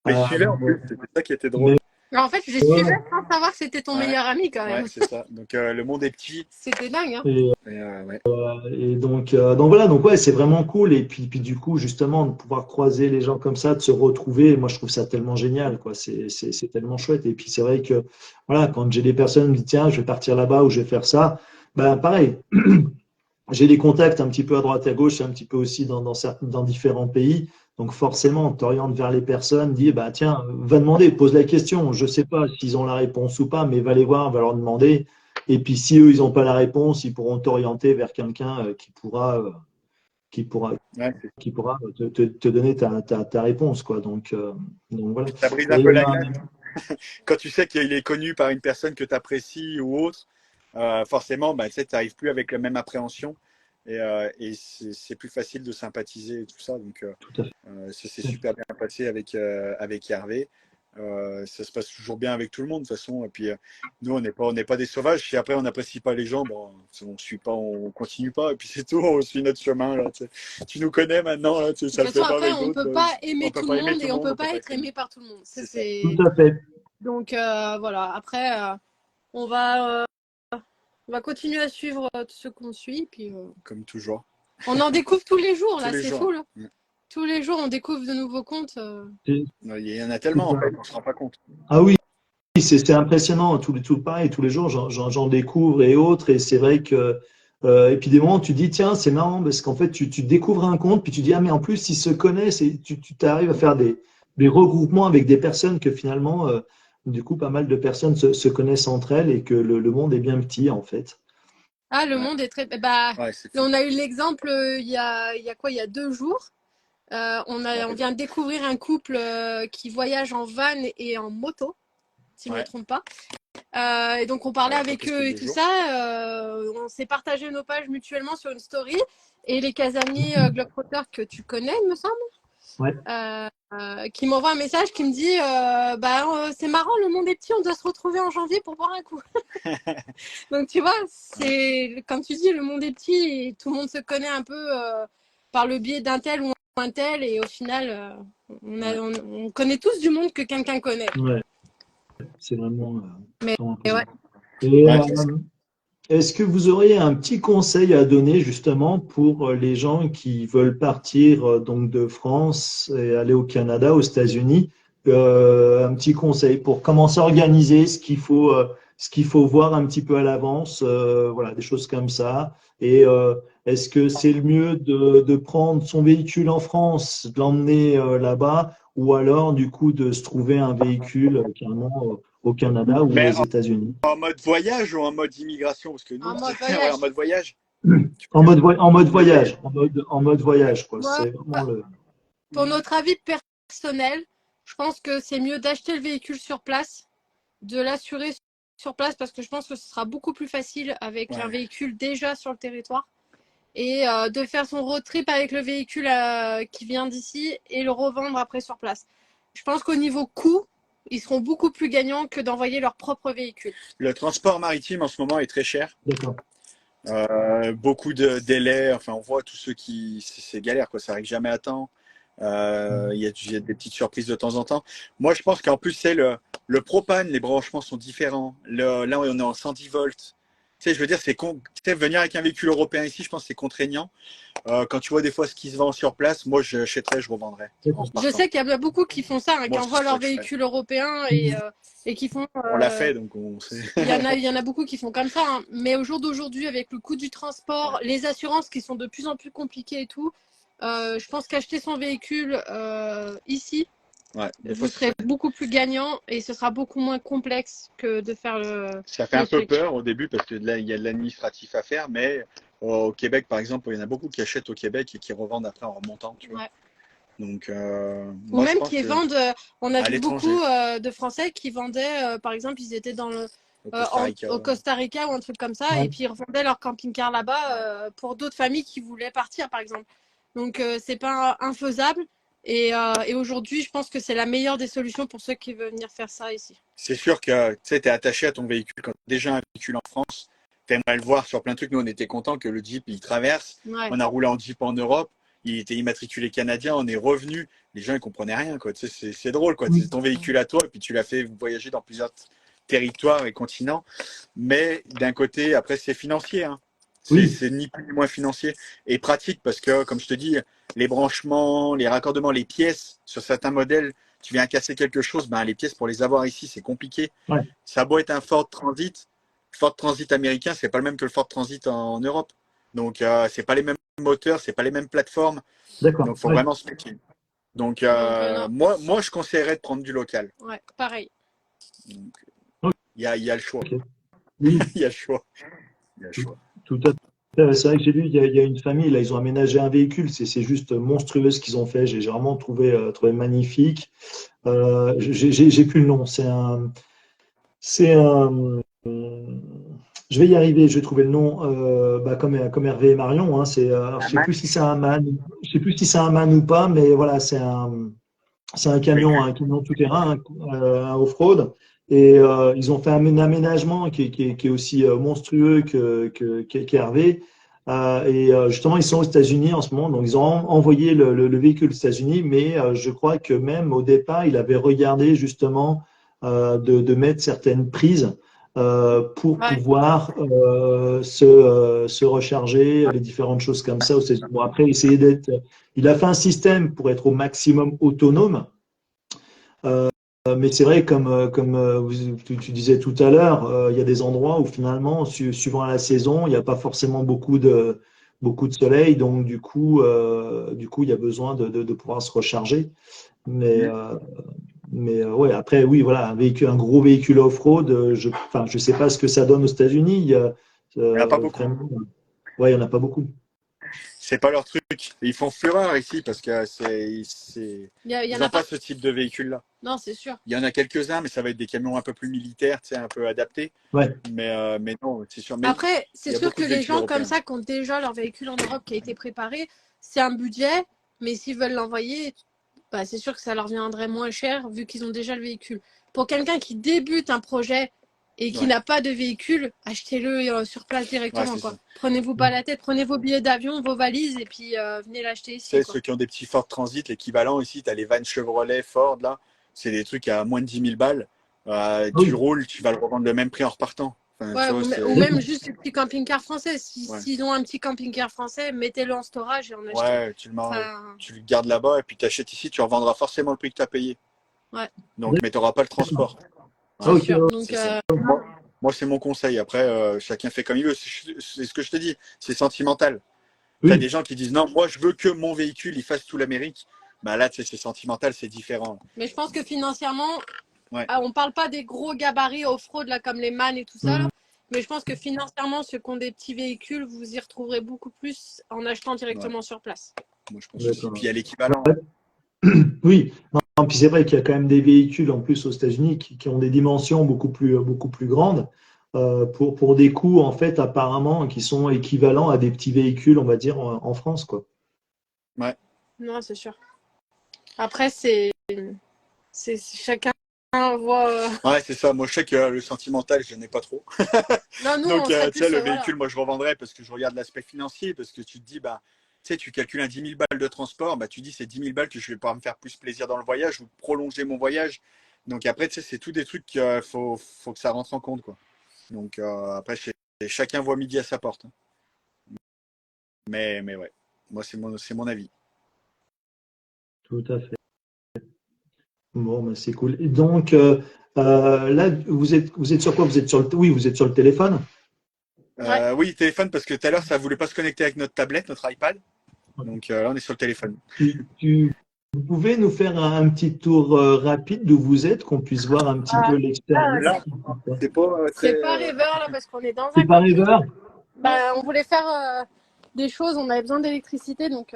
on les suivait, en plus, c'était ça qui était drôle. En fait, je les suivais sans savoir que c'était ton meilleur ami quand même. Ouais, c'est ça. Donc le monde est petit. C'était dingue. Hein. Ouais. Et donc voilà, donc ouais, c'est vraiment cool. Et puis du coup, justement, de pouvoir croiser les gens comme ça, de se retrouver, moi je trouve ça tellement génial, quoi. C'est tellement chouette. Et puis c'est vrai que voilà, quand j'ai des personnes qui me disent tiens, je vais partir là-bas ou je vais faire ça, pareil. j'ai des contacts un petit peu à droite à gauche, un petit peu aussi dans différents pays. Donc forcément, on t'oriente vers les personnes, dis bah tiens, va demander, pose la question. Je sais pas s'ils ont la réponse ou pas, mais va les voir, va leur demander. Et puis si eux ils n'ont pas la réponse, ils pourront t'orienter vers quelqu'un qui pourra Ouais, qui pourra te donner ta réponse quoi. Donc voilà. ça brise un Et peu la glace. Quand tu sais qu'il est connu par une personne que tu apprécies ou autre, forcément, bah, tu sais, n'arrives plus avec la même appréhension et c'est plus facile de sympathiser et tout ça. Donc, tout à fait. ça s'est super bien passé avec Hervé. Ça se passe toujours bien avec tout le monde de toute façon. Et puis, nous, on n'est pas des sauvages. Si après, on n'apprécie pas les gens, bon, on suit pas, on continue pas. Et puis, c'est tout, on suit notre chemin. Là, tu sais. Tu nous connais maintenant, là, tu sais, ça De le toute fait façon, pas après, avec on d'autres. peut pas On aimer peut tout pas le aimer monde tout et le on monde, peut on peut pas pas être être aimé. aimé par tout le monde. Ça, C'est ça. Tout à fait. Donc voilà. Après, on va continuer à suivre ce qu'on suit. Puis Comme toujours. on en découvre tous les jours Tous là, les c'est jours. fou là. Tous les jours, on découvre de nouveaux comptes. C'est Il y en a c'est tellement, en ça. fait, on se rend pas compte. Ah oui, c'est impressionnant, tout pareil, tous les jours, j'en découvre et autres, et c'est vrai que, et puis des moments, tu dis, tiens, c'est marrant, parce qu'en fait, tu découvres un compte, puis tu dis, ah, mais en plus, ils se connaissent, et tu t'arrives à faire des regroupements avec des personnes que finalement, du coup, pas mal de personnes se connaissent entre elles, et que le monde est bien petit, en fait. Ah, le Ouais, monde est très. Bah, ouais, c'est fou. on a eu l'exemple il y a quoi? Il y a 2 jours. Je me On rappelle vient pas. de découvrir un couple qui voyage en van et en moto, si je ne me Ouais. trompe pas. Et donc on parlait Alors, ça avec fait eux et deux tout jours. ça. On s'est partagé nos pages mutuellement sur une story. Et les Casamiers Globetrotters que tu connais, il me semble, Ouais, qui m'envoie un message qui me dit c'est marrant, le monde est petit, on doit se retrouver en janvier pour boire un coup. Donc tu vois, Ouais. c'est comme tu dis, le monde est petit et tout le monde se connaît un peu par le biais d'un tel ou un tel. Et au final, Ouais. on connaît tous du monde que quelqu'un connaît. ouais, c'est Mais vraiment ouais. impressionnant. Et, Ouais, est-ce que vous auriez un petit conseil à donner justement pour les gens qui veulent partir donc de France et aller au Canada, aux États-Unis? Un petit conseil pour comment s'organiser, ce qu'il faut voir un petit peu à l'avance, voilà, des choses comme ça. Et est-ce que c'est le mieux de prendre son véhicule en France, de l'emmener là-bas, ou alors du coup de se trouver un véhicule carrément au Canada ou aux mais États-Unis? en mode voyage ou en mode immigration? Parce que En nous, mode ouais, en voyage. mode voyage, tu veux dire? En mode En mode voyage, voyage. en mode voyage, quoi. Moi, C'est vraiment le. pour notre avis personnel, je pense que c'est mieux d'acheter le véhicule sur place, de l'assurer sur place, parce que je pense que ce sera beaucoup plus facile avec un Ouais. véhicule déjà sur le territoire. Et de faire son road trip avec le véhicule qui vient d'ici et le revendre après sur place. Je pense qu'au niveau coût, ils seront beaucoup plus gagnants que d'envoyer leur propre véhicule. Le transport maritime en ce moment est très cher. D'accord. Beaucoup de délais. Enfin, on voit tous ceux qui. C'est galère, quoi. Ça n'arrive jamais à temps. Il y a des petites surprises de temps en temps. Moi, je pense qu'en plus, c'est le propane, les branchements sont différents. Là, on est en 110 volts. Tu sais, je veux dire, venir avec un véhicule européen ici, je pense que c'est contraignant. Quand tu vois des fois ce qui se vend sur place, moi, j'achèterais, je revendrais en D'accord. Je repartant. sais qu'il y a beaucoup qui font ça, hein, qui Moi, c'est envoient ça leur que je ferais. véhicule européen et qui font. On l'a fait, donc on sait. Il y en a beaucoup qui font comme ça. Hein. Mais au jour d'aujourd'hui, avec le coût du transport, Ouais. les assurances qui sont de plus en plus compliquées et tout, je pense qu'acheter son véhicule ici, Ouais, des fois, vous serez beaucoup plus gagnant et ce sera beaucoup moins complexe que de faire ça fait un le peu switch. peur au début parce que là, il y a de l'administratif à faire, mais au Québec, par exemple, il y en a beaucoup qui achètent au Québec et qui revendent après en remontant, tu vois. Ouais. Donc, Ou moi, je même pense qui que vendent, on a à vu l'étranger, beaucoup de Français qui vendaient, par exemple, ils étaient au Costa Rica. au Costa Rica ou un truc comme ça, et Ouais. puis ils revendaient leur camping-car là-bas Ouais. pour d'autres familles qui voulaient partir, par exemple. Donc, c'est pas infaisable. Et aujourd'hui, je pense que c'est la meilleure des solutions pour ceux qui veulent venir faire ça ici. C'est sûr que tu sais, es attaché à ton véhicule. Quand tu as déjà un véhicule en France, tu aimerais le voir sur plein de trucs. Nous, on était contents que le Jeep, il traverse. Ouais. On a roulé en Jeep en Europe. Il était immatriculé canadien. On est revenu. Les gens, ils comprenaient rien, quoi. Tu sais, c'est drôle, quoi. C'est Oui. ton véhicule à toi, et puis tu l'as fait voyager dans plusieurs territoires et continents. Mais d'un côté, après, c'est financier, hein. Oui. C'est ni plus ni moins financier et pratique parce que, comme je te dis, les branchements, les raccordements, les pièces, sur certains modèles, tu viens casser quelque chose, ben, les pièces pour les avoir ici, c'est compliqué. Ouais. Ça a beau être un Ford Transit américain, c'est pas le même que le Ford Transit en Europe. Donc, c'est pas les mêmes moteurs, c'est pas les mêmes plateformes. D'accord. Donc, il faut Ouais. vraiment se méfier. Donc, Non. moi, je conseillerais de prendre du local. Ouais, pareil. Donc, Ok. il y a le choix. Oui, Il y a le choix. Il y a le tout, choix. tout à fait. C'est vrai que j'ai vu, il y a une famille, là, ils ont aménagé un véhicule. C'est juste monstrueux ce qu'ils ont fait. J'ai vraiment trouvé magnifique. J'ai plus le nom. C'est un, je vais y arriver, je vais trouver le nom, comme Hervé et Marion, hein, alors, je sais plus si c'est un man, je sais plus si c'est un man ou pas, mais voilà, c'est un camion tout-terrain, un off-road. Et ils ont fait un aménagement qui est aussi monstrueux qu'Hervé. Justement, ils sont aux États-Unis en ce moment, donc ils ont envoyé le véhicule aux États-Unis, mais je crois que même au départ, il avait regardé justement de mettre certaines prises pour Ouais. pouvoir se recharger, les différentes choses comme ça aux États-Unis. Bon, après, il a fait un système pour être au maximum autonome. Mais c'est vrai, comme tu disais tout à l'heure, il y a des endroits où finalement, suivant la saison, il n'y a pas forcément beaucoup de soleil, donc du coup, il y a besoin de pouvoir se recharger. Mais, euh, mais ouais, après, oui, voilà, un gros véhicule off-road, enfin, je sais pas ce que ça donne aux États-Unis. Il n'y en a pas beaucoup. Vraiment, ouais, il n'y en a pas beaucoup. C'est pas leur truc. Ils font fureur ici parce que Il y ils en a n'ont pas. pas ce type de véhicule-là. Non, c'est sûr. Il y en a quelques-uns, mais ça va être des camions un peu plus militaires, tu sais, un peu adaptés. Ouais, Mais non, c'est sûr. Mais Après, il c'est y a sûr beaucoup que de les véhicules gens comme européens. ça qui ont déjà leur véhicule en Europe qui a été préparé, c'est un budget, mais s'ils veulent l'envoyer, bah, c'est sûr que ça leur viendrait moins cher vu qu'ils ont déjà le véhicule. Pour quelqu'un qui débute un projet et qui Ouais, n'a pas de véhicule, achetez-le sur place ouais, directement, c'est quoi. ça. Prenez-vous pas la tête, prenez vos billets d'avion, vos valises et puis venez l'acheter Tu ici, sais, quoi. ceux qui ont des petits Ford Transit, l'équivalent ici, tu as les vannes Chevrolet, Ford, là. C'est des trucs à moins de 10 000 balles. Tu oui, roules, tu vas le revendre le même prix en repartant. Enfin, tu Ouais, vois, ou c'est. même juste les petits camping-cars français. Ouais, S'ils ont un petit camping-car français, mettez-le en storage et en achetez. ouais, Enfin, tu le gardes là-bas et puis tu achètes ici, tu revendras forcément le prix que tu as payé. ouais, Donc, mais tu n'auras pas le transport. c'est Voilà, ok, sûr. Donc, c'est ça. Moi, c'est mon conseil. Après, chacun fait comme il veut. C'est ce que je te dis. C'est sentimental. Tu as oui, des gens qui disent non, moi, je veux que mon véhicule il fasse tout l'Amérique. Bah là, tu sais, c'est sentimental, c'est différent. mais je pense que financièrement, Ouais. on parle pas des gros gabarits off-road là, comme les MAN et tout ça, là. mm, Mais je pense que financièrement, ceux qui ont des petits véhicules, vous y retrouverez beaucoup plus en achetant Ouais. directement sur place. Moi, je pense aussi. Puis il d'accord. y a l'équivalent. Hein. Oui, non, puis c'est vrai qu'il y a quand même des véhicules en plus aux États-Unis qui ont des dimensions beaucoup plus grandes pour des coûts en fait apparemment qui sont équivalents à des petits véhicules, on va dire, en France, quoi. Ouais. Non, c'est sûr. Après, c'est chacun voit. Ouais, c'est ça. Moi, je sais que le sentimental, je n'ai pas trop. Non, nous, Donc, on serait tu sais, plus. le Voilà. véhicule, moi, je revendrais parce que je regarde l'aspect financier, parce que tu te dis, bah, tu sais, tu calcules un 10 000 balles de transport, bah, tu dis, c'est 10 000 balles que je vais pouvoir me faire plus plaisir dans le voyage ou prolonger mon voyage. Donc, après, tu sais, c'est tout des trucs qu'il faut que ça rentre en compte, quoi. Donc, après, chacun voit midi à sa porte. Hein. Mais ouais, moi, c'est mon avis. Tout à fait. Bon, ben, c'est cool. Et donc là, vous êtes sur quoi? Vous êtes oui, vous êtes sur le téléphone. Ouais. Oui, téléphone, parce que tout à l'heure, ça voulait pas se connecter avec notre tablette, notre iPad. Donc, là, on est sur le téléphone. Vous pouvez nous faire un petit tour rapide d'où vous êtes, qu'on puisse voir un petit peu l'extérieur. Là, c'est pas C'est très. pas rêveur là parce qu'on est dans C'est un pas camping. rêveur? Bah, on voulait faire des choses, on avait besoin d'électricité donc.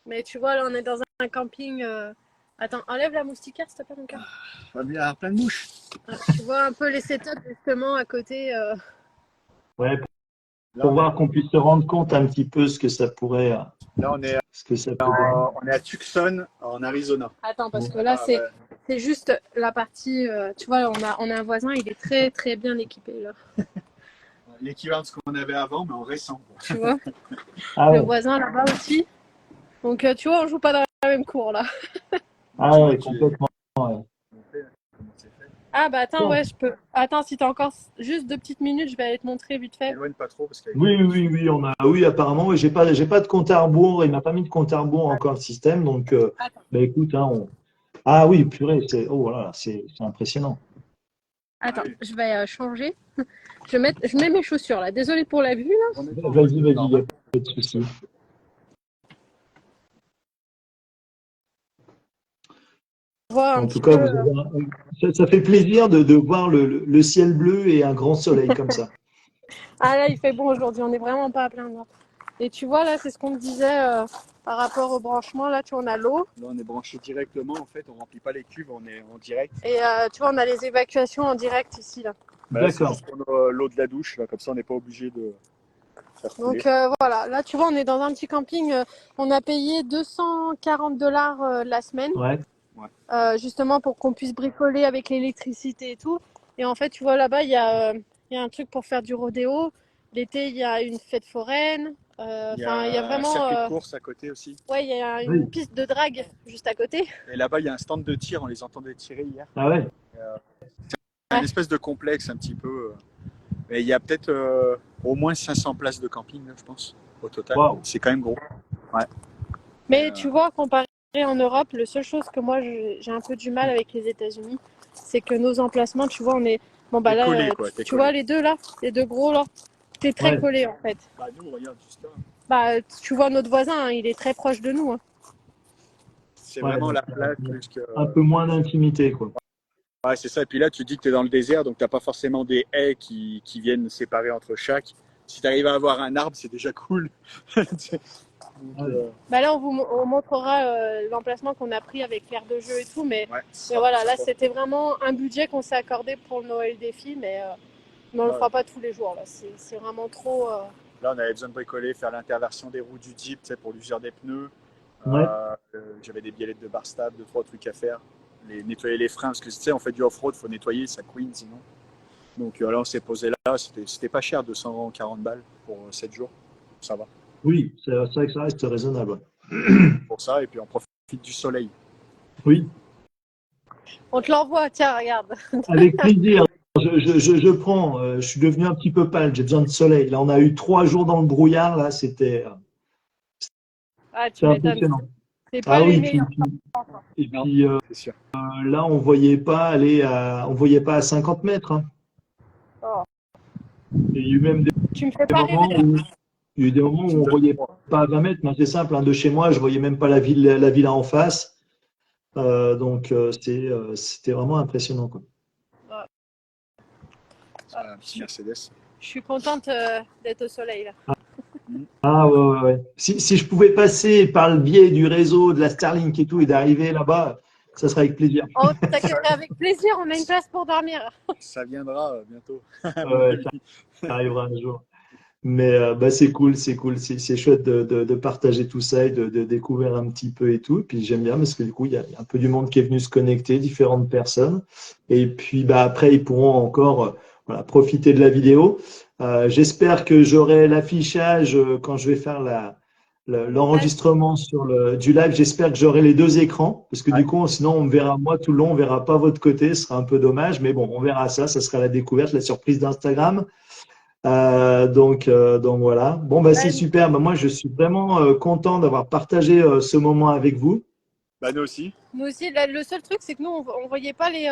Mais tu vois, là, on est dans un camping. Attends, enlève la moustiquaire, s'il te plaît, mon cœur. On va bien avoir plein de mouches. Tu vois un peu les setups justement à côté. Ouais, Là, pour voir qu'on puisse se rendre compte un petit peu ce que ça pourrait, là, on est, ce que ça peut donner. on est à Tucson, en Arizona. Attends, parce Bon. que là, Ah, c'est ouais. c'est juste la partie. Tu vois, on a un voisin, il est très très bien équipé là. L'équivalent de ce qu'on avait avant, mais en récent. Tu vois, Ah le ouais, voisin là-bas aussi. Donc tu vois, on joue pas dans la même cour là. ah ouais, complètement. Ouais. Ah bah attends, Bon. ouais, je peux. Attends, si t'as encore juste 2 petites minutes, je vais aller te montrer vite fait. Éloigne pas trop parce qu'avec les Oui, mouches. oui, oui, oui, apparemment, oui, j'ai pas de compte à rebours, il m'a pas mis de compte à rebours encore le système, donc, Attends. bah, écoute, hein, ah oui, purée, oh voilà, c'est impressionnant. Attends, Allez. je vais changer. Je mets mes chaussures là. Désolée pour la vue là. Vas-y, il n'y a pas de souci. On voit un En petit tout cas, peu. ça fait plaisir de voir le ciel bleu et un grand soleil comme ça. Ah là, il fait bon aujourd'hui. On n'est vraiment pas à plaindre. Et tu vois là, c'est ce qu'on me disait par rapport au branchement. Là, tu vois, on a l'eau. Là, on est branché directement, en fait, on remplit pas les cuves, on est en direct. Et tu vois, on a les évacuations en direct ici là. Bah, là, c'est D'accord. juste pour l'eau de la douche, là, comme ça on n'est pas obligé de faire couler. Donc voilà, là tu vois, on est dans un petit camping. On a payé $240 la semaine, Ouais. justement pour qu'on puisse bricoler avec l'électricité et tout. Et en fait, tu vois là-bas, il y a un truc pour faire du rodéo. L'été, il y a une fête foraine. Il y Enfin, il y a a un vraiment, circuit de course à côté aussi. ouais, il y a Oui. une piste de drague juste à côté. Et là-bas, il y a un stand de tir, on les entendait tirer hier. Ah ouais. Un espèce de complexe un petit peu. Mais il y a peut-être au moins 500 places de camping, là, je pense, au total. Waouh. C'est quand même gros. Mais tu vois, comparé en Europe, la seule chose que moi j'ai un peu du mal avec les États-Unis, c'est que nos emplacements, tu vois, on est. Bon, bah T'es là, collé, quoi. T'es tu collé. vois les deux là, les deux gros là, t'es très Ouais. collé en fait. Bah, nous, regarde, juste là. Bah, tu vois notre voisin, hein, il est très proche de nous. Hein. C'est Ouais, vraiment donc, la place plus que. un peu moins d'intimité, quoi. Ouais, c'est ça. Et puis là, tu dis que tu es dans le désert, donc tu n'as pas forcément des haies qui viennent séparer entre chaque. Si tu arrives à avoir un arbre, c'est déjà cool. Donc, Ouais. Bah là, on montrera l'emplacement qu'on a pris avec l'aire de jeu et tout, mais ouais, voilà, là sympa. c'était vraiment un budget qu'on s'est accordé pour le Noël des filles, mais on le Ouais. fera pas tous les jours là. C'est vraiment trop. Là, on avait besoin de bricoler, faire l'interversion des roues du Jeep, tu sais, pour l'usure des pneus. Ouais. J'avais des biellettes de bar stable, 2-3 trucs à faire. Nettoyer les freins, parce que tu sais, on fait du off-road, il faut nettoyer, ça couine sinon. Donc là, on s'est posé là, c'était pas cher, 240 balles pour 7 jours. Ça va. Oui, c'est vrai que ça reste raisonnable. Pour ça, et puis on profite du soleil. Oui, On te l'envoie, tiens, regarde. avec plaisir. Je prends. Je suis devenu un petit peu pâle. J'ai besoin de soleil. Là, on a eu 3 jours dans le brouillard. Là, c'était Ah, tu c'est m'étonnes. impressionnant. C'est pas Ah les oui, meilleurs. et Non, puis c'est sûr. là, on voyait pas à 50 mètres. Hein. Oh. Il y a eu même Tu me fais des pas moments rêver. où il y a eu des moments où on voyait pas à 20 mètres. Mais c'est simple. Hein, de chez moi, je voyais même pas la villa en face. Donc c'était vraiment impressionnant, quoi. C'est un petit Mercedes. Je suis contente d'être au soleil là. Ah ouais. Si je pouvais passer par le biais du réseau de la Starlink et tout et d'arriver là-bas, ça serait avec plaisir. Oh, t'accueillerai avec plaisir, on a une place pour dormir. Ça viendra bientôt. Ouais, ça arrivera un jour. Mais bah, c'est cool. C'est chouette de partager tout ça et de découvrir un petit peu et tout. Et puis j'aime bien parce que du coup, il y a un peu du monde qui est venu se connecter, différentes personnes. Et puis bah, après, ils pourront encore voilà, profiter de la vidéo. J'espère que j'aurai l'affichage quand je vais faire l'enregistrement du live. J'espère que j'aurai les deux écrans parce que du coup, sinon, on me verra moi tout le long, on verra pas votre côté. Ce sera un peu dommage, mais bon, on verra ça. Ça sera la découverte, la surprise d'Instagram. Donc voilà. Bon, bah, c'est super. Bah, moi, je suis vraiment content d'avoir partagé ce moment avec vous. Bah, nous aussi. Nous aussi, le seul truc, c'est que nous, on voyait pas les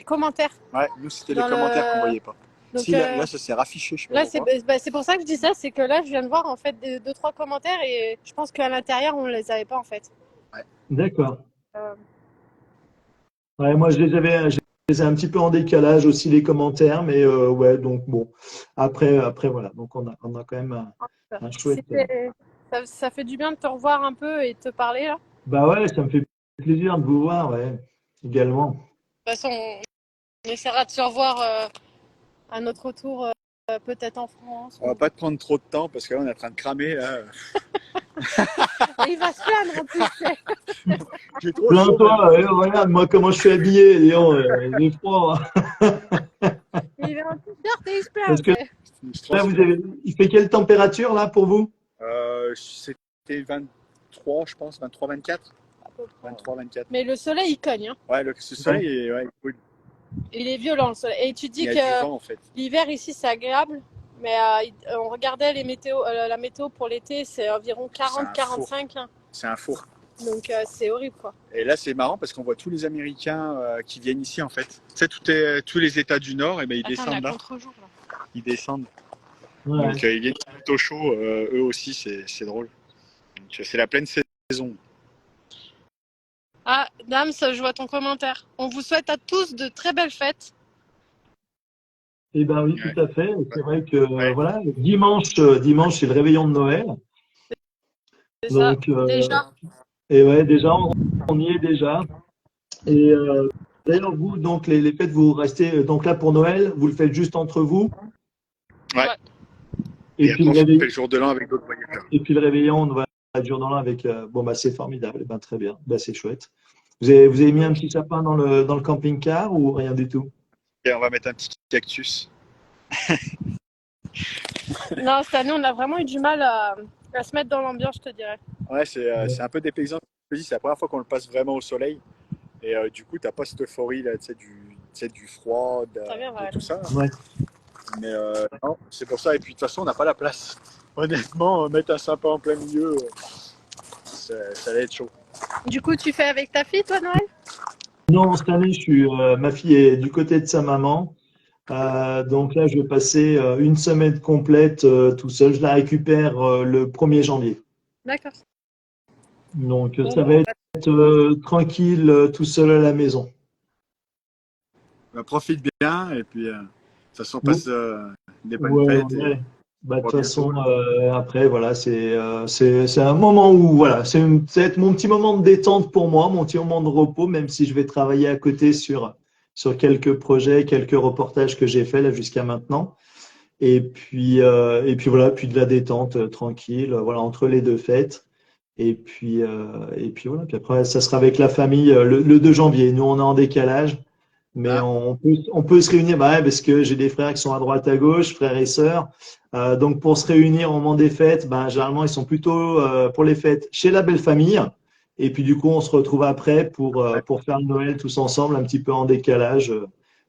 commentaires. Ouais, nous, c'était les Dans commentaires qu'on voyait pas. Donc, Si, là, ça s'est raffiché. Je sais pas là, pourquoi. c'est pour ça que je dis ça, c'est que là, je viens de voir en fait 2-3 commentaires et je pense qu'à l'intérieur, on les avait pas en fait. D'accord. Euh, Ouais, moi, je les ai un petit peu en décalage aussi, les commentaires. Mais ouais, donc bon. Après voilà. Donc, on a quand même un chouette. ça fait du bien de te revoir un peu et de te parler là. Bah ouais, ça me fait plaisir de vous voir, ouais, également. De toute façon, on essaiera de se revoir à notre retour, peut-être en France. On va pas te prendre trop de temps parce que là, on est en train de cramer. Là. Il va se plaindre en plus. J'ai trop chaud. Plains-toi, regarde moi comment je suis habillé, Léon, il est froid. Il est en t-shirt et il se plaint. Parce que là, il fait quelle température là pour vous? C'était 23, je pense, 23-24. 23-24. Mais le soleil, il cogne. Hein. Ouais, ce soleil est cool. Il est violent le soleil. Et tu dis Il y a que du vent, en fait. l'hiver ici, c'est agréable. Mais on regardait la météo pour l'été, c'est environ 40-45. C'est un four. Donc c'est horrible quoi. Et là, c'est marrant parce qu'on voit tous les Américains qui viennent ici, en fait. Tu sais, tous les États du Nord, et ben, ils Attends, on descendent est à là. contre-jour là. Ils descendent. Ouais. Donc, ils viennent au chaud, eux aussi, c'est drôle. Donc, c'est la pleine saison. Ah, Dams, je vois ton commentaire. On vous souhaite à tous de très belles fêtes. Eh ben oui, Ouais. tout à fait. C'est vrai que Ouais. voilà, dimanche, c'est le réveillon de Noël. C'est ça, Donc, déjà. et ouais, déjà, on y est déjà. Et d'ailleurs, vous, donc, les fêtes, vous restez donc là pour Noël, vous le faites juste entre vous. Ouais. Ouais. Et après, on fait le jour de l'an avec d'autres voyageurs. Et puis le réveillon, on va à jour dans l'an avec. Bon, bah, c'est formidable. Ben, très bien. Ben, c'est chouette. Vous avez mis un petit sapin dans le camping-car ou rien du tout? Et on va mettre un petit cactus. Non, cette année, on a vraiment eu du mal à se mettre dans l'ambiance, je te dirais. Ouais, c'est un peu dépaysant. Je te dis, c'est la première fois qu'on le passe vraiment au soleil. Et du coup, t'as pas cette euphorie là, tu sais, du froid, Ça vient, ouais. de tout ça. Ouais. Mais non, c'est pour ça. Et puis de toute façon, on n'a pas la place. Honnêtement, mettre un sapin en plein milieu, ça allait être chaud. Du coup, tu fais avec ta fille, toi, Noël? Non, cette année, ma fille est du côté de sa maman. Donc là, je vais passer une semaine complète tout seul. Je la récupère le 1er janvier. D'accord. Donc Bon, ça bah, va être tranquille, tout seul à la maison. Bah, profite bien et puis de toute façon, passe des bonnes Ouais, fêtes. ouais. Et Bah, de on toute voit façon, bientôt. après, voilà, c'est un moment où, voilà, ça va être mon petit moment de détente pour moi, mon petit moment de repos, même si je vais travailler à côté sur quelques projets, quelques reportages que j'ai faits là jusqu'à maintenant. Et puis voilà, puis de la détente tranquille, voilà, entre les deux fêtes. Et puis voilà, puis après, ça sera avec la famille le 2 janvier. Nous, on est en décalage. Mais Ah, on peut se réunir, bah ouais, parce que j'ai des frères qui sont à droite, à gauche, frères et sœurs. Donc pour se réunir au moment des fêtes, bah, généralement ils sont plutôt pour les fêtes chez la belle famille. Et puis du coup, on se retrouve après ouais. pour faire le Noël tous ensemble, un petit peu en décalage.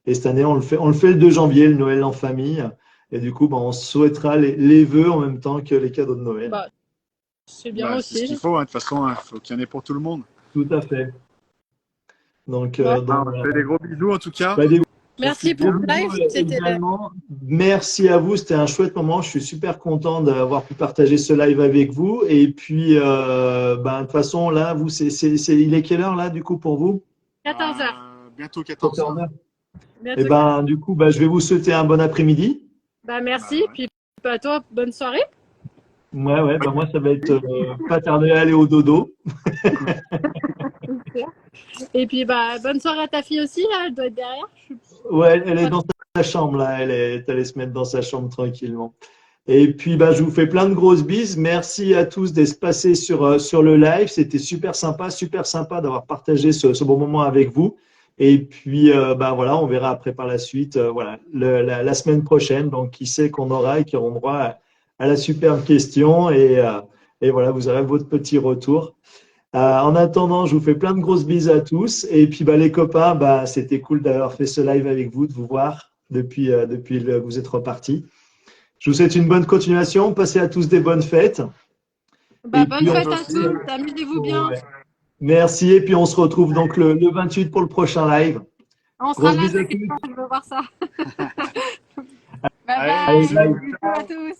Et cette année, on le fait le 2 janvier, le Noël en famille. Et du coup, bah, on se souhaitera les vœux en même temps que les cadeaux de Noël. bah, c'est bien Bah, c'est ce aussi. qu'il faut. Hein. De toute façon, il faut qu'il y en ait pour tout le monde. Tout à fait. Donc, Bon. Ah, on te fait des gros bisous en tout cas. bah, des Merci Profite pour gros bien. le live. bisous C'était également. Merci à vous, c'était un chouette moment. Je suis super content d'avoir pu partager ce live avec vous. Et puis, bah, de toute façon, là, vous, il est quelle heure là, du coup, pour vous? 14h. Bientôt 14 h. 14 heures. Et Bientôt. ben, du coup, bah, je vais vous souhaiter un bon après-midi. Bah, merci. Ouais. Puis, à toi, bonne soirée. Ouais, bah, moi, ça va être pas tarder à aller au dodo. Et puis, bah, bonne soirée à ta fille aussi, là. Elle doit être derrière. Ouais, elle est dans sa chambre là, elle est allée se mettre dans sa chambre tranquillement. Et puis bah, je vous fais plein de grosses bises. Merci à tous d'être passés sur le live. C'était super sympa d'avoir partagé ce bon moment avec vous. Et puis bah, voilà, on verra après par la suite, voilà, la semaine prochaine. Donc qui sait qu'on aura et qui auront droit à la superbe question. Et voilà, vous aurez votre petit retour. En attendant, je vous fais plein de grosses bises à tous. Et puis, bah, les copains, bah, c'était cool d'avoir fait ce live avec vous, de vous voir depuis que vous êtes repartis. Je vous souhaite une bonne continuation. Passez à tous des bonnes fêtes. Bah, Et bonne puis, fête à tous. Amusez-vous bien. ouais. Merci. Et puis, on se retrouve donc le 28 pour le prochain live. On sera Grosses là, bises à t'inquiète tous. pas, je veux voir ça. Bye Allez, bye. Allez, bye. Bisous à tous.